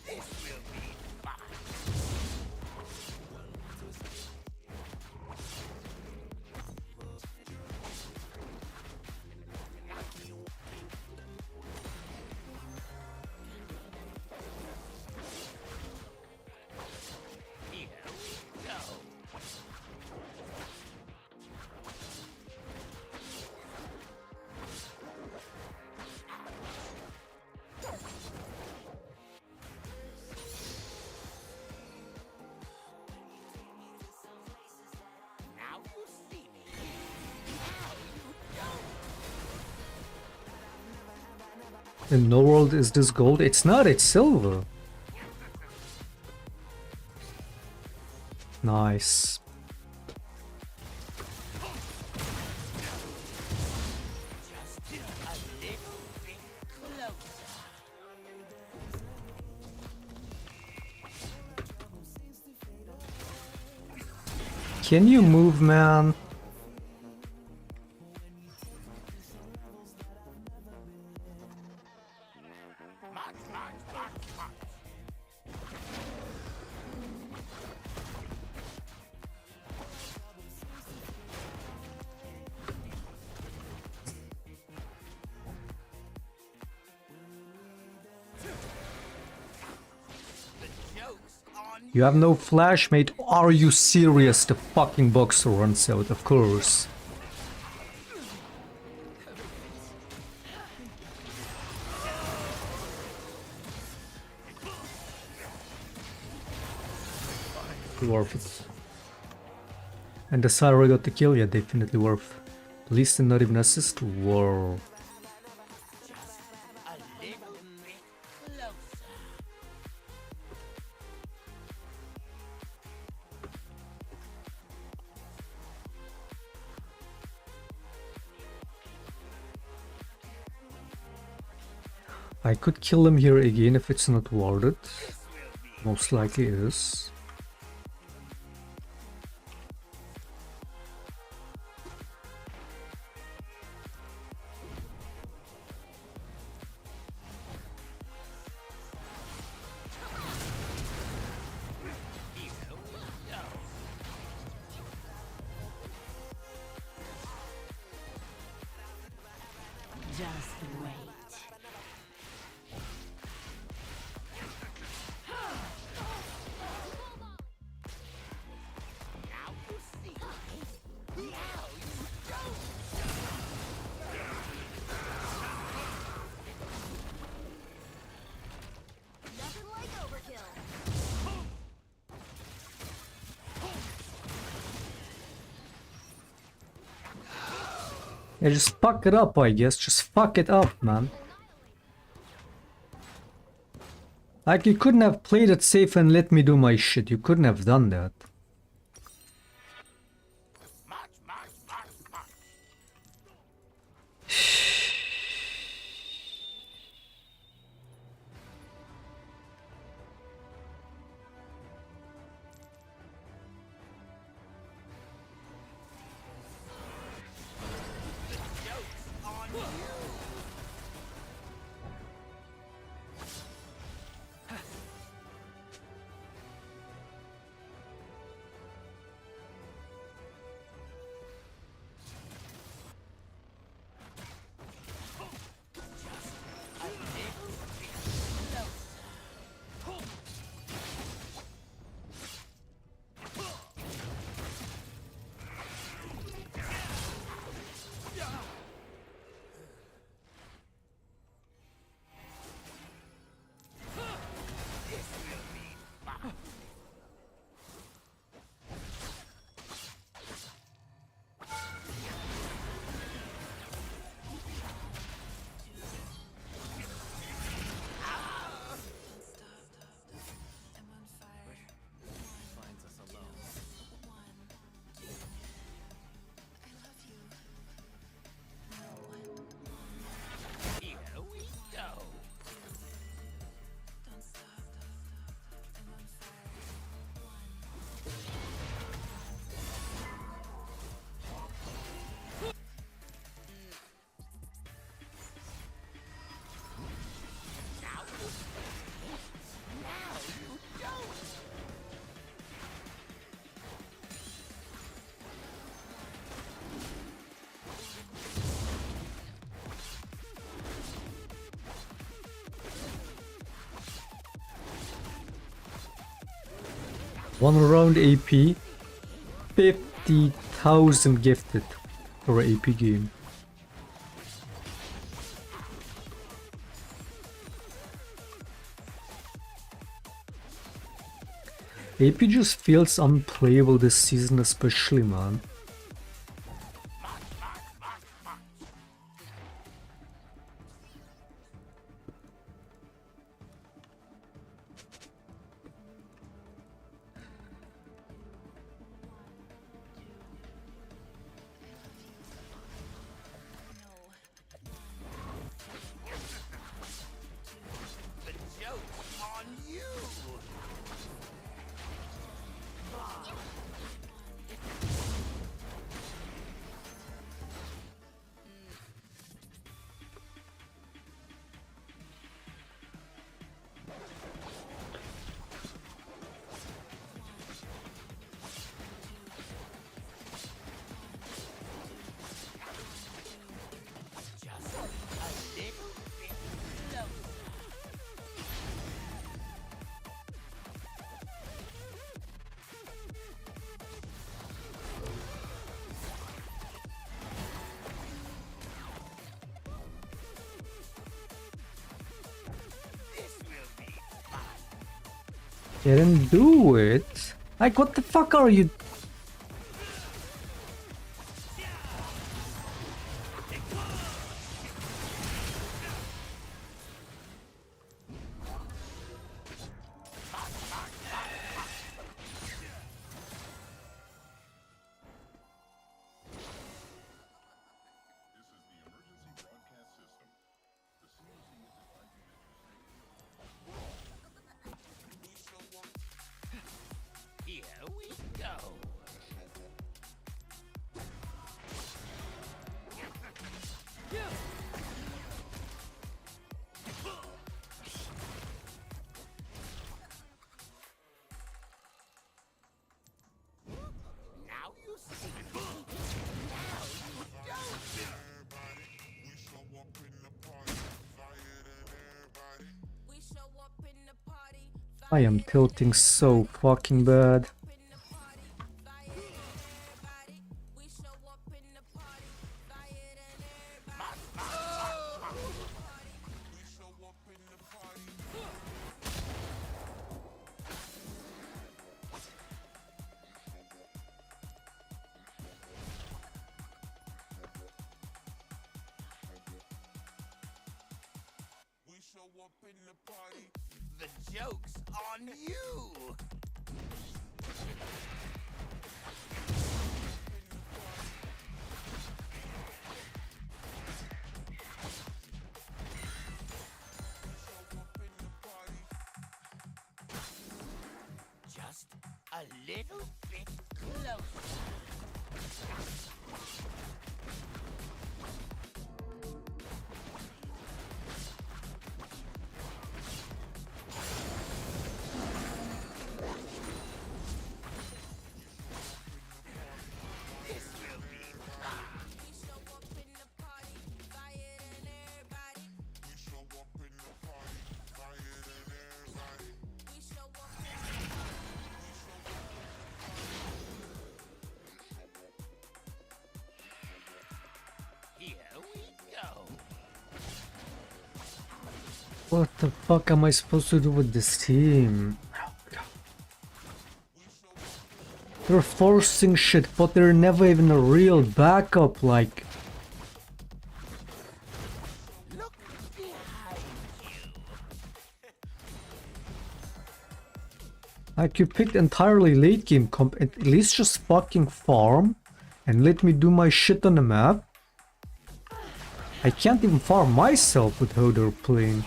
This will be fun. Here we go. Now you see me. Now you don't. In no world is this gold. It's not, it's silver. Nice. Just a little bit closer. Can you move, man? You have no flash, mate? Are you serious? The fucking boxer runs out, of course. Worth it. And the Syra got the kill, yeah, definitely worth. At least not even assist. Whoa. I could kill him here again if it's not worth it. Most likely is. Just wait. Nothing like overkill. Yeah, just fuck it up, I guess. Just fuck it up, man. Like, you couldn't have played it safe and let me do my shit. You couldn't have done that. One round AP, 50,000 gifted for an AP game. AP just feels unplayable this season, especially, man. Didn't do it. Like, what the fuck are you? Here we go. Now you see me. Now you don't. We show up in the party. I am tilting so fucking bad. We show up in the party. Fire than everybody. The joke's on you. Just a little bit closer. This will be fun. We show up in the party. Fire than everybody. We show up in the party. Here we go. What the fuck am I supposed to do with this team? They're forcing shit, but they're never even a real backup, like... Look behind you. Like, you picked entirely late game comp, at least just fucking farm and let me do my shit on the map. I can't even farm myself with how they're playing.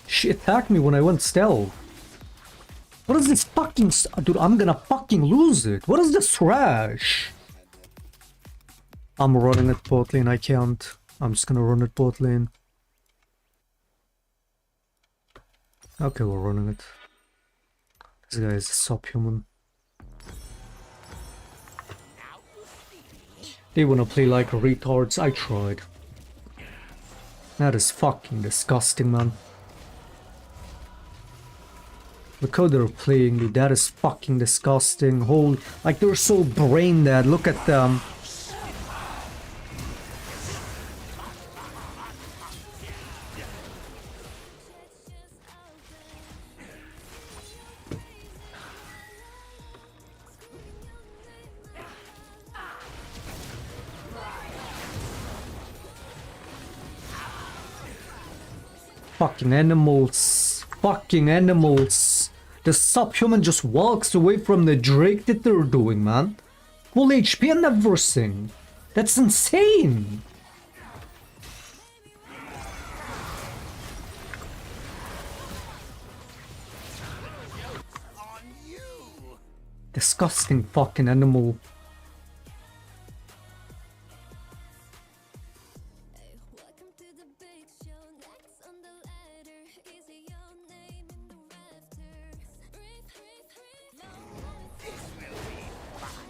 She attacked me when I went stealth. What is this fucking... Dude, I'm gonna fucking lose it. What is this trash? I'm running it bot lane, I can't. I'm just gonna run it bot lane. Okay, we're running it. This guy is a subhuman. They wanna play like retards, I tried. That is fucking disgusting, man. Look how they're playing, dude. That is fucking disgusting. Like, they're so brain dead. Look at them. Fucking animals. Fucking animals. The subhuman just walks away from the Drake that they're doing, man. Full HP and everything. That's insane. On you. Disgusting fucking animal. Welcome to the big show. Next on the ladder is your name in the rafters. This will be fun.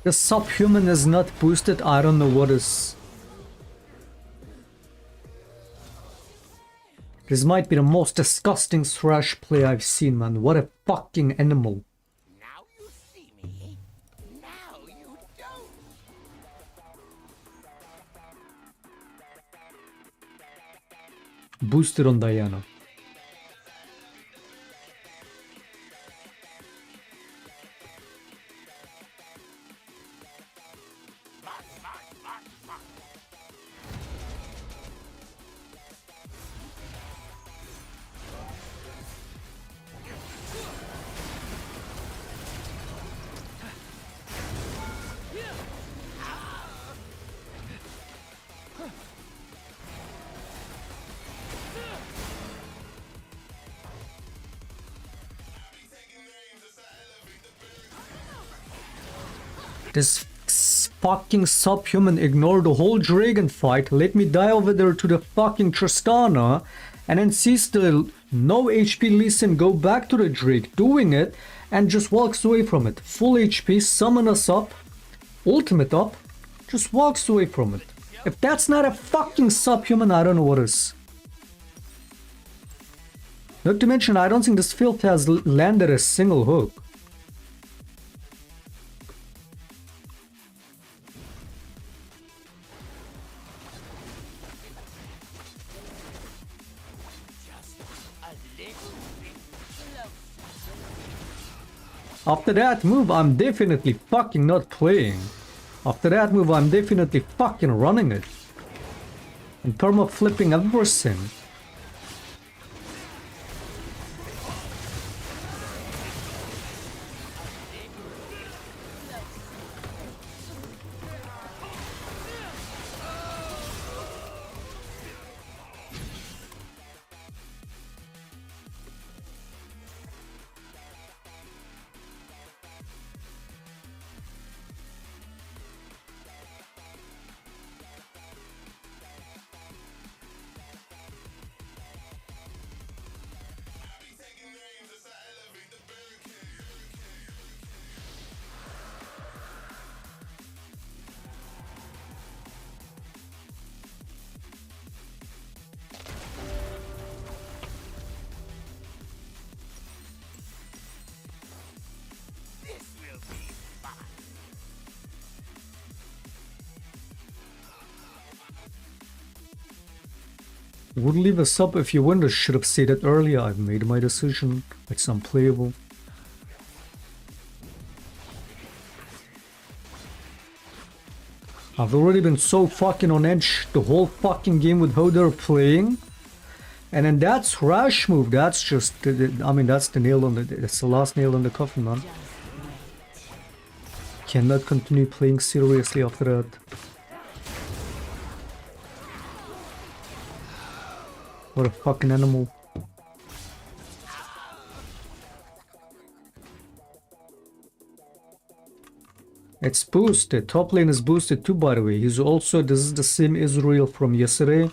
The subhuman is not boosted, I don't know what is. This might be the most disgusting Thrash play I've seen, man. What a fucking animal. Now you see me. Now you don't. Boosted on Diana. This fucking subhuman ignored the whole dragon fight, let me die over there to the fucking Tristana, and then sees the no HP Lee Sin go back to the Drake, doing it, and just walks away from it. Full HP, summon us up, ultimate up, just walks away from it. If that's not a fucking subhuman, I don't know what is. Not to mention, I don't think this filth has landed a single hook. After that move, I'm definitely fucking not playing. After that move, I'm definitely fucking running it. And perma flipping everything. Would leave a sub if you win. I should have said it earlier. I've made my decision. It's unplayable. I've already been so fucking on edge the whole fucking game with how they're playing. And then that thrash move, that's just, I mean, that's the nail on the, that's the last nail on the coffin, man. Cannot continue playing seriously after that. What a fucking animal. It's boosted. Top lane is boosted too, by the way. He's also, this is the same Israel from yesterday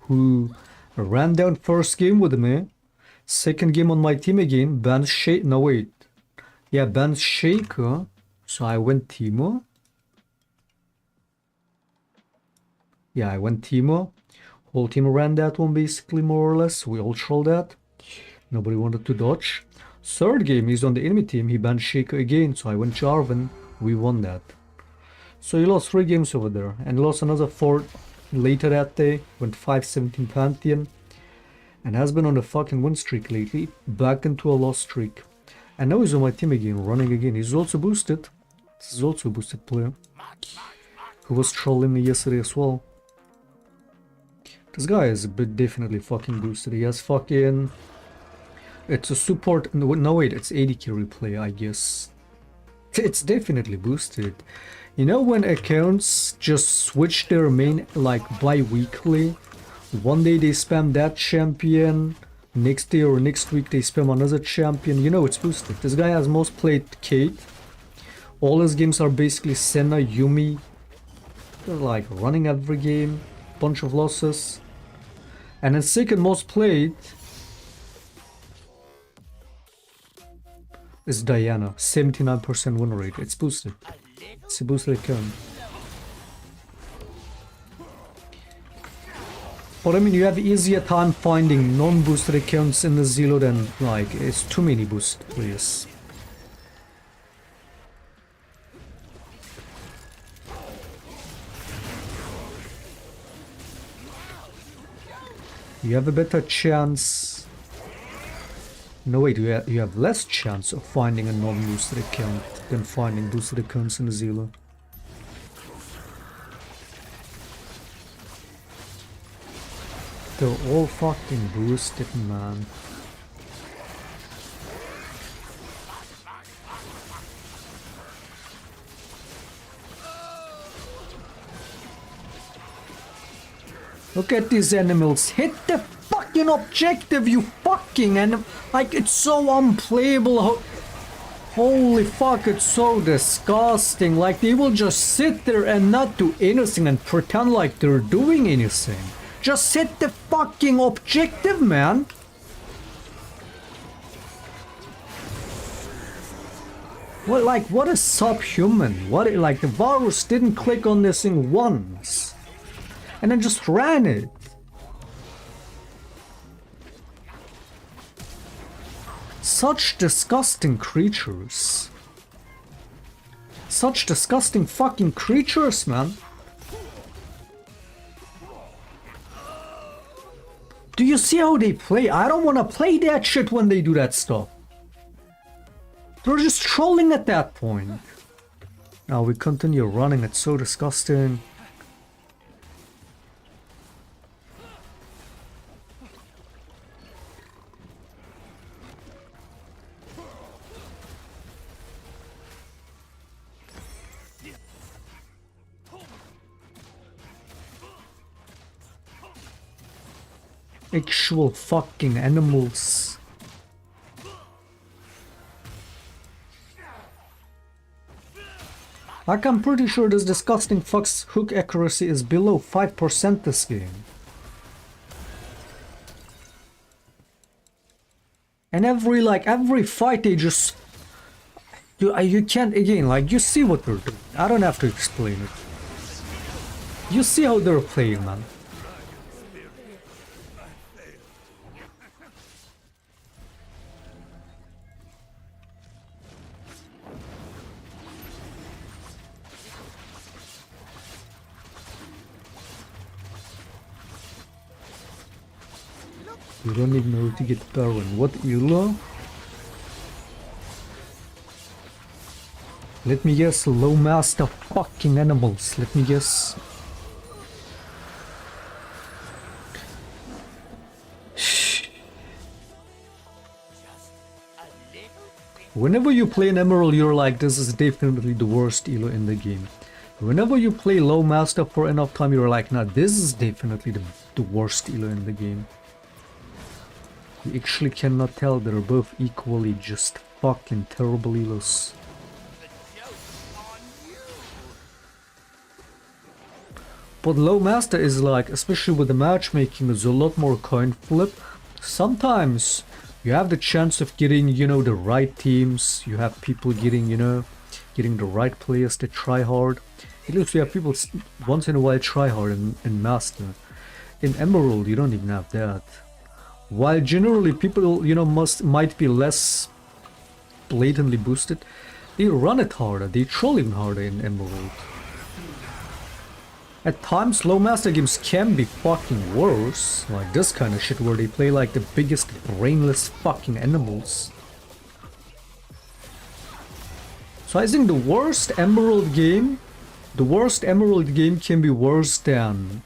who ran down first game with me. Second game on my team again. Banned Shake. No, wait. Yeah, banned Shaker. So I went Timo. Yeah, I went Timo. Whole team ran that one basically, more or less. We all trolled that. Nobody wanted to dodge. Third game, he's on the enemy team. He banned Shaker again. So I went Jarvan. We won that. So he lost 3 games over there. And lost another 4 later that day. Went 5-17 Pantheon. And has been on a fucking win streak lately. Back into a loss streak. And now he's on my team again, running again. He's also boosted. This is also a boosted player. Who was trolling me yesterday as well. This guy is a bit definitely fucking boosted. He has fucking... It's a support... No wait, it's AD carry play, I guess. It's definitely boosted. You know when accounts just switch their main like bi-weekly? One day they spam that champion, next day or next week they spam another champion. You know it's boosted. This guy has most played Kate. All his games are basically Senna, Yumi. They're like running every game. Bunch of losses. And then second most played is Diana. 79% win rate. It's boosted. A little It's a boosted account. But I mean, you have easier time finding non-boosted accounts in the Zelo than, like, it's too many boosted players. You have a better chance. No, wait, you have less chance of finding a non-boosted account than finding boosted accounts in the Zelo. They're all fucking boosted, man. Look at these animals. Hit the fucking objective, you fucking and like it's so unplayable. Holy fuck, it's so disgusting. Like they will just sit there and not do anything and pretend like they're doing anything. Just hit the fucking objective, man. What, like, what is subhuman? What, like, the virus didn't click on this thing once and then just ran it. Such disgusting creatures. Such disgusting fucking creatures, man. Do you see how they play? I don't want to play that shit when they do that stuff. They're just trolling at that point. Now we continue running, it's so disgusting. Actual fucking animals. Like, I'm pretty sure this disgusting fuck's hook accuracy is below 5% this game. And every fight they just... You can't, again, like, you see what they're doing. I don't have to explain it. You see how they're playing, man. You don't even know to get Baron. What Elo? Let me guess, low master fucking animals. Let me guess. Whenever you play an Emerald, you're like, this is definitely the worst Elo in the game. Whenever you play low master for enough time, you're like, nah, this is definitely the worst Elo in the game. You actually cannot tell, they're both equally just fucking terrible Elos. But low master is like, especially with the matchmaking, there's a lot more coin flip. Sometimes you have the chance of getting, you know, the right teams. You have people getting, you know, getting the right players that try hard. At least you have people once in a while try hard in master. In Emerald, you don't even have that. While generally people, you know, might be less blatantly boosted, they run it harder, they troll even harder in Emerald. At times, low master games can be fucking worse, like this kind of shit where they play like the biggest brainless fucking animals. So I think the worst Emerald game can be worse than...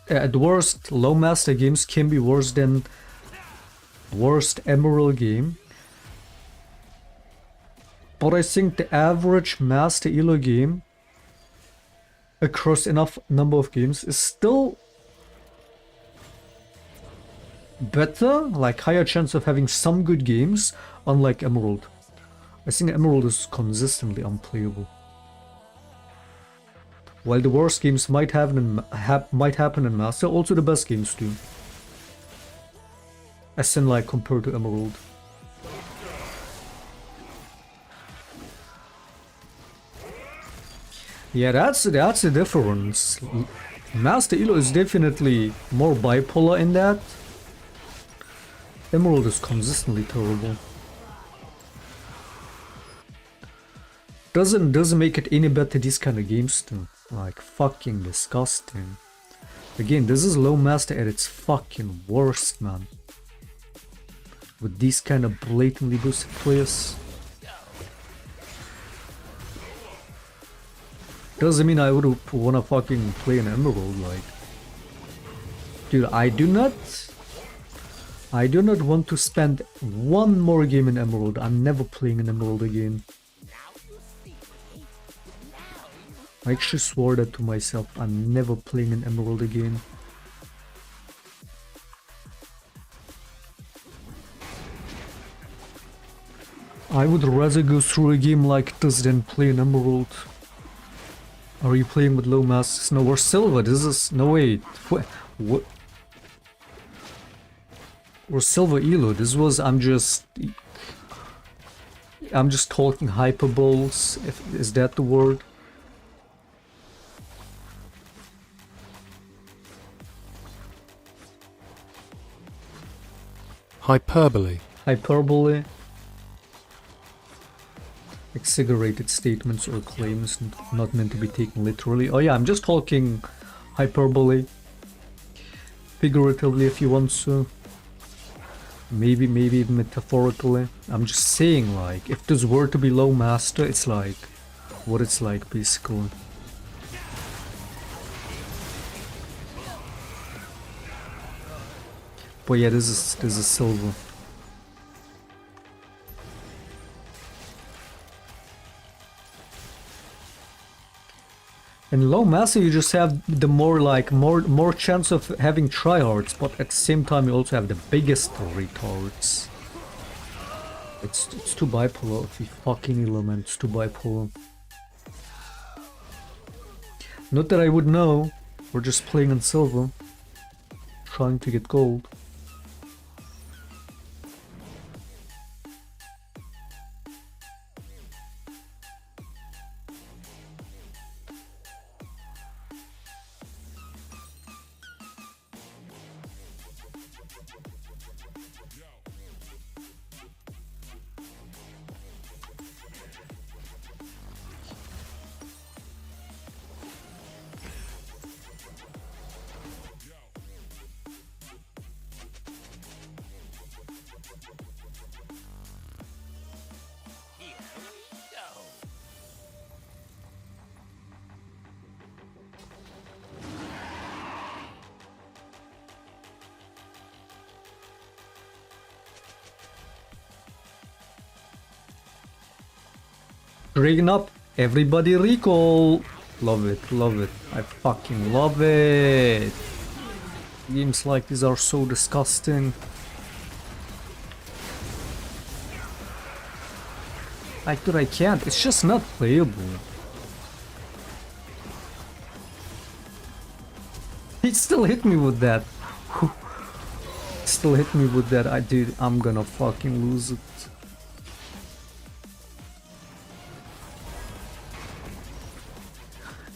at worst, low master games can be worse than worst Emerald game. But I think the average master Elo game across enough number of games is still better, like higher chance of having some good games, unlike Emerald. I think Emerald is consistently unplayable. While the worst games might happen in Master, also the best games do. As in, like, compared to Emerald. Yeah, that's the difference. Master Elo is definitely more bipolar in that. Emerald is consistently terrible. Doesn't make it any better these kind of games too. Like fucking disgusting. Again, this is low master at its fucking worst, man. With these kind of blatantly boosted players. Doesn't mean I would wanna fucking play an Emerald, like. Dude, I do not want to spend one more game in Emerald. I'm never playing an Emerald again. I actually swore that to myself. I'm never playing an Emerald again. I would rather go through a game like this than play an Emerald. Are you playing with low masks? No, we're silver. This is... No, wait. What? We're silver elo. This was... I'm just talking hyperboles. Is that the word? Hyperbole. Hyperbole. Exaggerated statements or claims not meant to be taken literally. Oh yeah, I'm just talking hyperbole. Figuratively if you want to. Maybe even metaphorically. I'm just saying, like, if this were to be low master, it's like what it's like basically. But yeah, this is silver. In low master you just have the more chance of having tryhards, but at the same time you also have the biggest retards. It's too bipolar of the fucking element, it's too bipolar. Not that I would know, we're just playing in silver, trying to get gold. Dragon up, everybody recall. Love it, love it. I fucking love it. Games like these are so disgusting. Like, dude, I can't. It's just not playable. He still hit me with that. Still hit me with that. Dude, I'm gonna fucking lose it.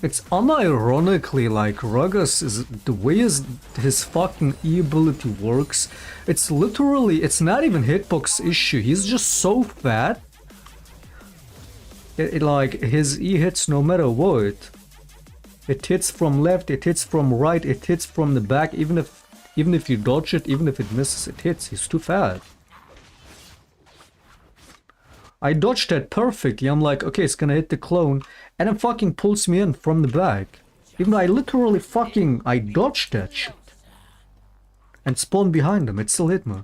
It's unironically like Rugus is the way his fucking E ability works. It's literally, it's not even hitbox issue. He's just so fat. Like his E hits no matter what. It hits from left, it hits from right, it hits from the back. Even if you dodge it, even if it misses, it hits. He's too fat. I dodged that perfectly. I'm like, okay, it's gonna hit the clone, and it fucking pulls me in from the back. Even though I literally I dodged that shit. And spawned behind him, it still hit me.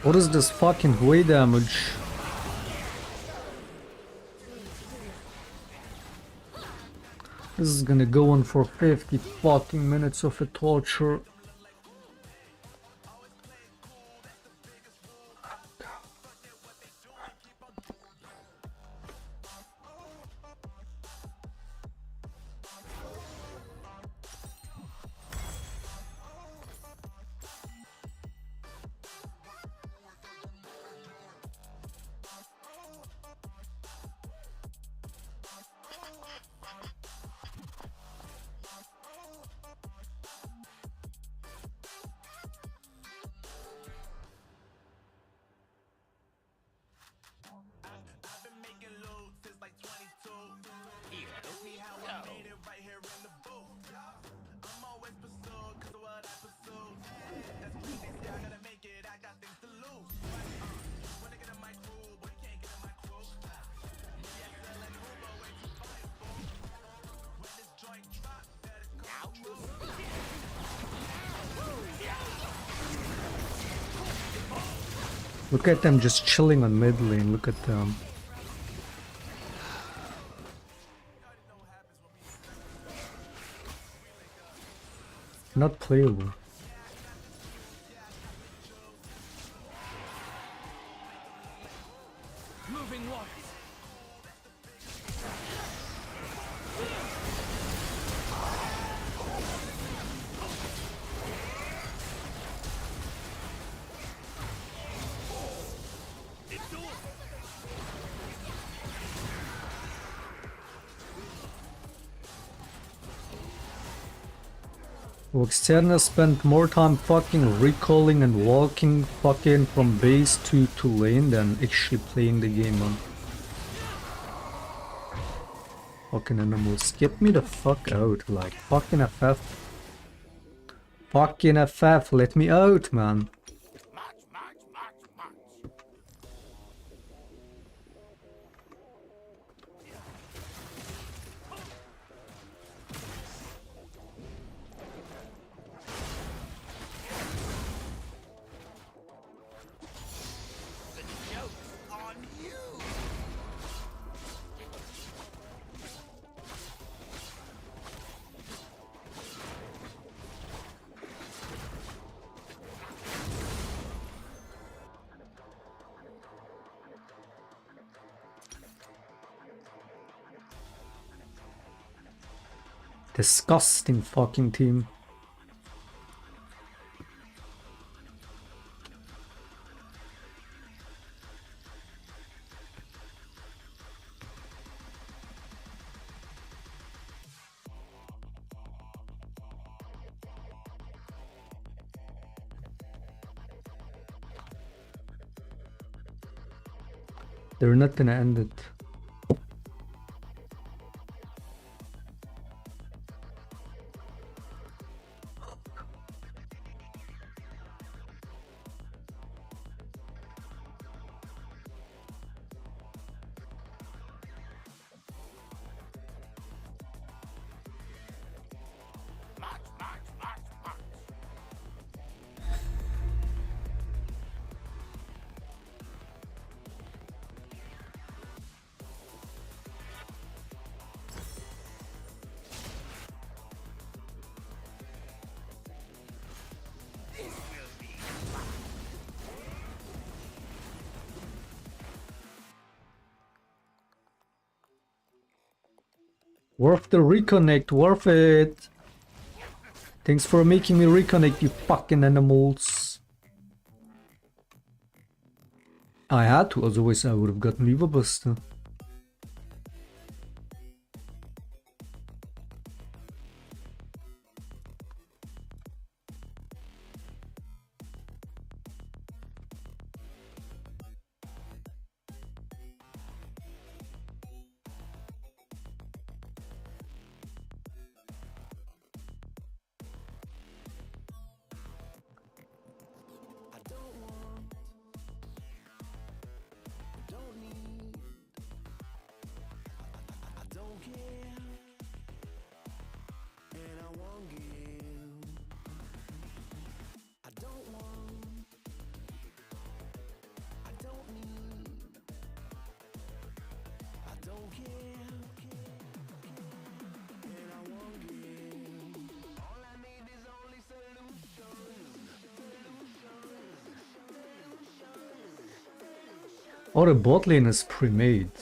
What is this fucking way damage? This is gonna go on for 50 fucking minutes of a torture. Look at them just chilling on mid lane, look at them. Not playable. Moving waters. Externa spent more time fucking recalling and walking fucking from base to lane than actually playing the game on. Fucking animals, get me the fuck out, like fucking FF. Fucking FF, let me out, man. Disgusting fucking team. They're not gonna end it. Worth the reconnect, worth it. Thanks for making me reconnect, you fucking animals. I had to, otherwise I would have gotten Weaver Buster. Oh, the bot lane is pre-made.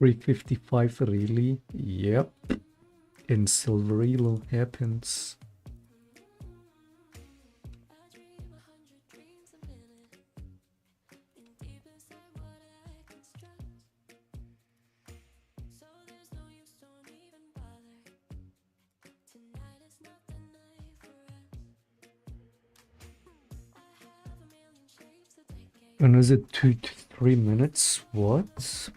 $355 really? Yep. In Silverilo happens. And is it 2 to 3 minutes? What?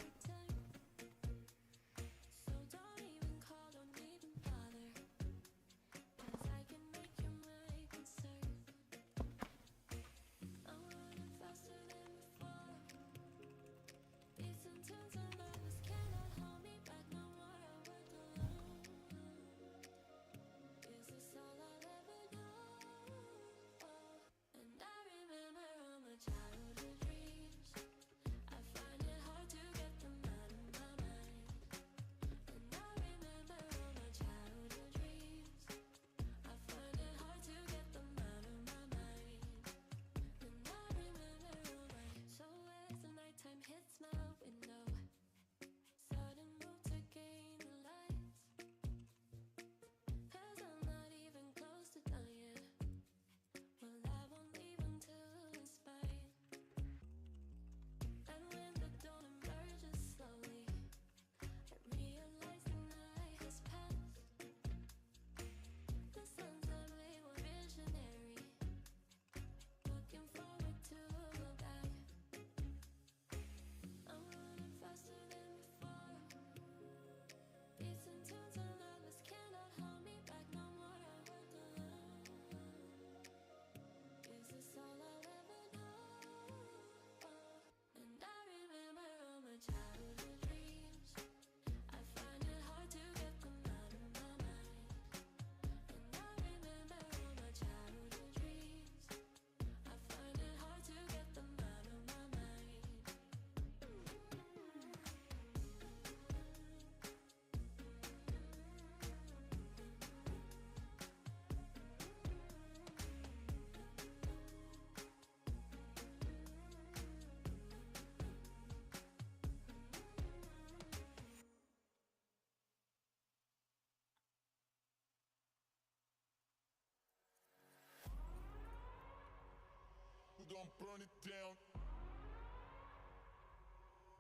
gon' burn it down.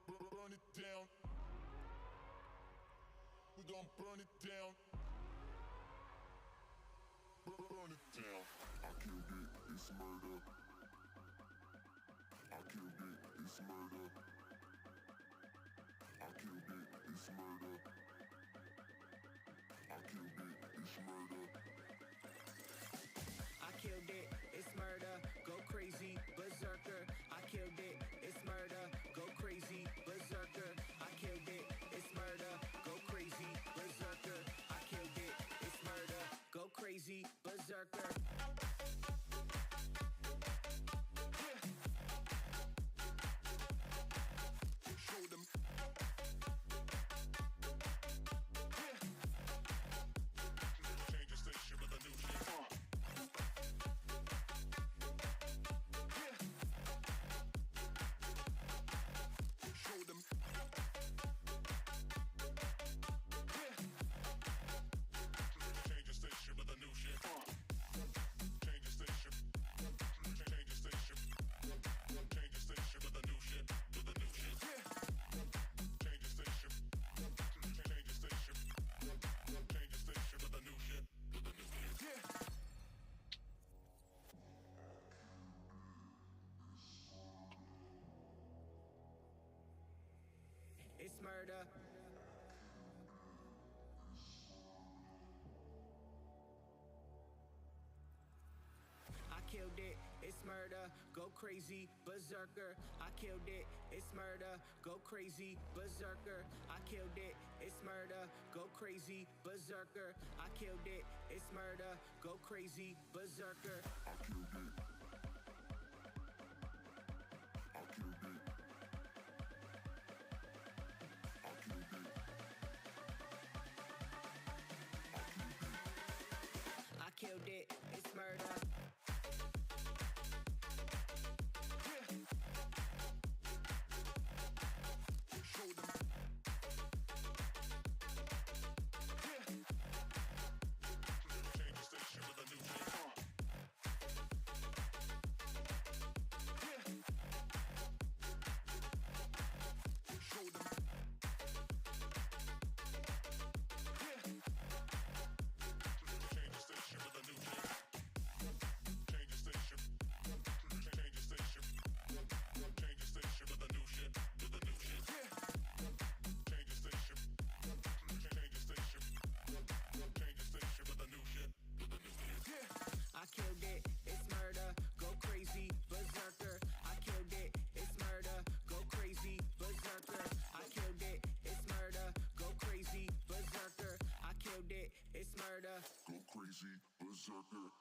Burn it down. We gon' burn it down. Burn it down. I killed it, it's murder. I killed it, it's murder. I killed it, it's murder. I killed it, it's murder. I killed it, it's murder, go crazy, berserker. I killed it, it's murder, go crazy, berserker. I killed it, it's murder, go crazy, berserker. I killed it, it's murder, go crazy, berserker. Show them. Change the station with a new shit. Show them. Change the station with a new shit. Change the station. Change the station. Change the station with a new shit. With a new shit. Change the station. Change the station. Change the station with a new shit. With a new shit. It's murder. I killed it, it's murder, go crazy, berserker. I killed it, it's murder, go crazy, berserker. I killed it, it's murder, go crazy, berserker. I killed it, it's murder, go crazy, berserker. I killed it. I killed it. I killed it. I killed it, it's murder. Show them. Change the station with a new shit. Show them. Change the station with a new shit. Change the station. Change the station. Change the station with a new shit. With a new shit. Change the station. Change the station. Change the station with a new shit. With a new shit. I killed it, it's murder, go crazy, berserker. I killed it, it's murder, go crazy, berserker. I killed it, it's murder, go crazy, berserker. I killed it, it's murder. Go crazy, berserker.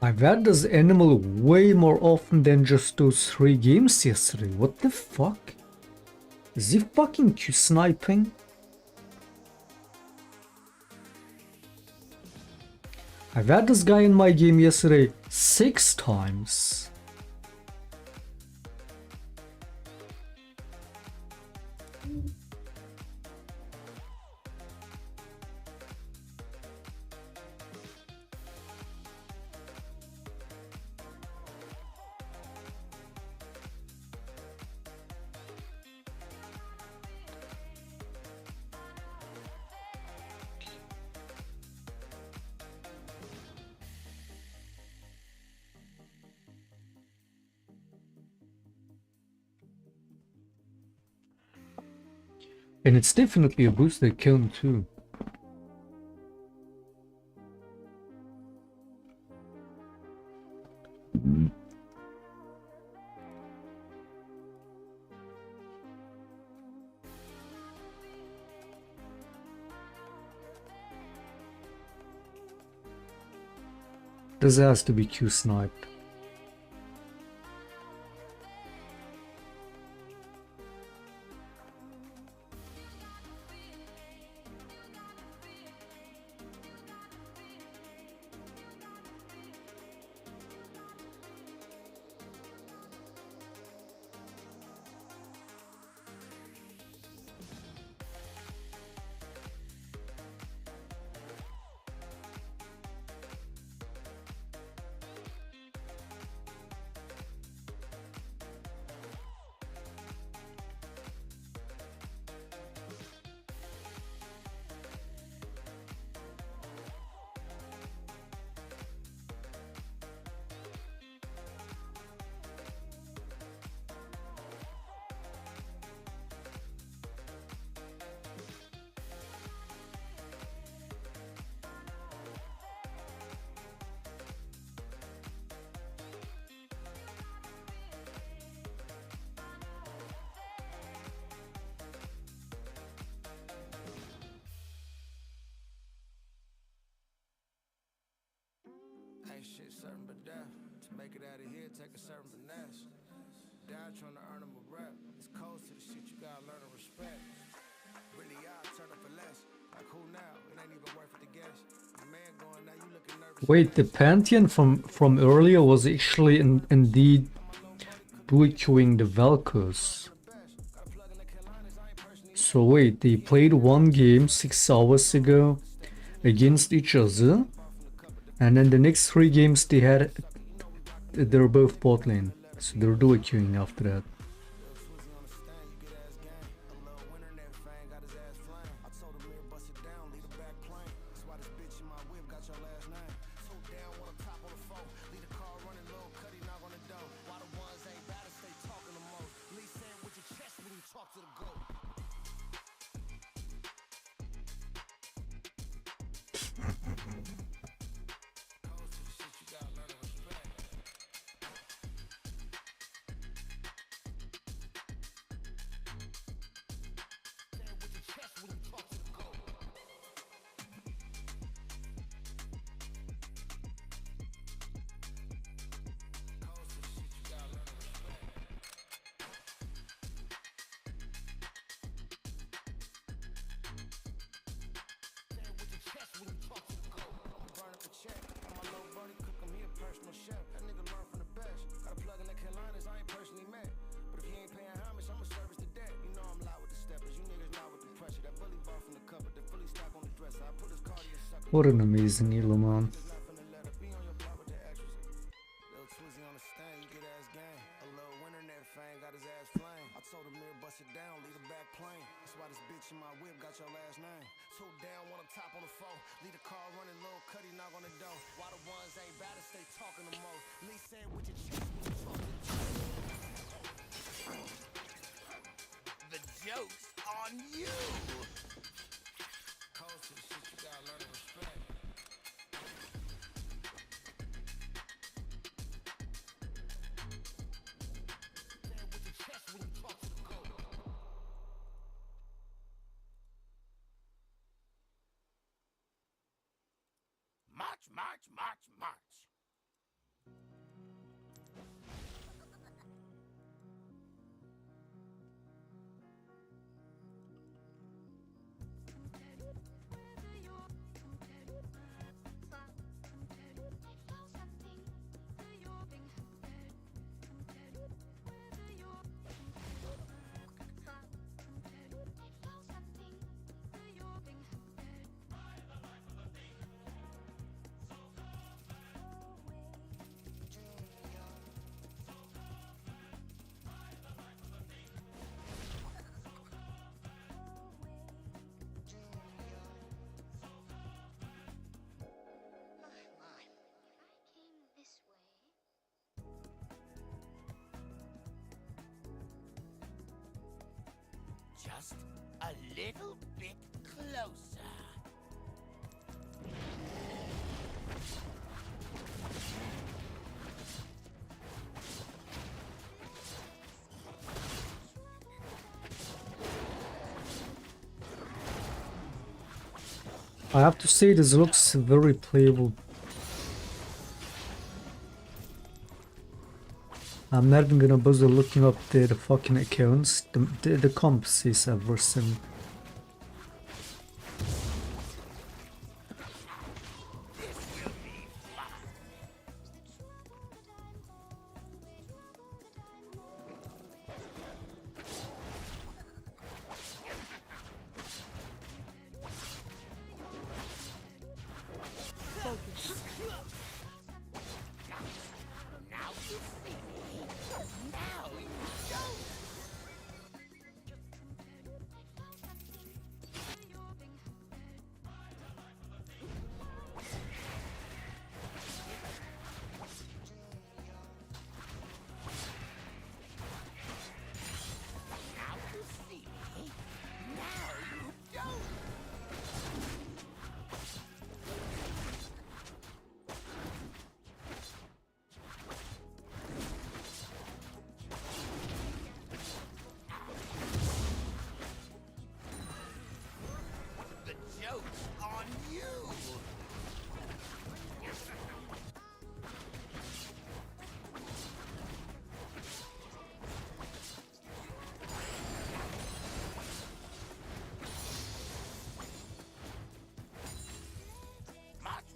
I've had this animal way more often than just those 3 games yesterday. What the fuck? Is he fucking sniping? I've had this guy in my game yesterday 6 times. And it's definitely a booster kiln too. This has to be Q-Snipe. Ain't shit certain but death. To make it out of here, take a certain finesse. Die trying to earn them a rep. It's cold to the shit you gotta learn to respect. Really, I turn up for less. Like who now? It ain't even worth it to guess. The man going now, you looking nervous. Wait, the Pantheon from earlier was actually indeed queuing the Valkos. So wait, they played one game 6 hours ago against each other, and then the next 3 games they're both bot lane, so they're duo queuing after that. What an amazing elo, man. The joke's on you. March, march, march, march. Just a little bit closer. I have to say, this looks very playable. I'm not even gonna bother looking up the fucking accounts. The comps is everything. Now you see me. Now you don't. Now you see me. Now you don't. The joke's on you. March.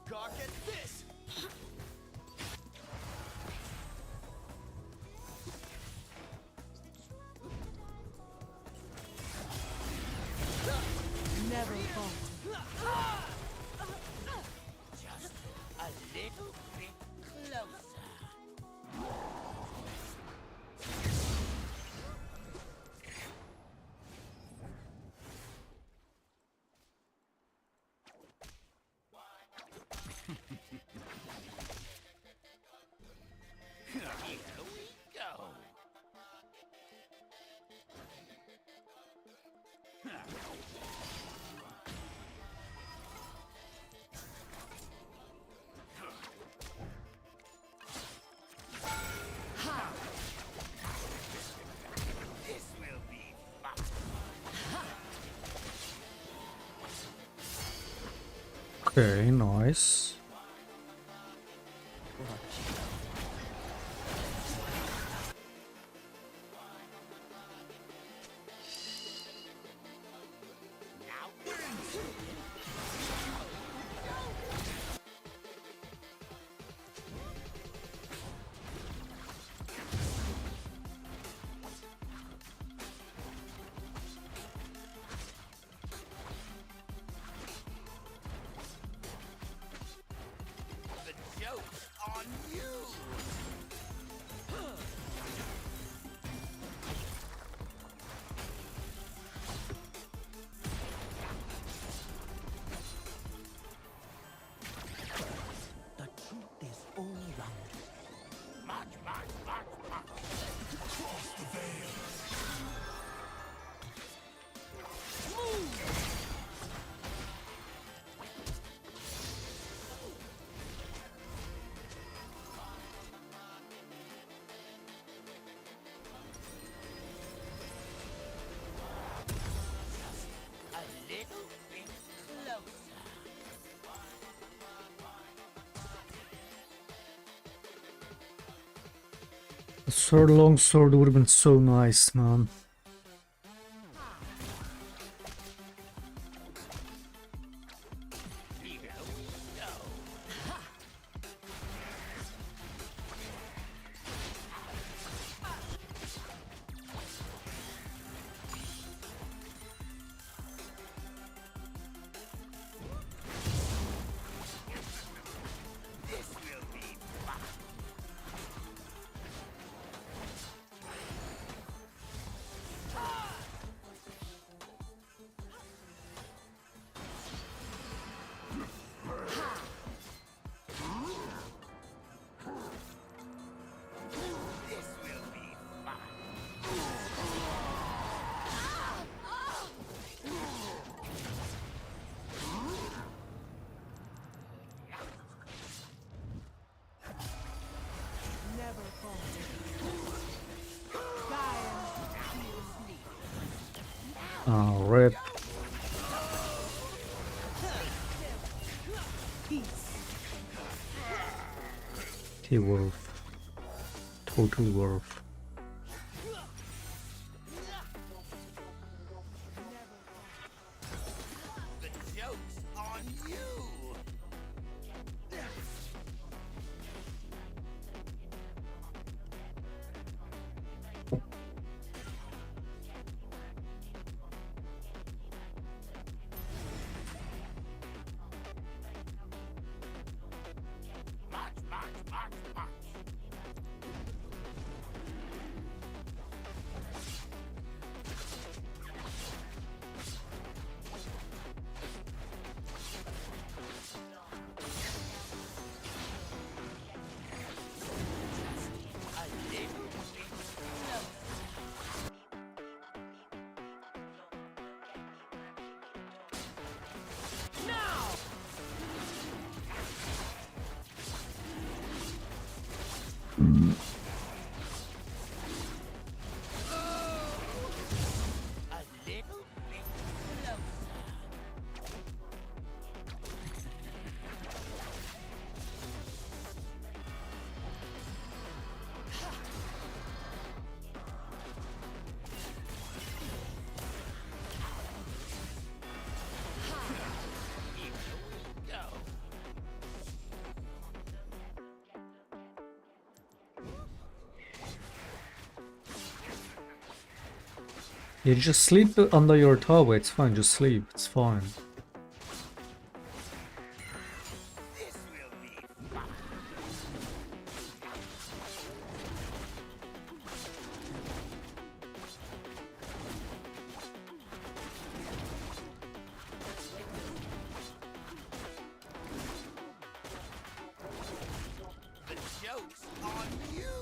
God, get this! Never falter. Just a little bit closer. Here we go. This will be fun. Okay, nice. Now the joke's on you. The truth is all around you. March. Cross the veil. A little bit closer. A third long sword would have been so nice, man. Here we go. This will be fun. This will be fun. Never falter. Fire. Oh, rip. Okay, worth. Total worth. The joke's on you. March, march, march, march. A little bit closer. Here we go. You just sleep under your tower, it's fine, just sleep, it's fine. This will be fun. The joke's on you.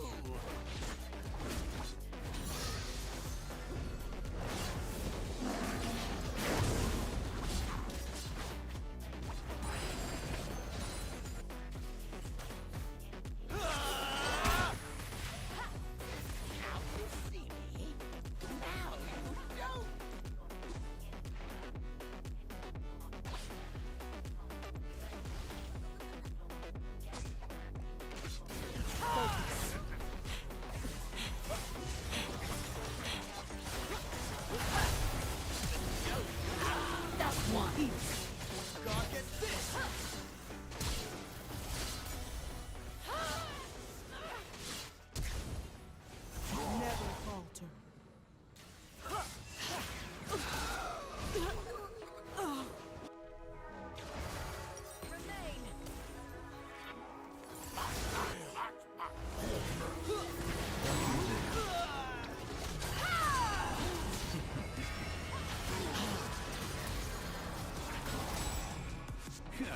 Now you see me. Now you don't. That's one. God gets this. Never falter. Here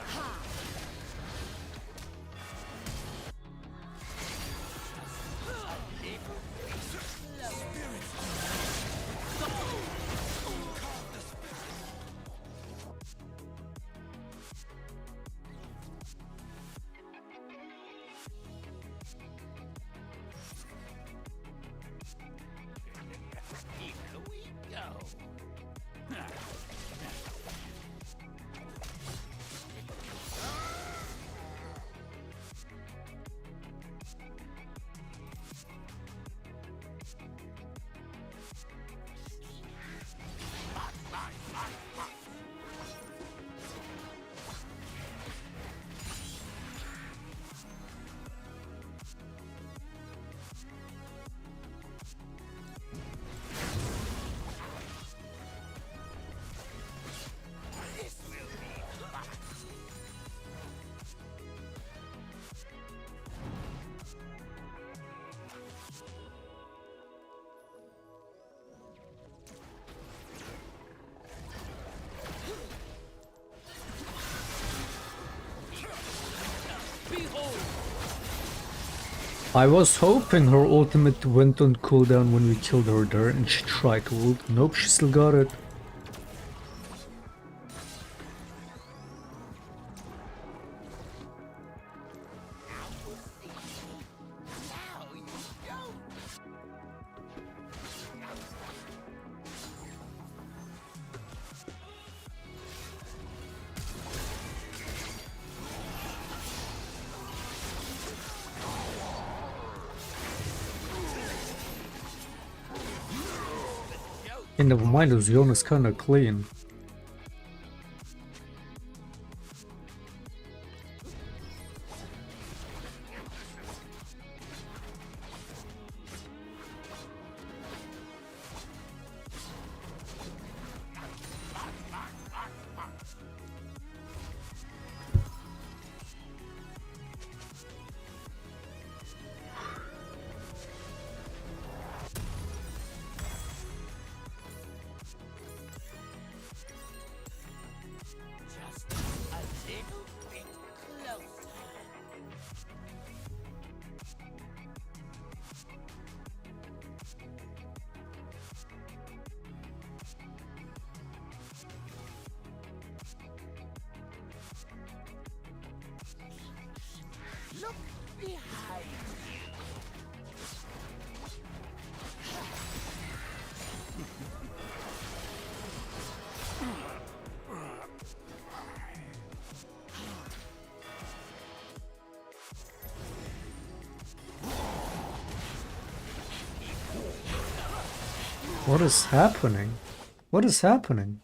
we go. This will be fun. I was hoping her ultimate went on cooldown when we killed her there and she tri-cooled. Nope, she still got it. Now you don't. And my illusion is kinda clean. Just a little bit closer. Look behind you. What is happening? What is happening?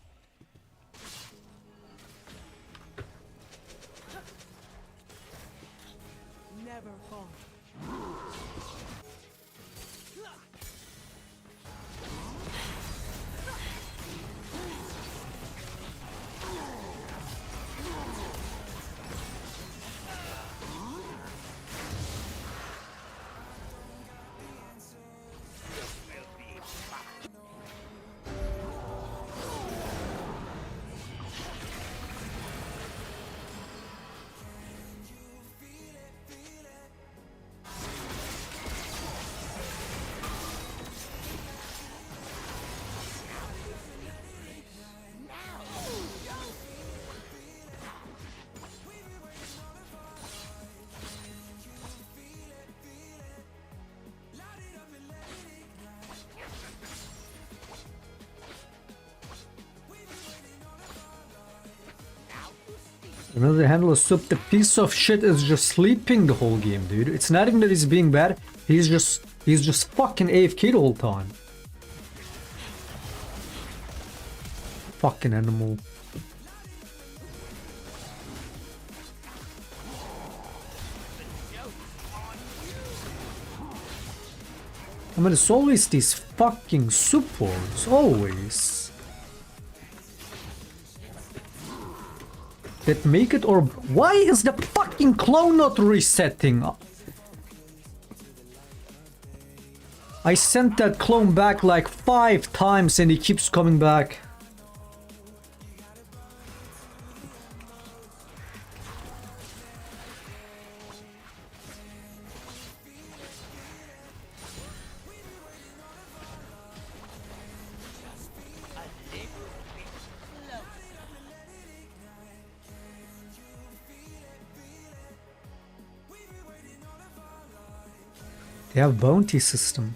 Never fall. Another handler soup. The piece of shit is just sleeping the whole game, dude. It's not even that he's being bad. He's just fucking AFK the whole time. Fucking animal. I mean, it's always these fucking supports, always. That make it, or why is the fucking clone not resetting? I sent that clone back like 5 times and he keeps coming back. They have bounty system.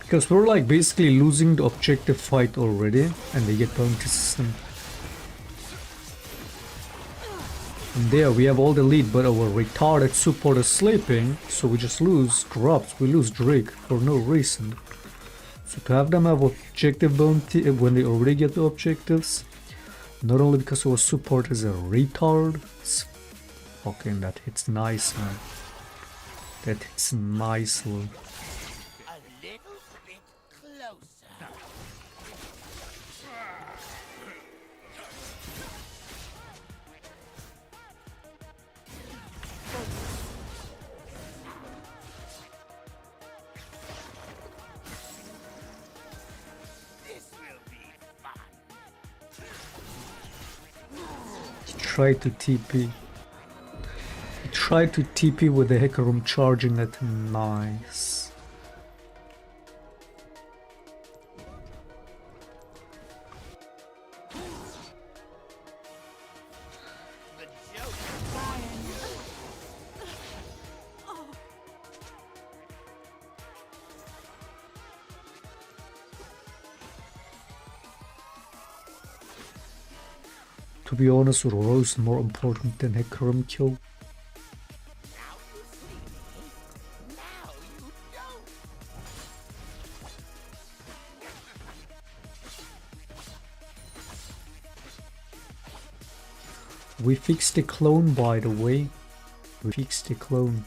Because we're like basically losing the objective fight already and they get bounty system. And there we have all the lead, but our retarded support is sleeping, so we just lose Grubs, we lose Drake for no reason. So to have them have objective bounty when they already get the objectives, not only because our support is a retard, it's fucking, that hits nice, man. That hits nicely. A little bit closer. This will be fun. Try to TP. Try to TP with the hacker room charging it. Nice. The joke. To be honest, Rose is more important than Hecarim kill. Now you see me. Now you don't. We fixed the clone, by the way. We fixed the clone.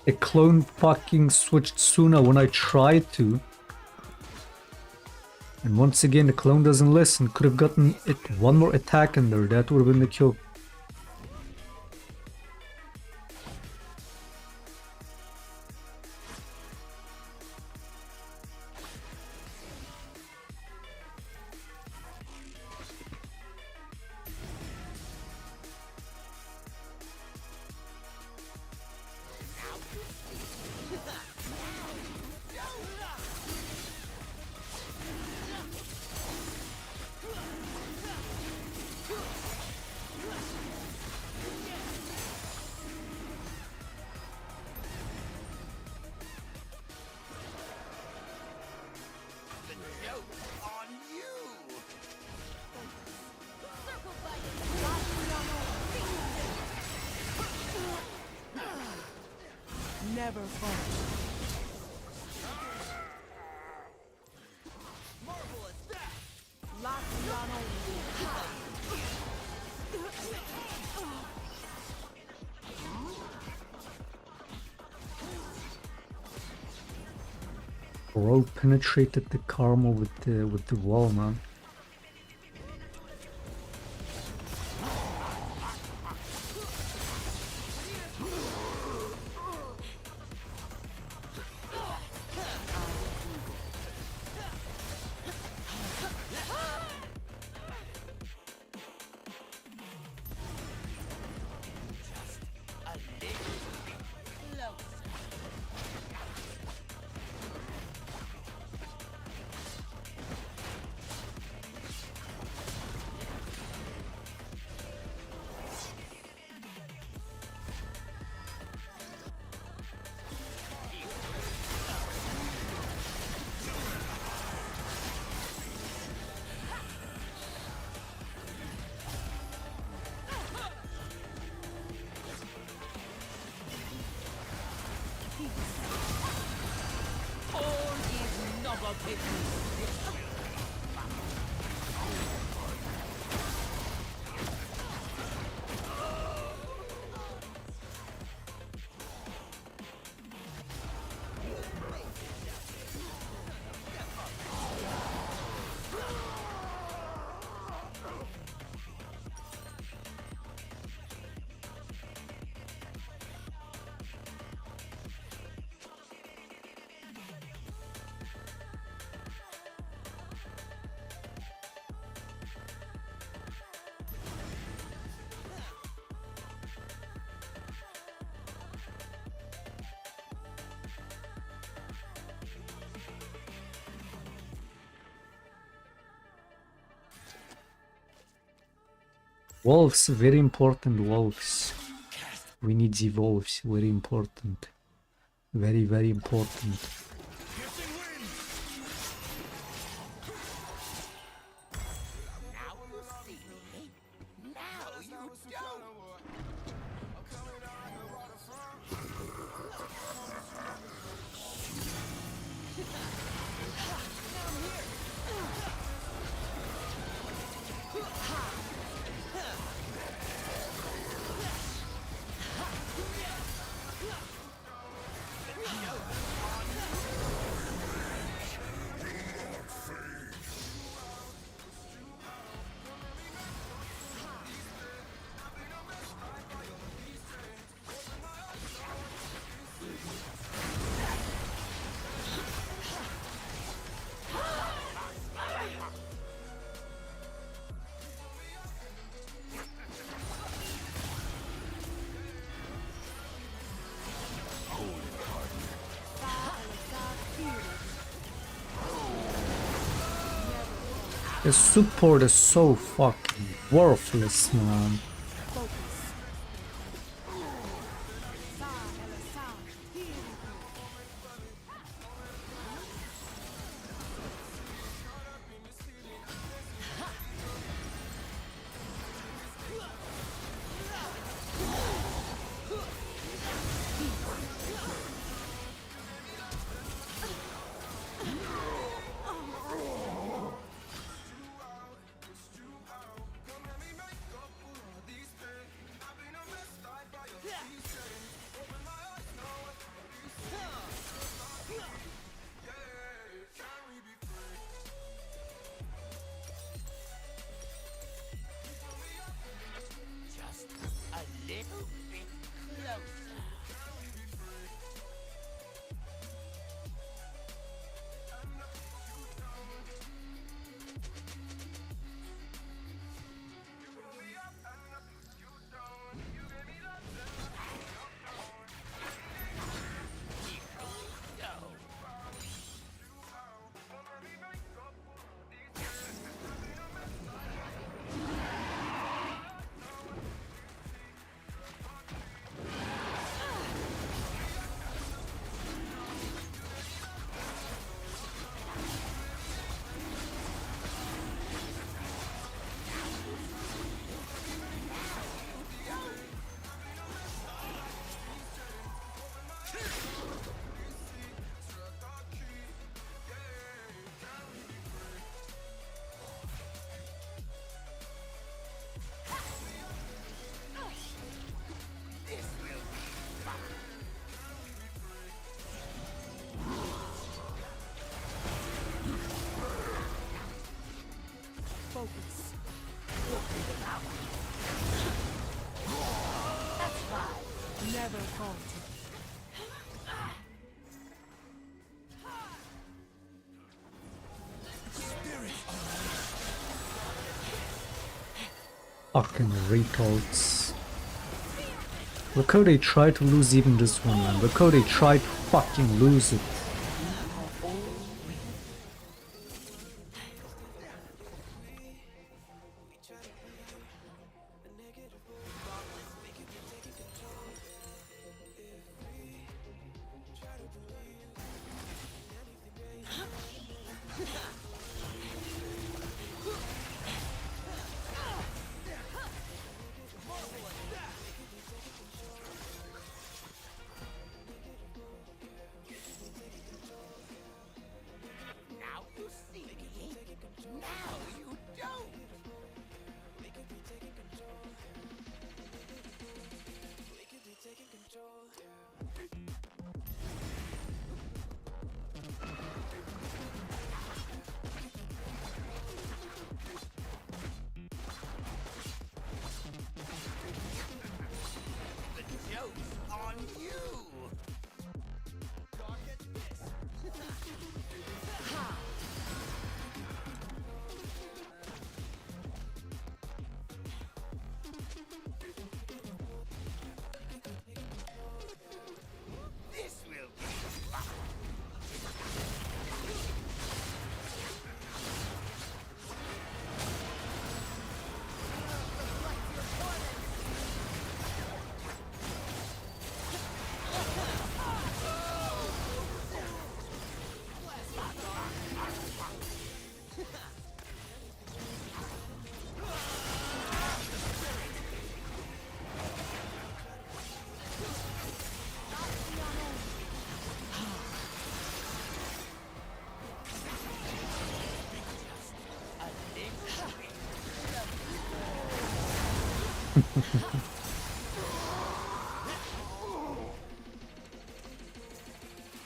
The clone fucking switched sooner when I tried to. And once again, the clone doesn't listen. Could have gotten it one more attack in there. That would have been the kill. Never fall. Marvelous that. Laciano. Bro penetrated the karma with the wall, man. Wolves, very important wolves. We need the wolves, very important. Very, very important. Now you see me. Now you don't. The support is so fucking worthless, man. Just a little bit closer. Focus. That's right. Never falter. Fucking retards. Look how they try to lose even this one, man. Look how they try to fucking lose it.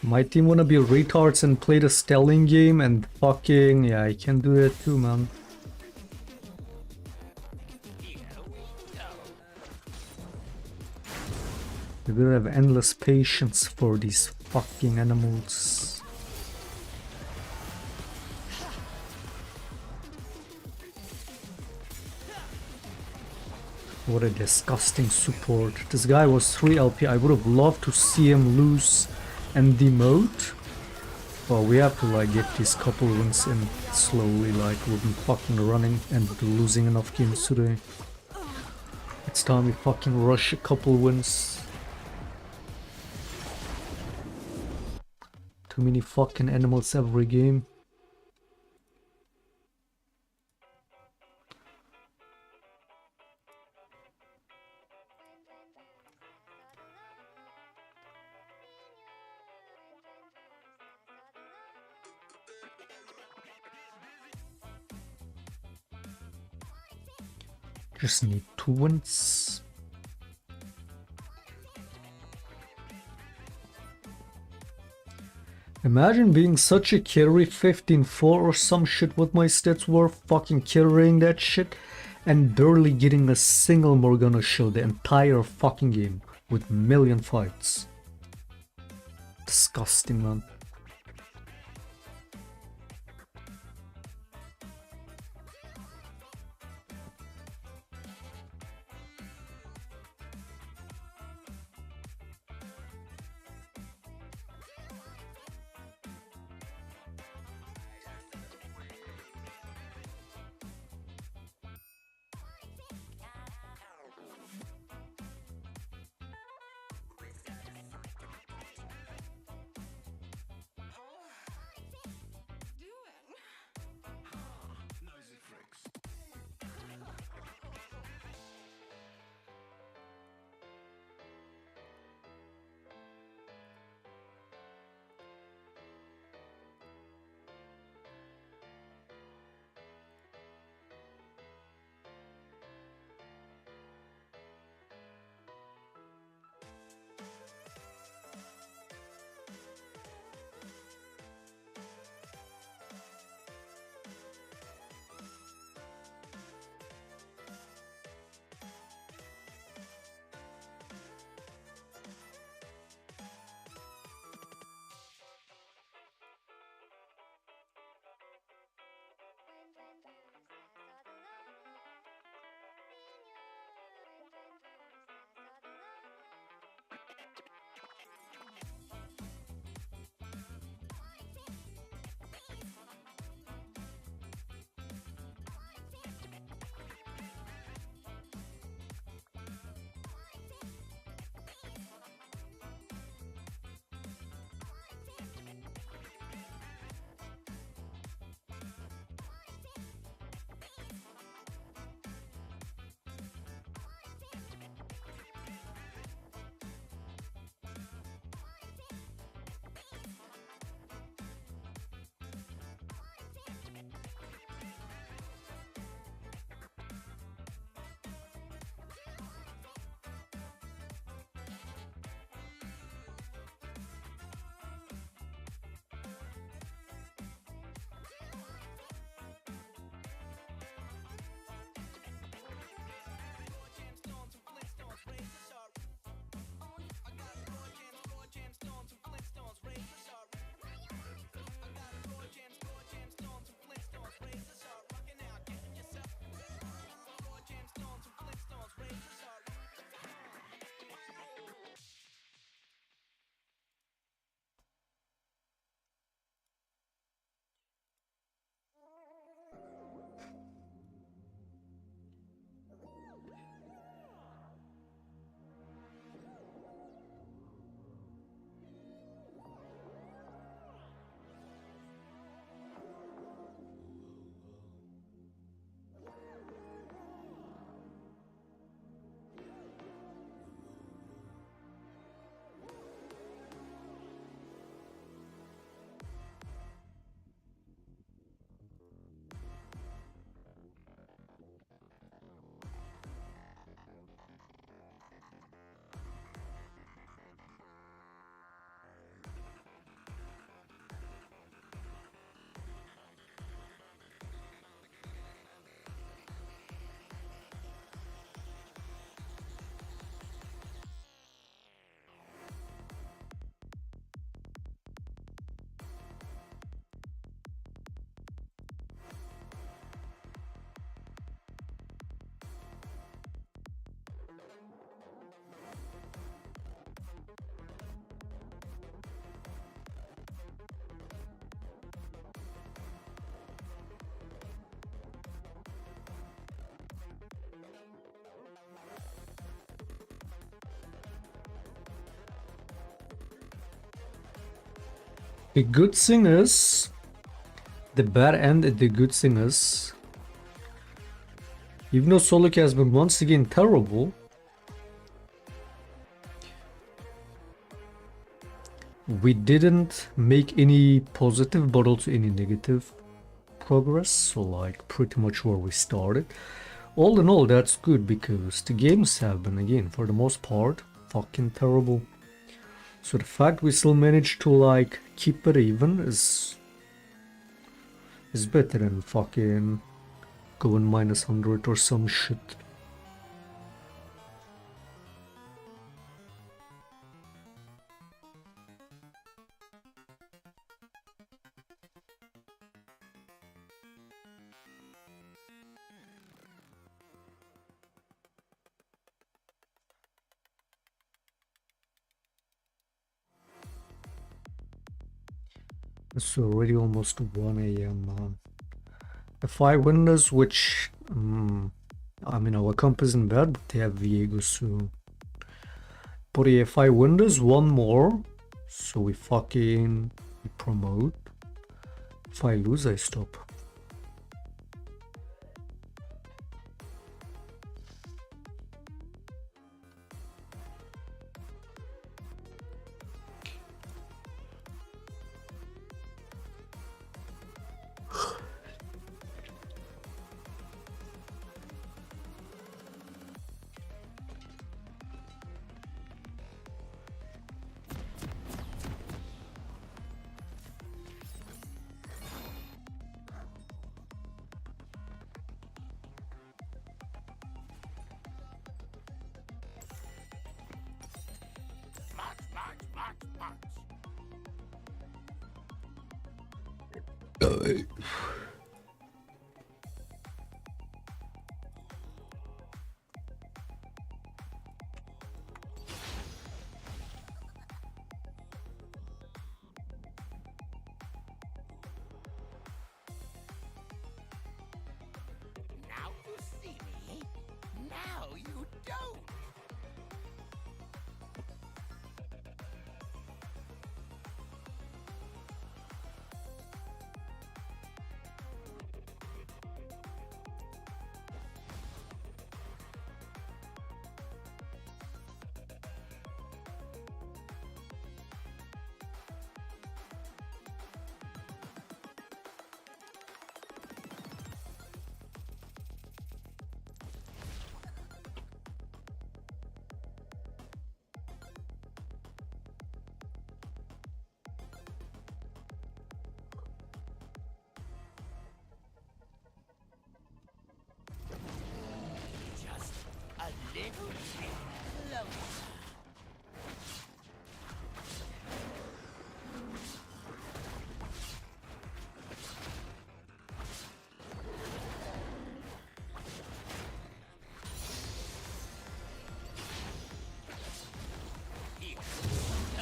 My team wanna be retards and play the Stelling game and fucking... Yeah, I can do that too, man. We will have endless patience for these fucking animals. What a disgusting support. This guy was 3 LP. I would have loved to see him lose and demote. Well, we have to like get these couple wins in slowly, like we've been fucking running and losing enough games today. It's time we fucking rush a couple wins. Too many fucking animals every game. Just need 2 wins. Imagine being such a carry 15-4 or some shit what my stats were, fucking carrying that shit and barely getting a single Morgana shield the entire fucking game with million fights. Disgusting, man. The good thing is, the bad and the good thing is, even though Soluk has been once again terrible, we didn't make any positive but also any negative progress, so like pretty much where we started. All in all, that's good because the games have been, again, for the most part, fucking terrible. So the fact we still managed to like keep it even is better than fucking going -100 or some shit. It's already almost 1 a.m. If I win this, which I mean, our comp isn't bad, but they have Viego, so. But yeah, if I win this, one more, so we fucking promote. If I lose, I stop. Now you see me. Now you don't. Just a little bit closer. Here we go.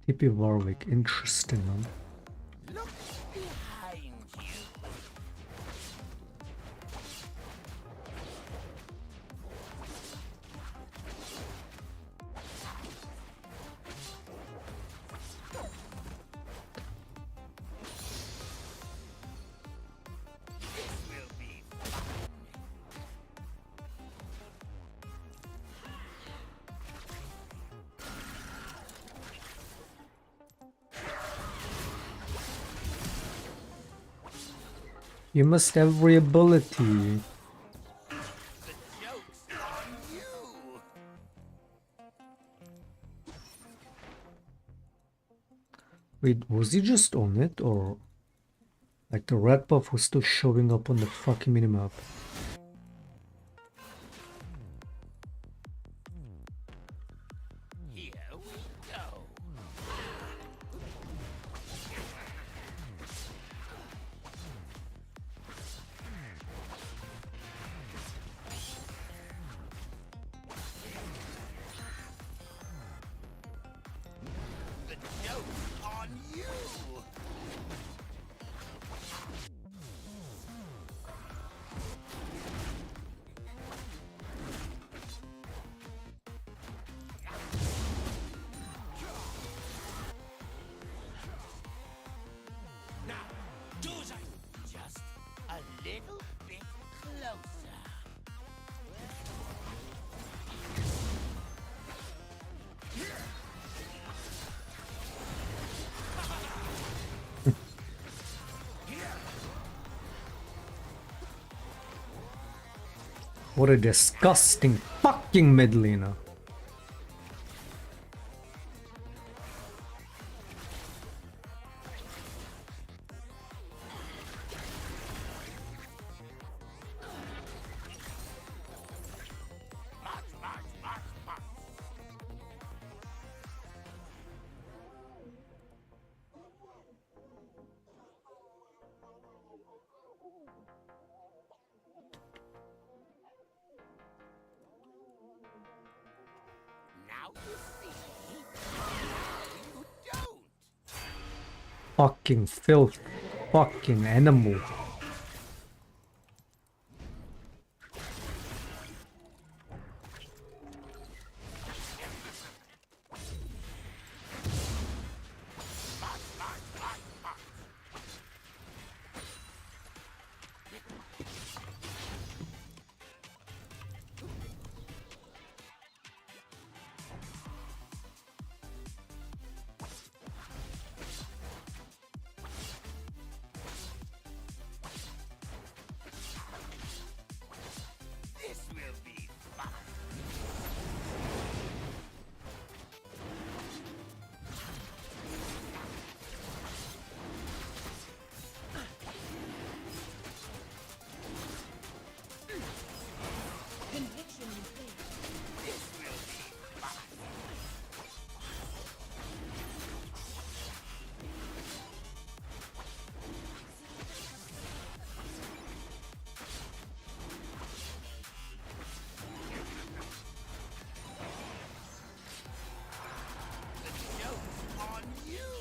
TP Warwick, interesting, man. Look behind you. This will be fun. You must have ability. The joke's on you. Wait, was he just on it, or like the red buff was still showing up on the fucking minimap? Here we go. The joke's on you. What a disgusting fucking mid laner. Now you see. Now you don't. Fucking filth. Fucking animal. This will be fun. This will be fun. The joke's on you.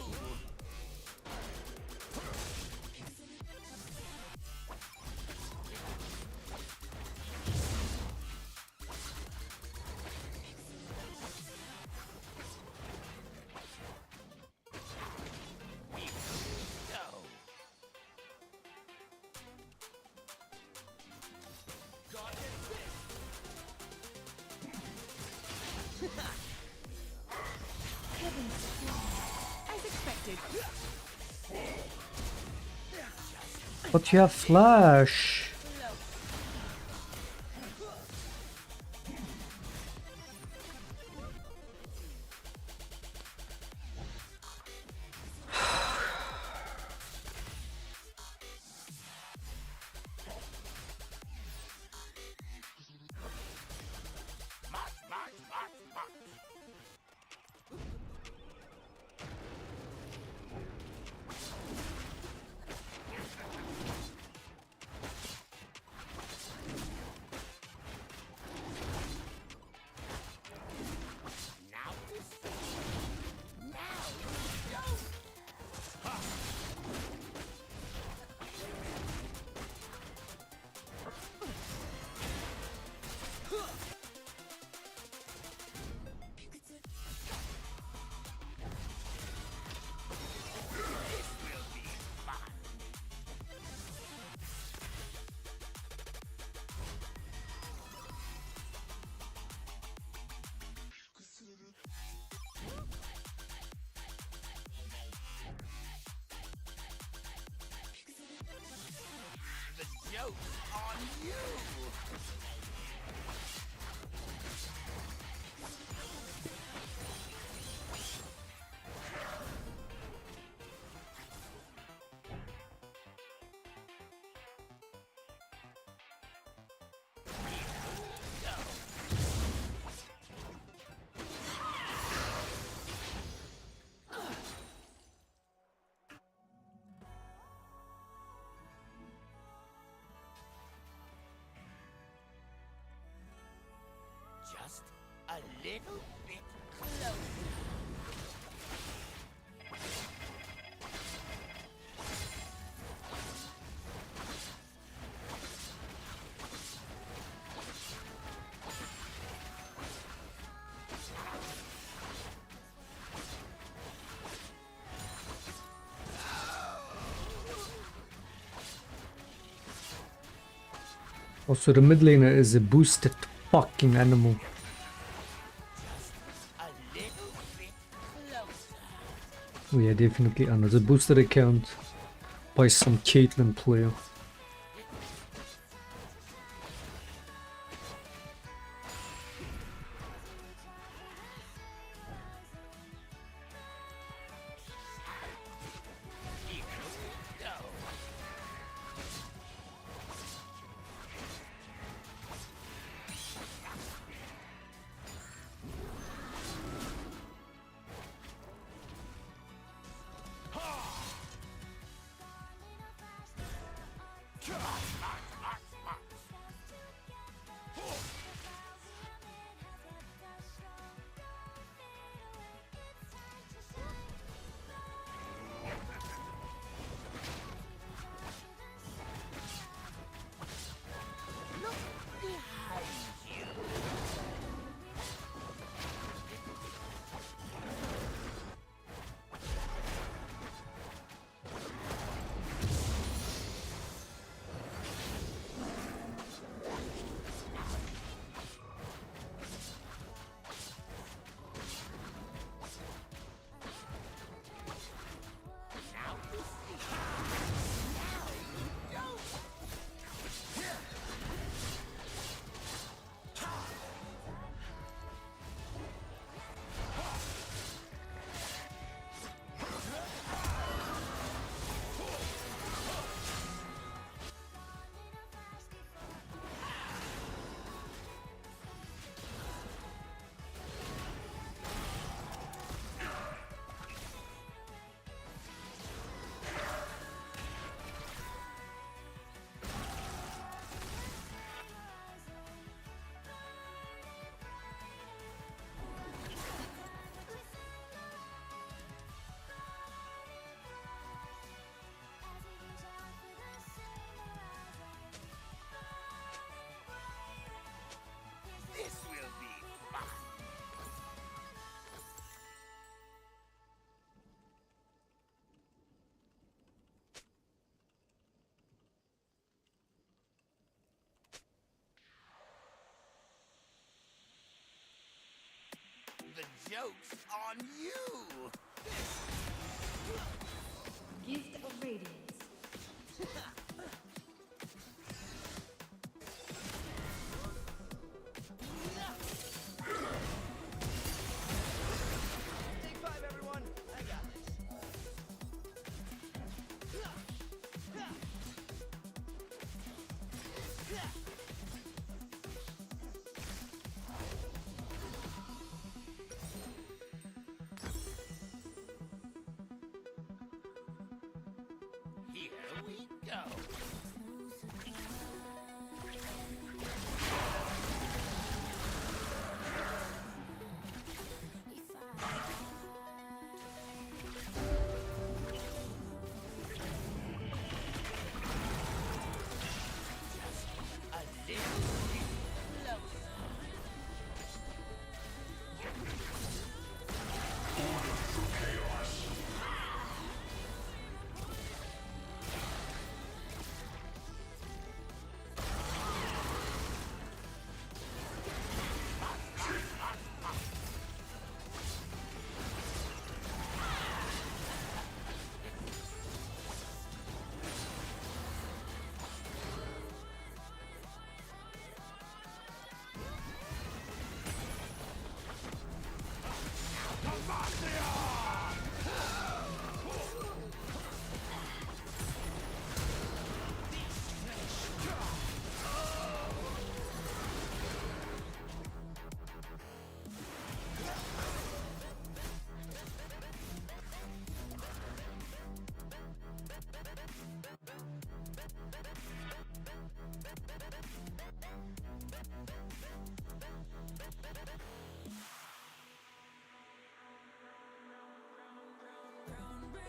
Go. As expected. But you have flash. Now you see. Now you don't. This will be fun. The joke's on you. Just a little bit closer. Also, the mid laner is a boosted fucking animal. A little bit closer. Oh yeah, definitely another boosted account by some Caitlyn player. joke's on you! Gift of Radiance. Take 5, everyone. I got this. Here we go. A little bit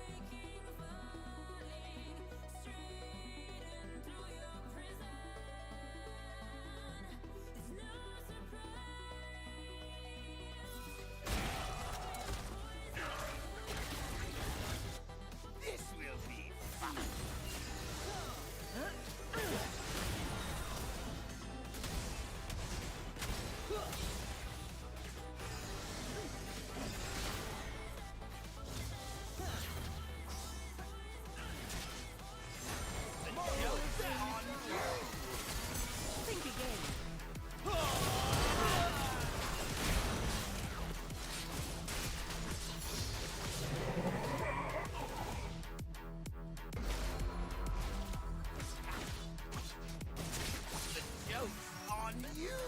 This will be fun. The joke's on you. Think again. The joke's on you.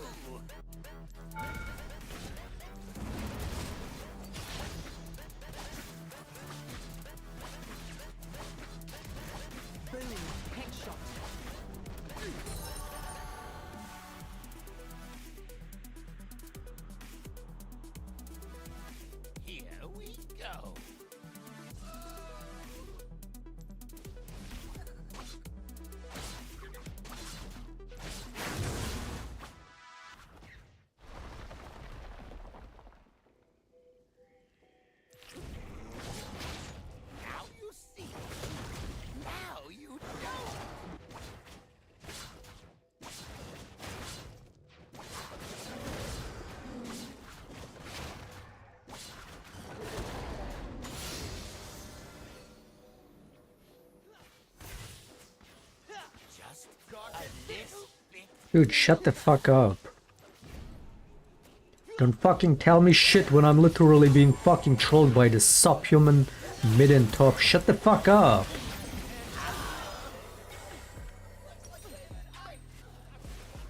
Boom. Headshot. Here we go. Now you see. Now you don't. Just a little bit. Dude, shut the fuck up. Don't fucking tell me shit when I'm literally being fucking trolled by this subhuman mid and top. Shut the fuck up.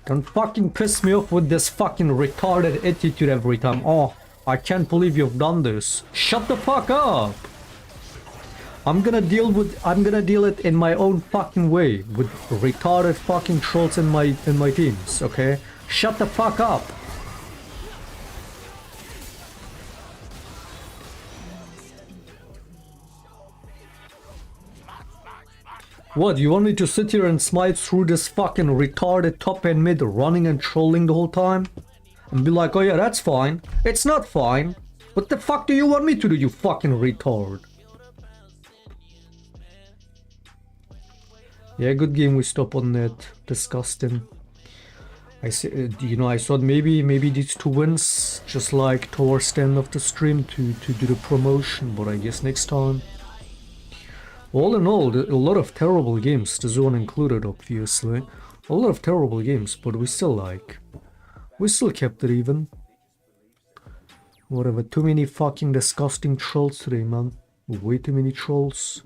Don't fucking piss me off with this fucking retarded attitude every time. Oh, I can't believe you've done this. Shut the fuck up. I'm gonna deal it in my own fucking way with retarded fucking trolls in my teams, okay? Shut the fuck up. What, you want me to sit here and smite through this fucking retarded top and mid running and trolling the whole time? And be like, oh yeah, that's fine. It's not fine. What the fuck do you want me to do, you fucking retard? Yeah, good game we stop on that. Disgusting. I see, you know, I thought maybe these two wins just like towards the end of the stream to do the promotion, but I guess next time. All in all, a lot of terrible games, the zone included, obviously. A lot of terrible games, but we still kept it even. Whatever, too many fucking disgusting trolls today, man. Way too many trolls.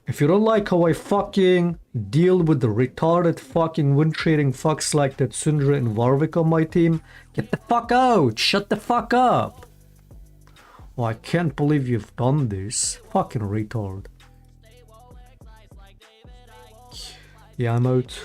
If you don't like how I fucking deal with the retarded fucking win trading fucks like that Syndra and Warwick on my team, get the fuck out! Shut the fuck up! Oh, I can't believe you've done this. Fucking retard. Yeah, I'm out.